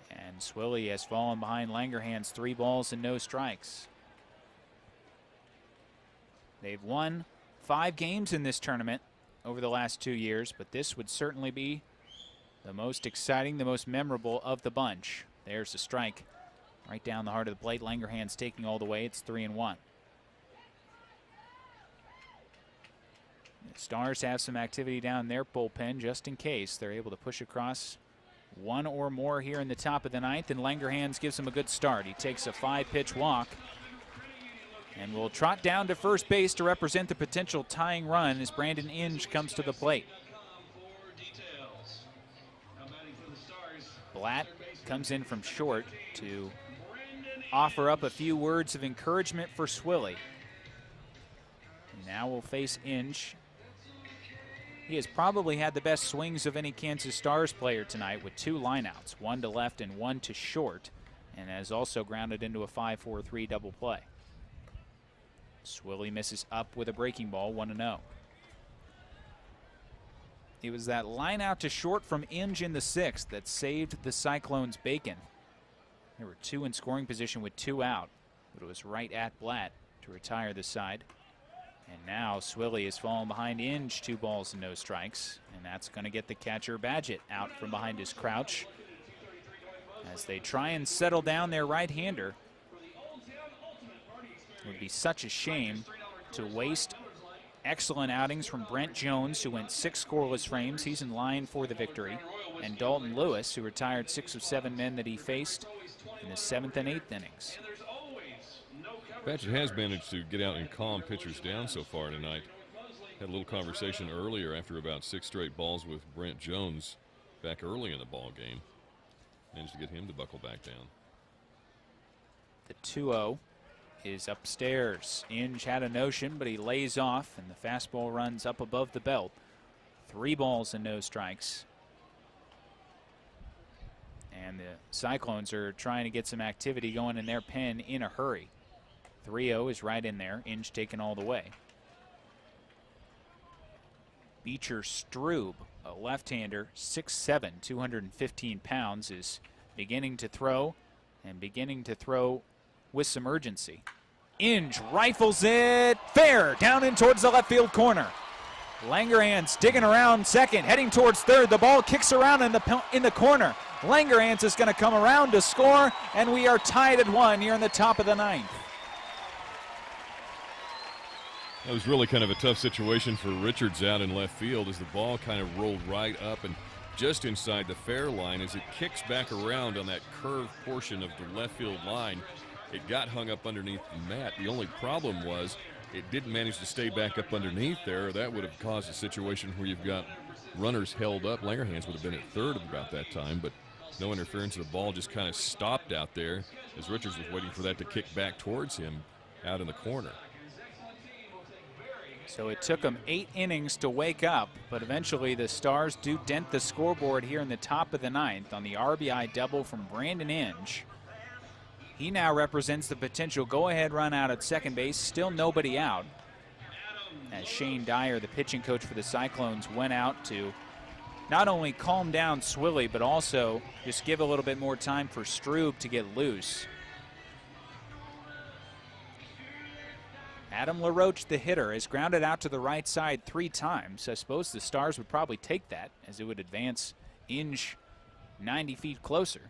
Speaker 3: And Swilly has fallen behind Langerhans 3 balls and no strikes. They've won 5 games in this tournament over the last 2 years, but this would certainly be the most exciting, the most memorable of the bunch. There's the strike right down the heart of the plate. Langerhans taking all the way. It's 3-1. The Stars have some activity down their bullpen just in case they're able to push across 1 or more here in the top of the 9th, and Langerhans gives him a good start. He takes a 5-pitch walk and will trot down to first base to represent the potential tying run as Brandon Inge comes to the plate. Blatt comes in from short to offer up a few words of encouragement for Swilly. Now we'll face Inge. He has probably had the best swings of any Kansas Stars player tonight with 2 lineouts, 1 to left and 1 to short, and has also grounded into a 5-4-3 double play. Swilly misses up with a breaking ball, 1-0. It was that line out to short from Inge in the 6th that saved the Cyclones bacon. There were 2 in scoring position with 2 out, but it was right at Blatt to retire the side. And now Swilly has fallen behind Inge, 2 balls and no strikes, and that's going to get the catcher Badgett out from behind his crouch as they try and settle down their right-hander. It would be such a shame to waste excellent outings from Brent Jones, who went 6 scoreless frames. He's in line for the victory. And Dalton Lewis, who retired 6 of 7 men that he faced in the 7th and 8th innings.
Speaker 1: Badgett has managed to get out and calm pitchers down so far tonight. Had a little conversation earlier after about 6 straight balls with Brent Jones back early in the ball game. Managed to get him to buckle back down.
Speaker 3: The 2-0 is upstairs. Inge had a notion, but he lays off, and the fastball runs up above the belt. 3 balls and no strikes. And the Cyclones are trying to get some activity going in their pen in a hurry. 3-0 is right in there. Inge taken all the way. Beecher Strube, a left-hander, 6'7", 215 pounds, is beginning to throw with some urgency. Inge rifles it fair down in towards the left field corner. Langerhans digging around second, heading towards third. The ball kicks around in the corner. Langerhans is going to come around to score, and we are tied at 1 here in the top of the 9th.
Speaker 1: That was really kind of a tough situation for Richards out in left field as the ball kind of rolled right up and just inside the fair line as it kicks back around on that curved portion of the left field line. It got hung up underneath the mat. The only problem was it didn't manage to stay back up underneath there. That would have caused a situation where you've got runners held up. Langerhans would have been at third at about that time, but no interference. The ball just kind of stopped out there as Richards was waiting for that to kick back towards him out in the corner.
Speaker 3: So it took them 8 innings to wake up, but eventually the Stars do dent the scoreboard here in the top of the 9th on the RBI double from Brandon Inge. He now represents the potential go-ahead run out at second base. Still nobody out, as Shane Dyer, the pitching coach for the Cyclones, went out to not only calm down Swilly, but also just give a little bit more time for Strube to get loose. Adam LaRoche, the hitter, has grounded out to the right side 3 times. I suppose the Stars would probably take that, as it would advance Inge 90 feet closer.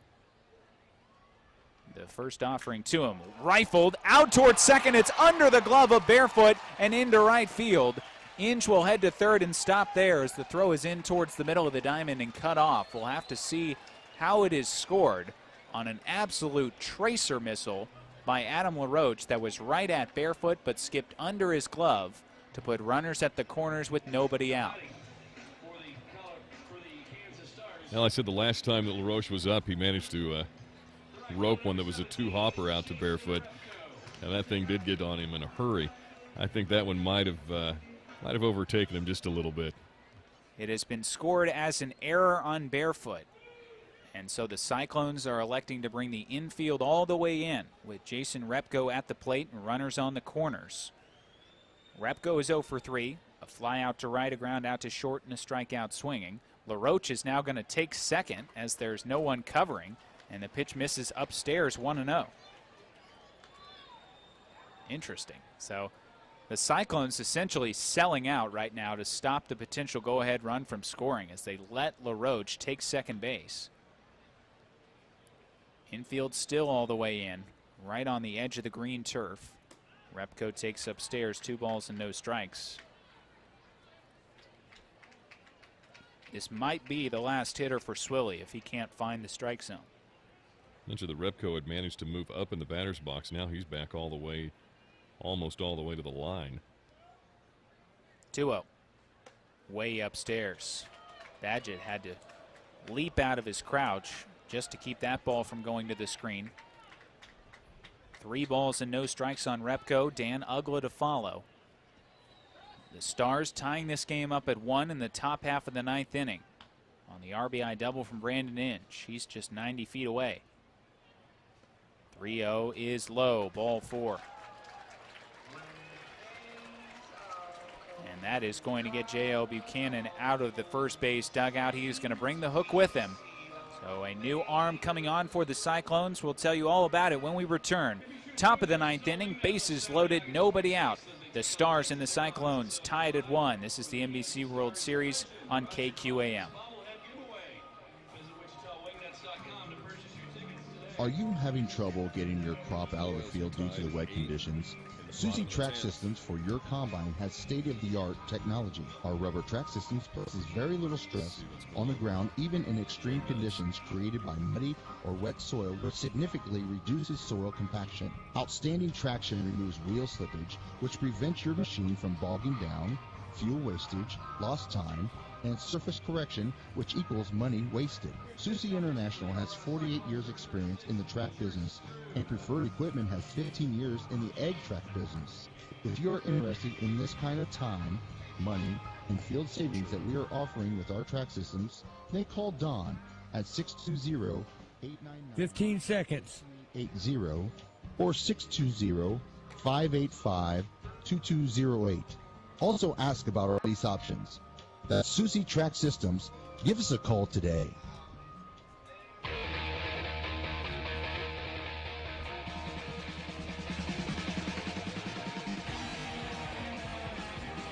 Speaker 3: The first offering to him, rifled out towards second. It's under the glove of Barefoot and into right field. Inge will head to third and stop there as the throw is in towards the middle of the diamond and cut off. We'll have to see how it is scored on an absolute tracer missile by Adam LaRoche that was right at Barefoot but skipped under his glove to put runners at the corners with nobody out.
Speaker 1: Well, I said the last time that LaRoche was up, he managed to rope one that was a 2-hopper out to Barefoot, and that thing did get on him in a hurry. I think that one might have overtaken him just a little bit.
Speaker 3: It has been scored as an error on Barefoot. And so the Cyclones are electing to bring the infield all the way in with Jason Repko at the plate and runners on the corners. Repko is 0 for 3, a fly out to right, a ground out to short, and a strikeout swinging. LaRoche is now going to take second as there's no one covering, and the pitch misses upstairs 1-0. Interesting. So the Cyclones essentially selling out right now to stop the potential go-ahead run from scoring as they let LaRoche take second base. Infield still all the way in, right on the edge of the green turf. Repko takes upstairs, 2 balls and no strikes. This might be the last hitter for Swilly if he can't find the strike zone.
Speaker 1: Mentioned that Repko had managed to move up in the batter's box. Now he's back all the way, almost all the way to the line.
Speaker 3: 2-0. Way upstairs. Badgett had to leap out of his crouch just to keep that ball from going to the screen. 3 balls and no strikes on Repco. Dan Ugla to follow. The Stars tying this game up at 1 in the top half of the 9th inning. On the RBI double from Brandon Inge. He's just 90 feet away. 3-0 is low, ball 4. And that is going to get J.L. Buchanan out of the first base dugout. He is going to bring the hook with him. So a new arm coming on for the Cyclones. We'll tell you all about it when we return. Top of the 9th inning, bases loaded, nobody out. The Stars and the Cyclones tied at 1. This is the NBC World Series on KQAM.
Speaker 11: Are you having trouble getting your crop out of the field due to the wet conditions? Susie Track Systems for your combine has state-of-the-art technology. Our rubber track systems places very little stress on the ground, even in extreme conditions created by muddy or wet soil, which significantly reduces soil compaction. Outstanding traction removes wheel slippage, which prevents your machine from bogging down, fuel wastage, lost time, and surface correction, which equals money wasted. Susie International has 48 years experience in the track business, and Preferred Equipment has 15 years in the egg track business. If you're interested in this kind of time, money, and field savings that we are offering with our track systems, then call Don at 620-899-15
Speaker 12: seconds.
Speaker 11: 80 or 620-585-2208. Also ask about our lease options. That's Susie Track Systems. Give us a call today.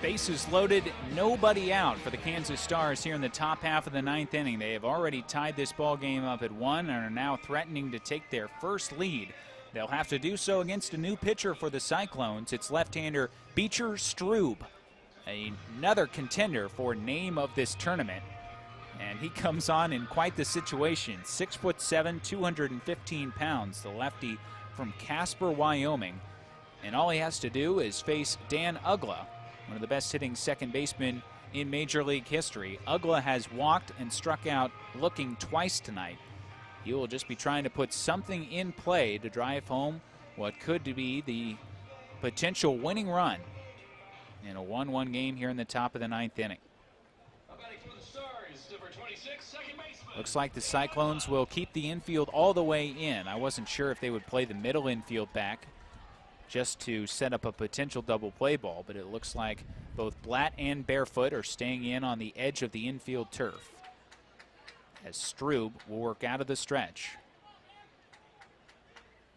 Speaker 3: Bases loaded, nobody out for the Kansas Stars here in the top half of the 9th inning. They have already tied this ball game up at 1 and are now threatening to take their first lead. They'll have to do so against a new pitcher for the Cyclones. It's left-hander Beecher Strube, another contender for name of this tournament. And he comes on in quite the situation. 6'7", 215 pounds, the lefty from Casper, Wyoming. And all he has to do is face Dan Ugla, one of the best hitting second basemen in Major League history. Ugla has walked and struck out looking twice tonight. He will just be trying to put something in play to drive home what could be the potential winning run in a 1-1 game here in the top of the 9th inning. Looks like the Cyclones will keep the infield all the way in. I wasn't sure if they would play the middle infield back just to set up a potential double play ball, but it looks like both Blatt and Barefoot are staying in on the edge of the infield turf, as Strube will work out of the stretch.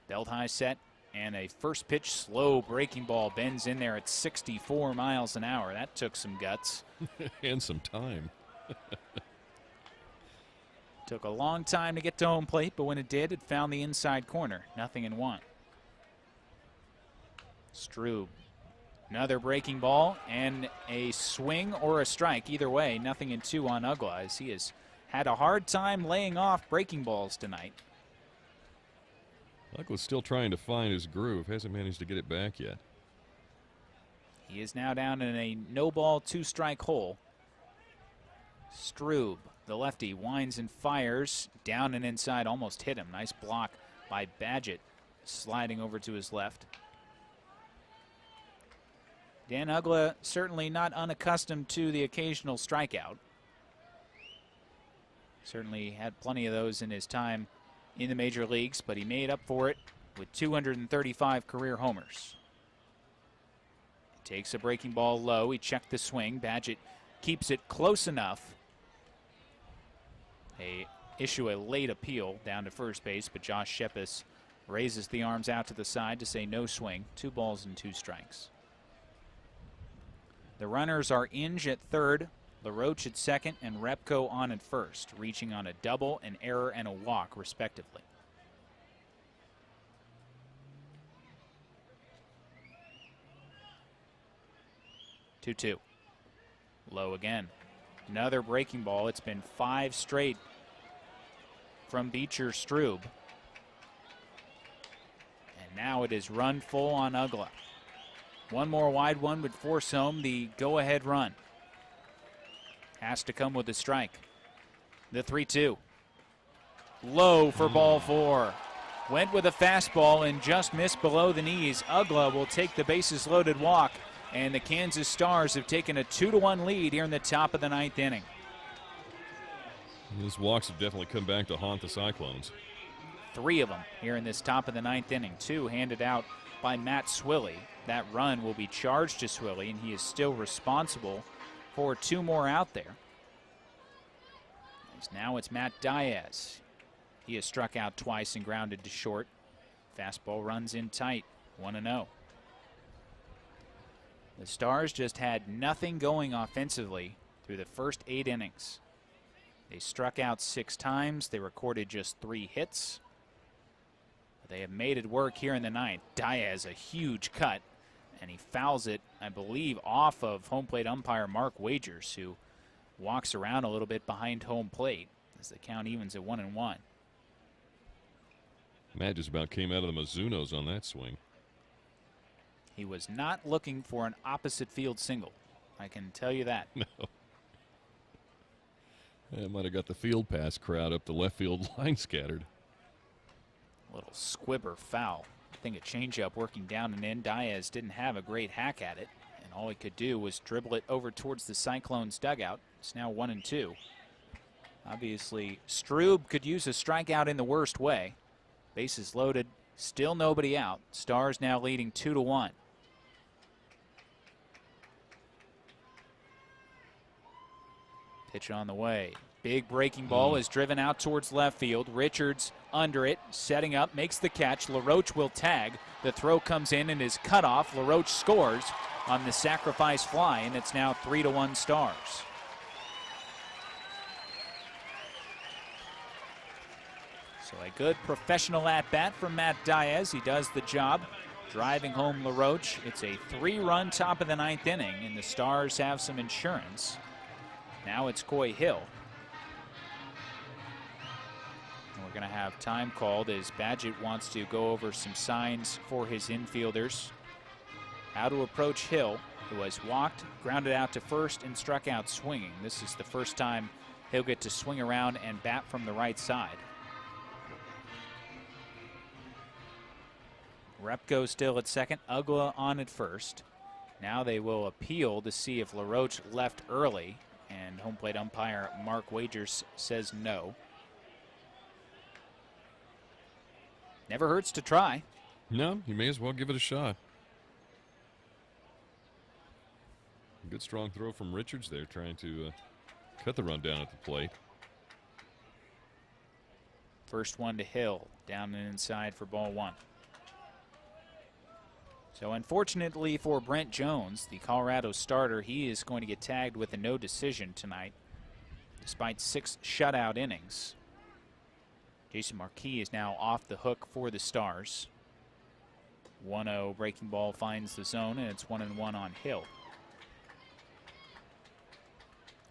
Speaker 3: Belt high set, and a first pitch slow breaking ball bends in there at 64 miles an hour. That took some guts.
Speaker 1: And some time.
Speaker 3: Took a long time to get to home plate, but when it did, it found the inside corner. 0-1. Strube, another breaking ball, and a swing or a strike. Either way, 0-2 on Ugla, as he has had a hard time laying off breaking balls tonight.
Speaker 1: Ugla's still trying to find his groove. Hasn't managed to get it back yet.
Speaker 3: He is now down in a no-ball, 2-strike hole. Strube, the lefty, winds and fires. Down and inside, almost hit him. Nice block by Badgett, sliding over to his left. Dan Ugla certainly not unaccustomed to the occasional strikeout. Certainly had plenty of those in his time in the major leagues, but he made up for it with 235 career homers. Takes a breaking ball low. He checked the swing. Badgett keeps it close enough. They issue a late appeal down to first base, but Josh Shepis raises the arms out to the side to say no swing. 2 balls and 2 strikes. The runners are Inge at third, LaRoche at second, and Repco on at first, reaching on a double, an error, and a walk, respectively. Two. Low again. Another breaking ball. It's been 5 straight from Beecher Strube. And now it is run full on Ugla. One more wide one would force home the go-ahead run. Has to come with a strike. The 3-2. Low for ball 4. Went with a fastball and just missed below the knees. Ugla will take the bases loaded walk, and the Kansas Stars have taken a 2-1 lead here in the top of the 9th inning.
Speaker 1: Those walks have definitely come back to haunt the Cyclones.
Speaker 3: 3 of them here in this top of the 9th inning. 2 handed out by Matt Swilly. That run will be charged to Swilly, and he is still responsible for 2 more out there. As now it's Matt Diaz. He has struck out twice and grounded to short. Fastball runs in tight, 1-0. The Stars just had nothing going offensively through the first 8 innings. They struck out 6 times. They recorded just 3 hits. They have made it work here in the 9th. Diaz, a huge cut, and he fouls it, I believe, off of home plate umpire Mark Wagers, who walks around a little bit behind home plate as the count evens at 1-1.
Speaker 1: Matt just about came out of the Mizunos on that swing.
Speaker 3: He was not looking for an opposite field single. I can tell you that.
Speaker 1: No. That might have got the field pass crowd up the left field line scattered.
Speaker 3: Little squibber foul. I think a changeup working down and in. Diaz didn't have a great hack at it, and all he could do was dribble it over towards the Cyclones dugout. It's now 1-2. Obviously, Strube could use a strikeout in the worst way. Bases loaded, still nobody out. Stars now leading 2-1. Pitch on the way. Big breaking ball is driven out towards left field. Richards under it, setting up, makes the catch. LaRoche will tag. The throw comes in and is cut off. LaRoche scores on the sacrifice fly, and it's now 3-1 Stars. So a good professional at-bat from Matt Diaz. He does the job, driving home LaRoche. It's a 3-run top of the 9th inning, and the Stars have some insurance. Now it's Coy Hill. And we're going to have time called as Badgett wants to go over some signs for his infielders. How to approach Hill, who has walked, grounded out to first, and struck out swinging. This is the first time he'll get to swing around and bat from the right side. Repko still at second, Ugla on at first. Now they will appeal to see if LaRoche left early, and home plate umpire Mark Wagers says no. Never hurts to try.
Speaker 1: No, you may as well give it a shot. Good strong throw from Richards there, trying to cut the run down at the plate.
Speaker 3: First one to Hill, down and inside for ball 1. So unfortunately for Brent Jones, the Colorado starter, he is going to get tagged with a no decision tonight, despite 6 shutout innings. Jason Marquis is now off the hook for the Stars. 1-0 breaking ball finds the zone, and it's 1-1 on Hill.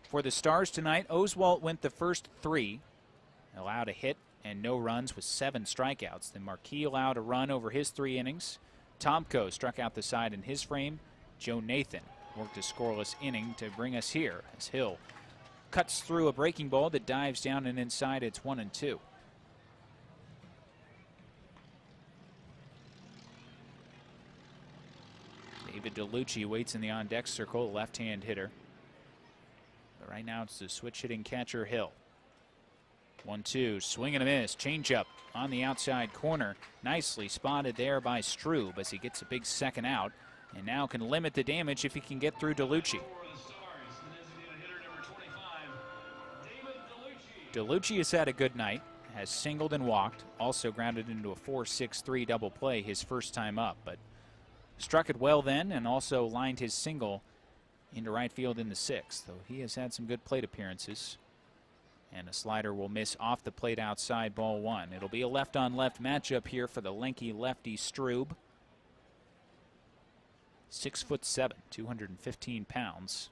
Speaker 3: For the Stars tonight, Oswalt went the first 3, allowed a hit and no runs with 7 strikeouts. Then Marquis allowed a run over his 3 innings. Tomko struck out the side in his frame. Joe Nathan worked a scoreless inning to bring us here as Hill cuts through a breaking ball that dives down and inside. It's 1-2. David DeLucci waits in the on-deck circle, left-hand hitter. But right now it's the switch-hitting catcher Hill. 1-2, swing and a miss, changeup on the outside corner. Nicely spotted there by Strube as he gets a big second out, and now can limit the damage if he can get through DeLucci. DeLucci has had a good night, has singled and walked, also grounded into a 4-6-3 double play his first time up, but struck it well then and also lined his single into right field in the 6th, though he has had some good plate appearances. And a slider will miss off the plate outside, ball 1. It'll be a left-on-left matchup here for the lanky lefty Strube. 6'7", 215 pounds.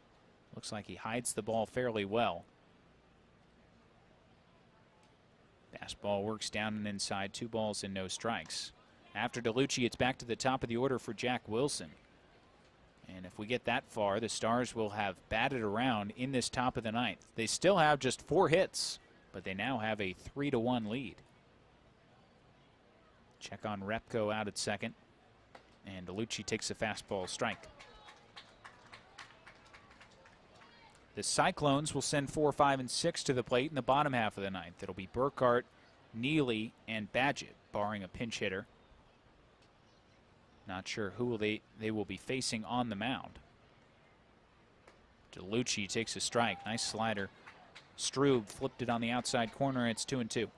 Speaker 3: Looks like he hides the ball fairly well. Fastball works down and inside, 2 balls and no strikes. After DeLucci, it's back to the top of the order for Jack Wilson. And if we get that far, the Stars will have batted around in this top of the 9th. They still have just 4 hits, but they now have a 3-1 lead. Check on Repko out at second. And DeLucci takes a fastball strike. The Cyclones will send 4, 5, and 6 to the plate in the bottom half of the ninth. It'll be Burkhart, Neely, and Badgett, barring a pinch hitter. Not sure who they will be facing on the mound. DeLucci takes a strike. Nice slider. Strube flipped it on the outside corner. It's 2-2.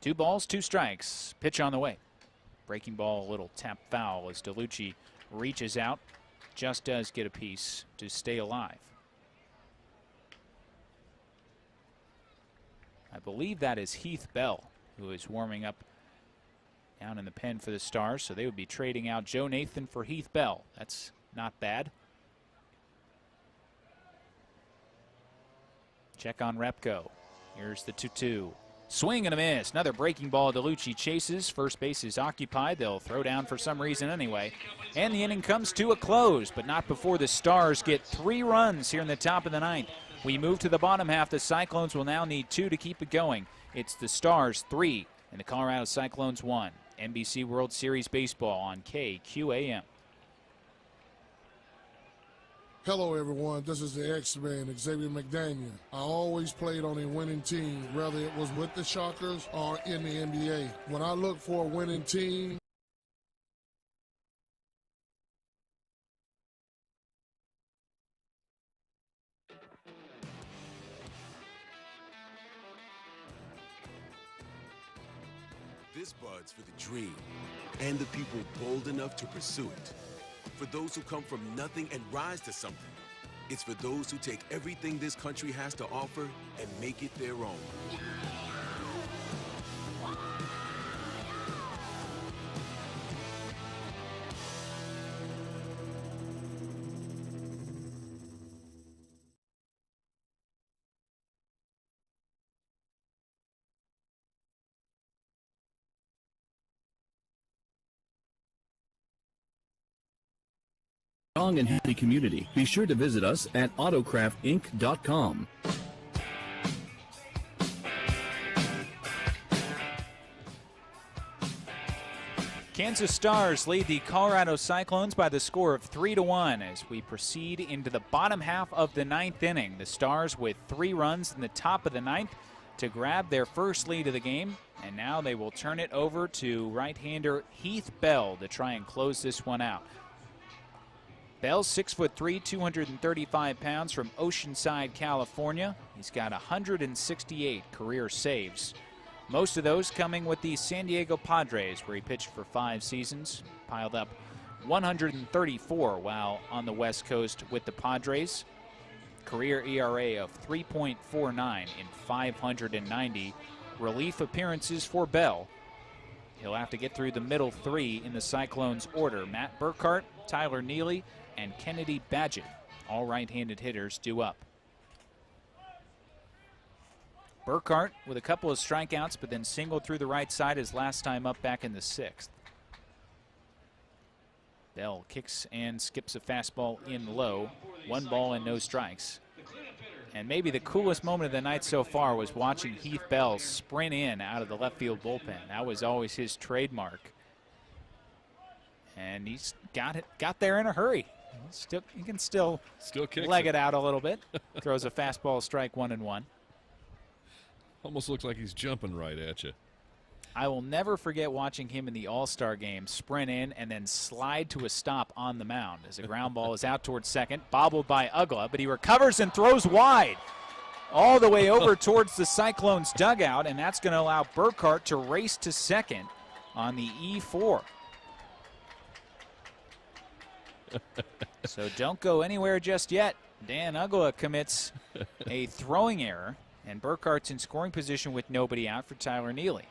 Speaker 3: Two balls, two strikes. Pitch on the way. Breaking ball, a little tap foul as DeLucci reaches out. Just does get a piece to stay alive. I believe that is Heath Bell, who is warming up down in the pen for the Stars. So they would be trading out Joe Nathan for Heath Bell. That's not bad. Check on Repko. Here's the 2-2. Swing and a miss. Another breaking ball. DeLucci chases. First base is occupied. They'll throw down for some reason anyway. And the inning comes to a close, but not before the Stars get 3 runs here in the top of the ninth. We move to the bottom half. The Cyclones will now need 2 to keep it going. It's the Stars 3 and the Colorado Cyclones 1. NBC World Series Baseball on KQAM.
Speaker 17: Hello, everyone. This is the X-Man, Xavier McDaniel. I always played on a winning team, whether it was with the Shockers or in the NBA. When I look for a winning team,
Speaker 10: This bud's for the dream and the people bold enough to pursue it. For those who come from nothing and rise to something. It's for those who take everything this country has to offer and make it their own.
Speaker 4: Strong and healthy community. Be sure to visit us at autocraftinc.com.
Speaker 3: Kansas Stars lead the Colorado Cyclones by the score of 3-1 as we proceed into the bottom half of the ninth inning. The Stars with 3 runs in the top of the ninth to grab their first lead of the game, and now they will turn it over to right-hander Heath Bell to try and close this one out. Bell's 6'3", 235 pounds from Oceanside, California. He's got 168 career saves. Most of those coming with the San Diego Padres, where he pitched for 5 seasons. Piled up 134 while on the West Coast with the Padres. Career ERA of 3.49 in 590 relief appearances for Bell. He'll have to get through the middle 3 in the Cyclones order. Matt Burkhart, Tyler Neely, and Kennedy Badgett, all right-handed hitters, due up. Burkhart with a couple of strikeouts, but then singled through the right side his last time up back in the 6th. Bell kicks and skips a fastball in low. 1 ball and no strikes. And maybe the coolest moment of the night so far was watching Heath Bell sprint in out of the left field bullpen. That was always his trademark. And he's got there in a hurry. He can still leg it out a little bit. Throws a fastball, strike 1-1.
Speaker 1: Almost looks like he's jumping right at you.
Speaker 3: I will never forget watching him in the All-Star game sprint in and then slide to a stop on the mound as a ground ball is out towards second, bobbled by Ugla, but he recovers and throws wide all the way over towards the Cyclones dugout, and that's going to allow Burkhart to race to second on the E4. So don't go anywhere just yet. Dan Ugla commits a throwing error, and Burkhart's in scoring position with nobody out for Tyler Neely.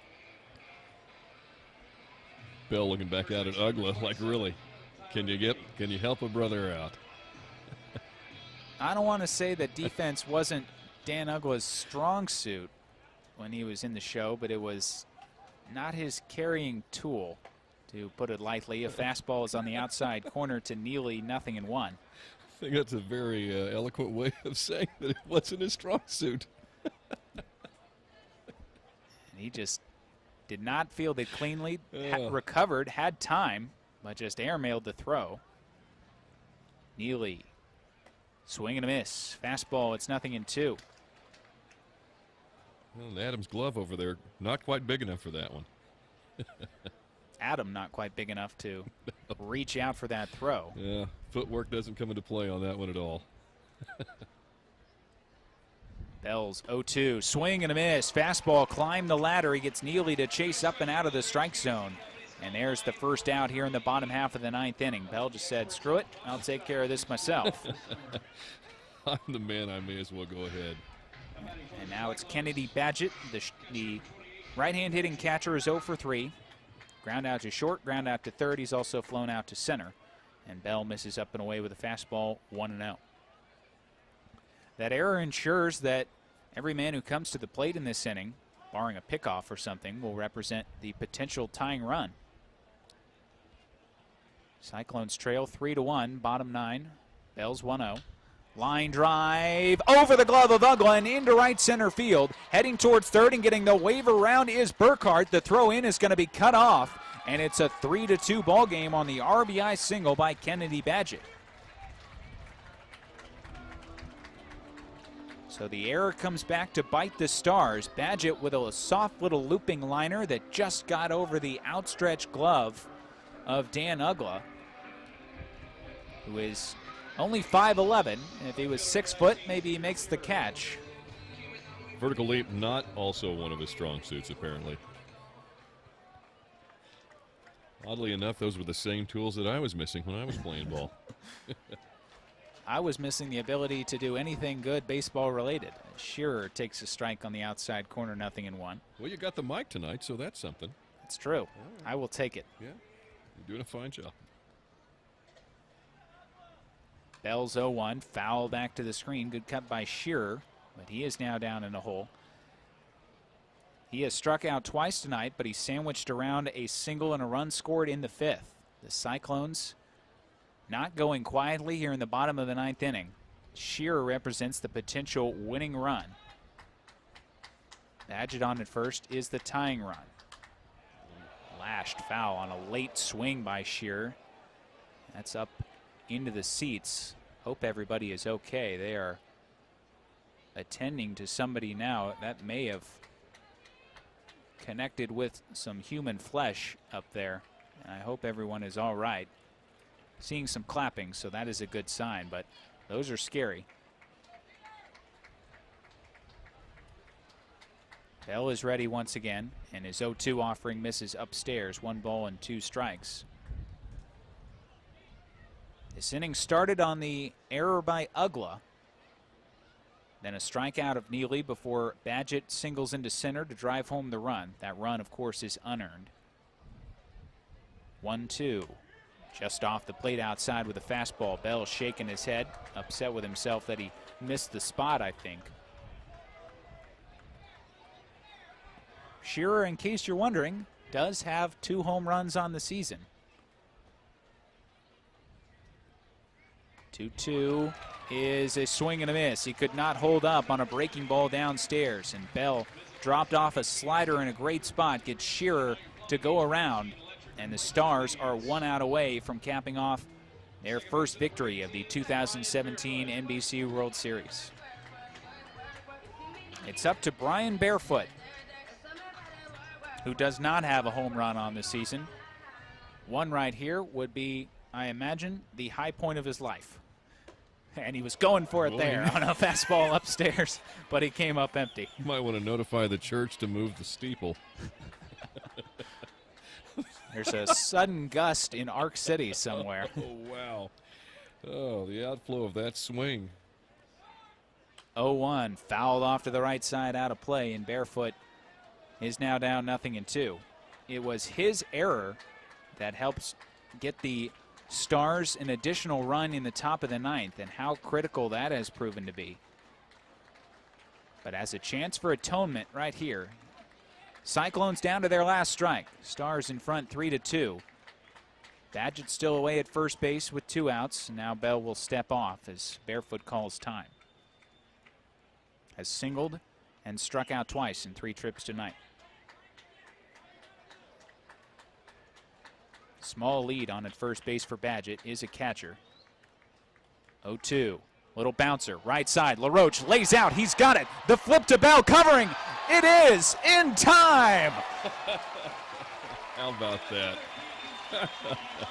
Speaker 1: Bill looking back out at Ugla like, really, can you help a brother out?
Speaker 3: I don't want to say that defense wasn't Dan Ugla's strong suit when he was in the show, but it was not his carrying tool, to put it lightly. A fastball is on the outside corner to Neely, 0-1.
Speaker 1: I think that's a very eloquent way of saying that it wasn't his strong suit.
Speaker 3: And he just did not field it cleanly, recovered, had time, but just airmailed the throw. Neely, swing and a miss. Fastball, it's 0-2.
Speaker 1: Well, Adam's glove over there, not quite big enough for that one.
Speaker 3: Adam not quite big enough to reach out for that throw.
Speaker 1: Yeah, footwork doesn't come into play on that one at all.
Speaker 3: Bell's 0-2, swing and a miss. Fastball climbed the ladder. He gets Neely to chase up and out of the strike zone. And there's the first out here in the bottom half of the 9th inning. Bell just said, screw it, I'll take care of this myself.
Speaker 1: I'm the man, I may as well go ahead.
Speaker 3: And now it's Kennedy Badgett. The right-hand hitting catcher is 0 for 3. Ground out to short, ground out to third. He's also flown out to center. And Bell misses up and away with a fastball, 1-0. That error ensures that every man who comes to the plate in this inning, barring a pickoff or something, will represent the potential tying run. Cyclones trail 3-1, bottom 9. Bell's 1-0. Line drive over the glove of Ugla and into right center field. Heading towards third and getting the wave around is Burkhart. The throw in is going to be cut off, and it's a 3-2 ball game on the RBI single by Kennedy Badgett. So the error comes back to bite the Stars. Badgett with a soft little looping liner that just got over the outstretched glove of Dan Ugla, who is only 5'11". If he was 6 foot, maybe he makes the catch.
Speaker 1: Vertical leap, not also one of his strong suits, apparently. Oddly enough, those were the same tools that I was missing when I was playing ball.
Speaker 3: I was missing the ability to do anything good baseball related. Shearer takes a strike on the outside corner, 0-1.
Speaker 1: Well, you got the mic tonight, so that's something.
Speaker 3: It's true. Right. I will take it.
Speaker 1: Yeah, you're doing a fine job.
Speaker 3: Bell's 0-1, foul back to the screen. Good cut by Shearer, but he is now down in a hole. He has struck out twice tonight, but he sandwiched around a single and a run scored in the 5th. The Cyclones not going quietly here in the bottom of the 9th inning. Shearer represents the potential winning run. Badgett on at first is the tying run. Lashed foul on a late swing by Shearer. That's up into the seats. Hope everybody is okay. They are attending to somebody now that may have connected with some human flesh up there. And I hope everyone is all right. Seeing some clapping, so that is a good sign, but those are scary. Bell is ready once again, and his 0-2 offering misses upstairs. 1 ball and 2 strikes. This inning started on the error by Ugla. Then a strikeout of Neely before Badgett singles into center to drive home the run. That run, of course, is unearned. 1-2. Just off the plate outside with a fastball. Bell shaking his head, upset with himself that he missed the spot, I think. Shearer, in case you're wondering, does have 2 home runs on the season. 2-2 is a swing and a miss. He could not hold up on a breaking ball downstairs, and Bell dropped off a slider in a great spot, gets Shearer to go around, and the Stars are 1 out away from capping off their first victory of the 2017 NBC World Series. It's up to Brian Barefoot, who does not have a home run on the season. One right here would be, I imagine, the high point of his life. And he was going for it there on a fastball upstairs, but he came up empty.
Speaker 1: You might want to notify the church to move the steeple.
Speaker 3: There's a sudden gust in Arc City somewhere.
Speaker 1: Oh, wow. Oh, the outflow of that swing.
Speaker 3: 0-1, fouled off to the right side, out of play, and Barefoot is now down 0-2. It was his error that helps get the Stars an additional run in the top of the 9th, and how critical that has proven to be. But as a chance for atonement right here. Cyclones down to their last strike. Stars in front 3-2. Badgett still away at first base with 2 outs. Now Bell will step off as Barefoot calls time. Has singled and struck out twice in 3 trips tonight. Small lead on at first base for Badgett is a catcher. 0-2. Little bouncer, right side. LaRoche lays out. He's got it. The flip to Bell covering. It is in time.
Speaker 1: How about that?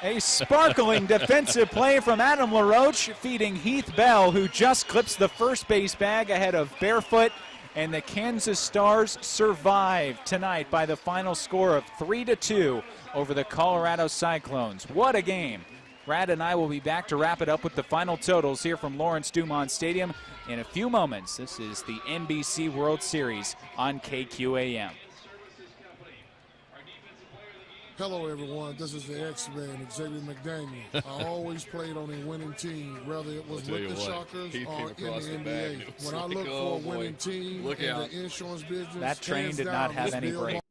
Speaker 3: A sparkling defensive play from Adam LaRoche, feeding Heath Bell, who just clips the first base bag ahead of Barefoot. And the Kansas Stars survive tonight by the final score of 3-2 over the Colorado Cyclones. What a game. Brad and I will be back to wrap it up with the final totals here from Lawrence Dumont Stadium in a few moments. This is the NBC World Series on KQAM.
Speaker 17: Hello, everyone. This is the X-Man, Xavier McDaniel. I always played on a winning team, whether it was with the Shockers or in the NBA. When I look for a winning team in the insurance business,
Speaker 3: that train did not have any brakes.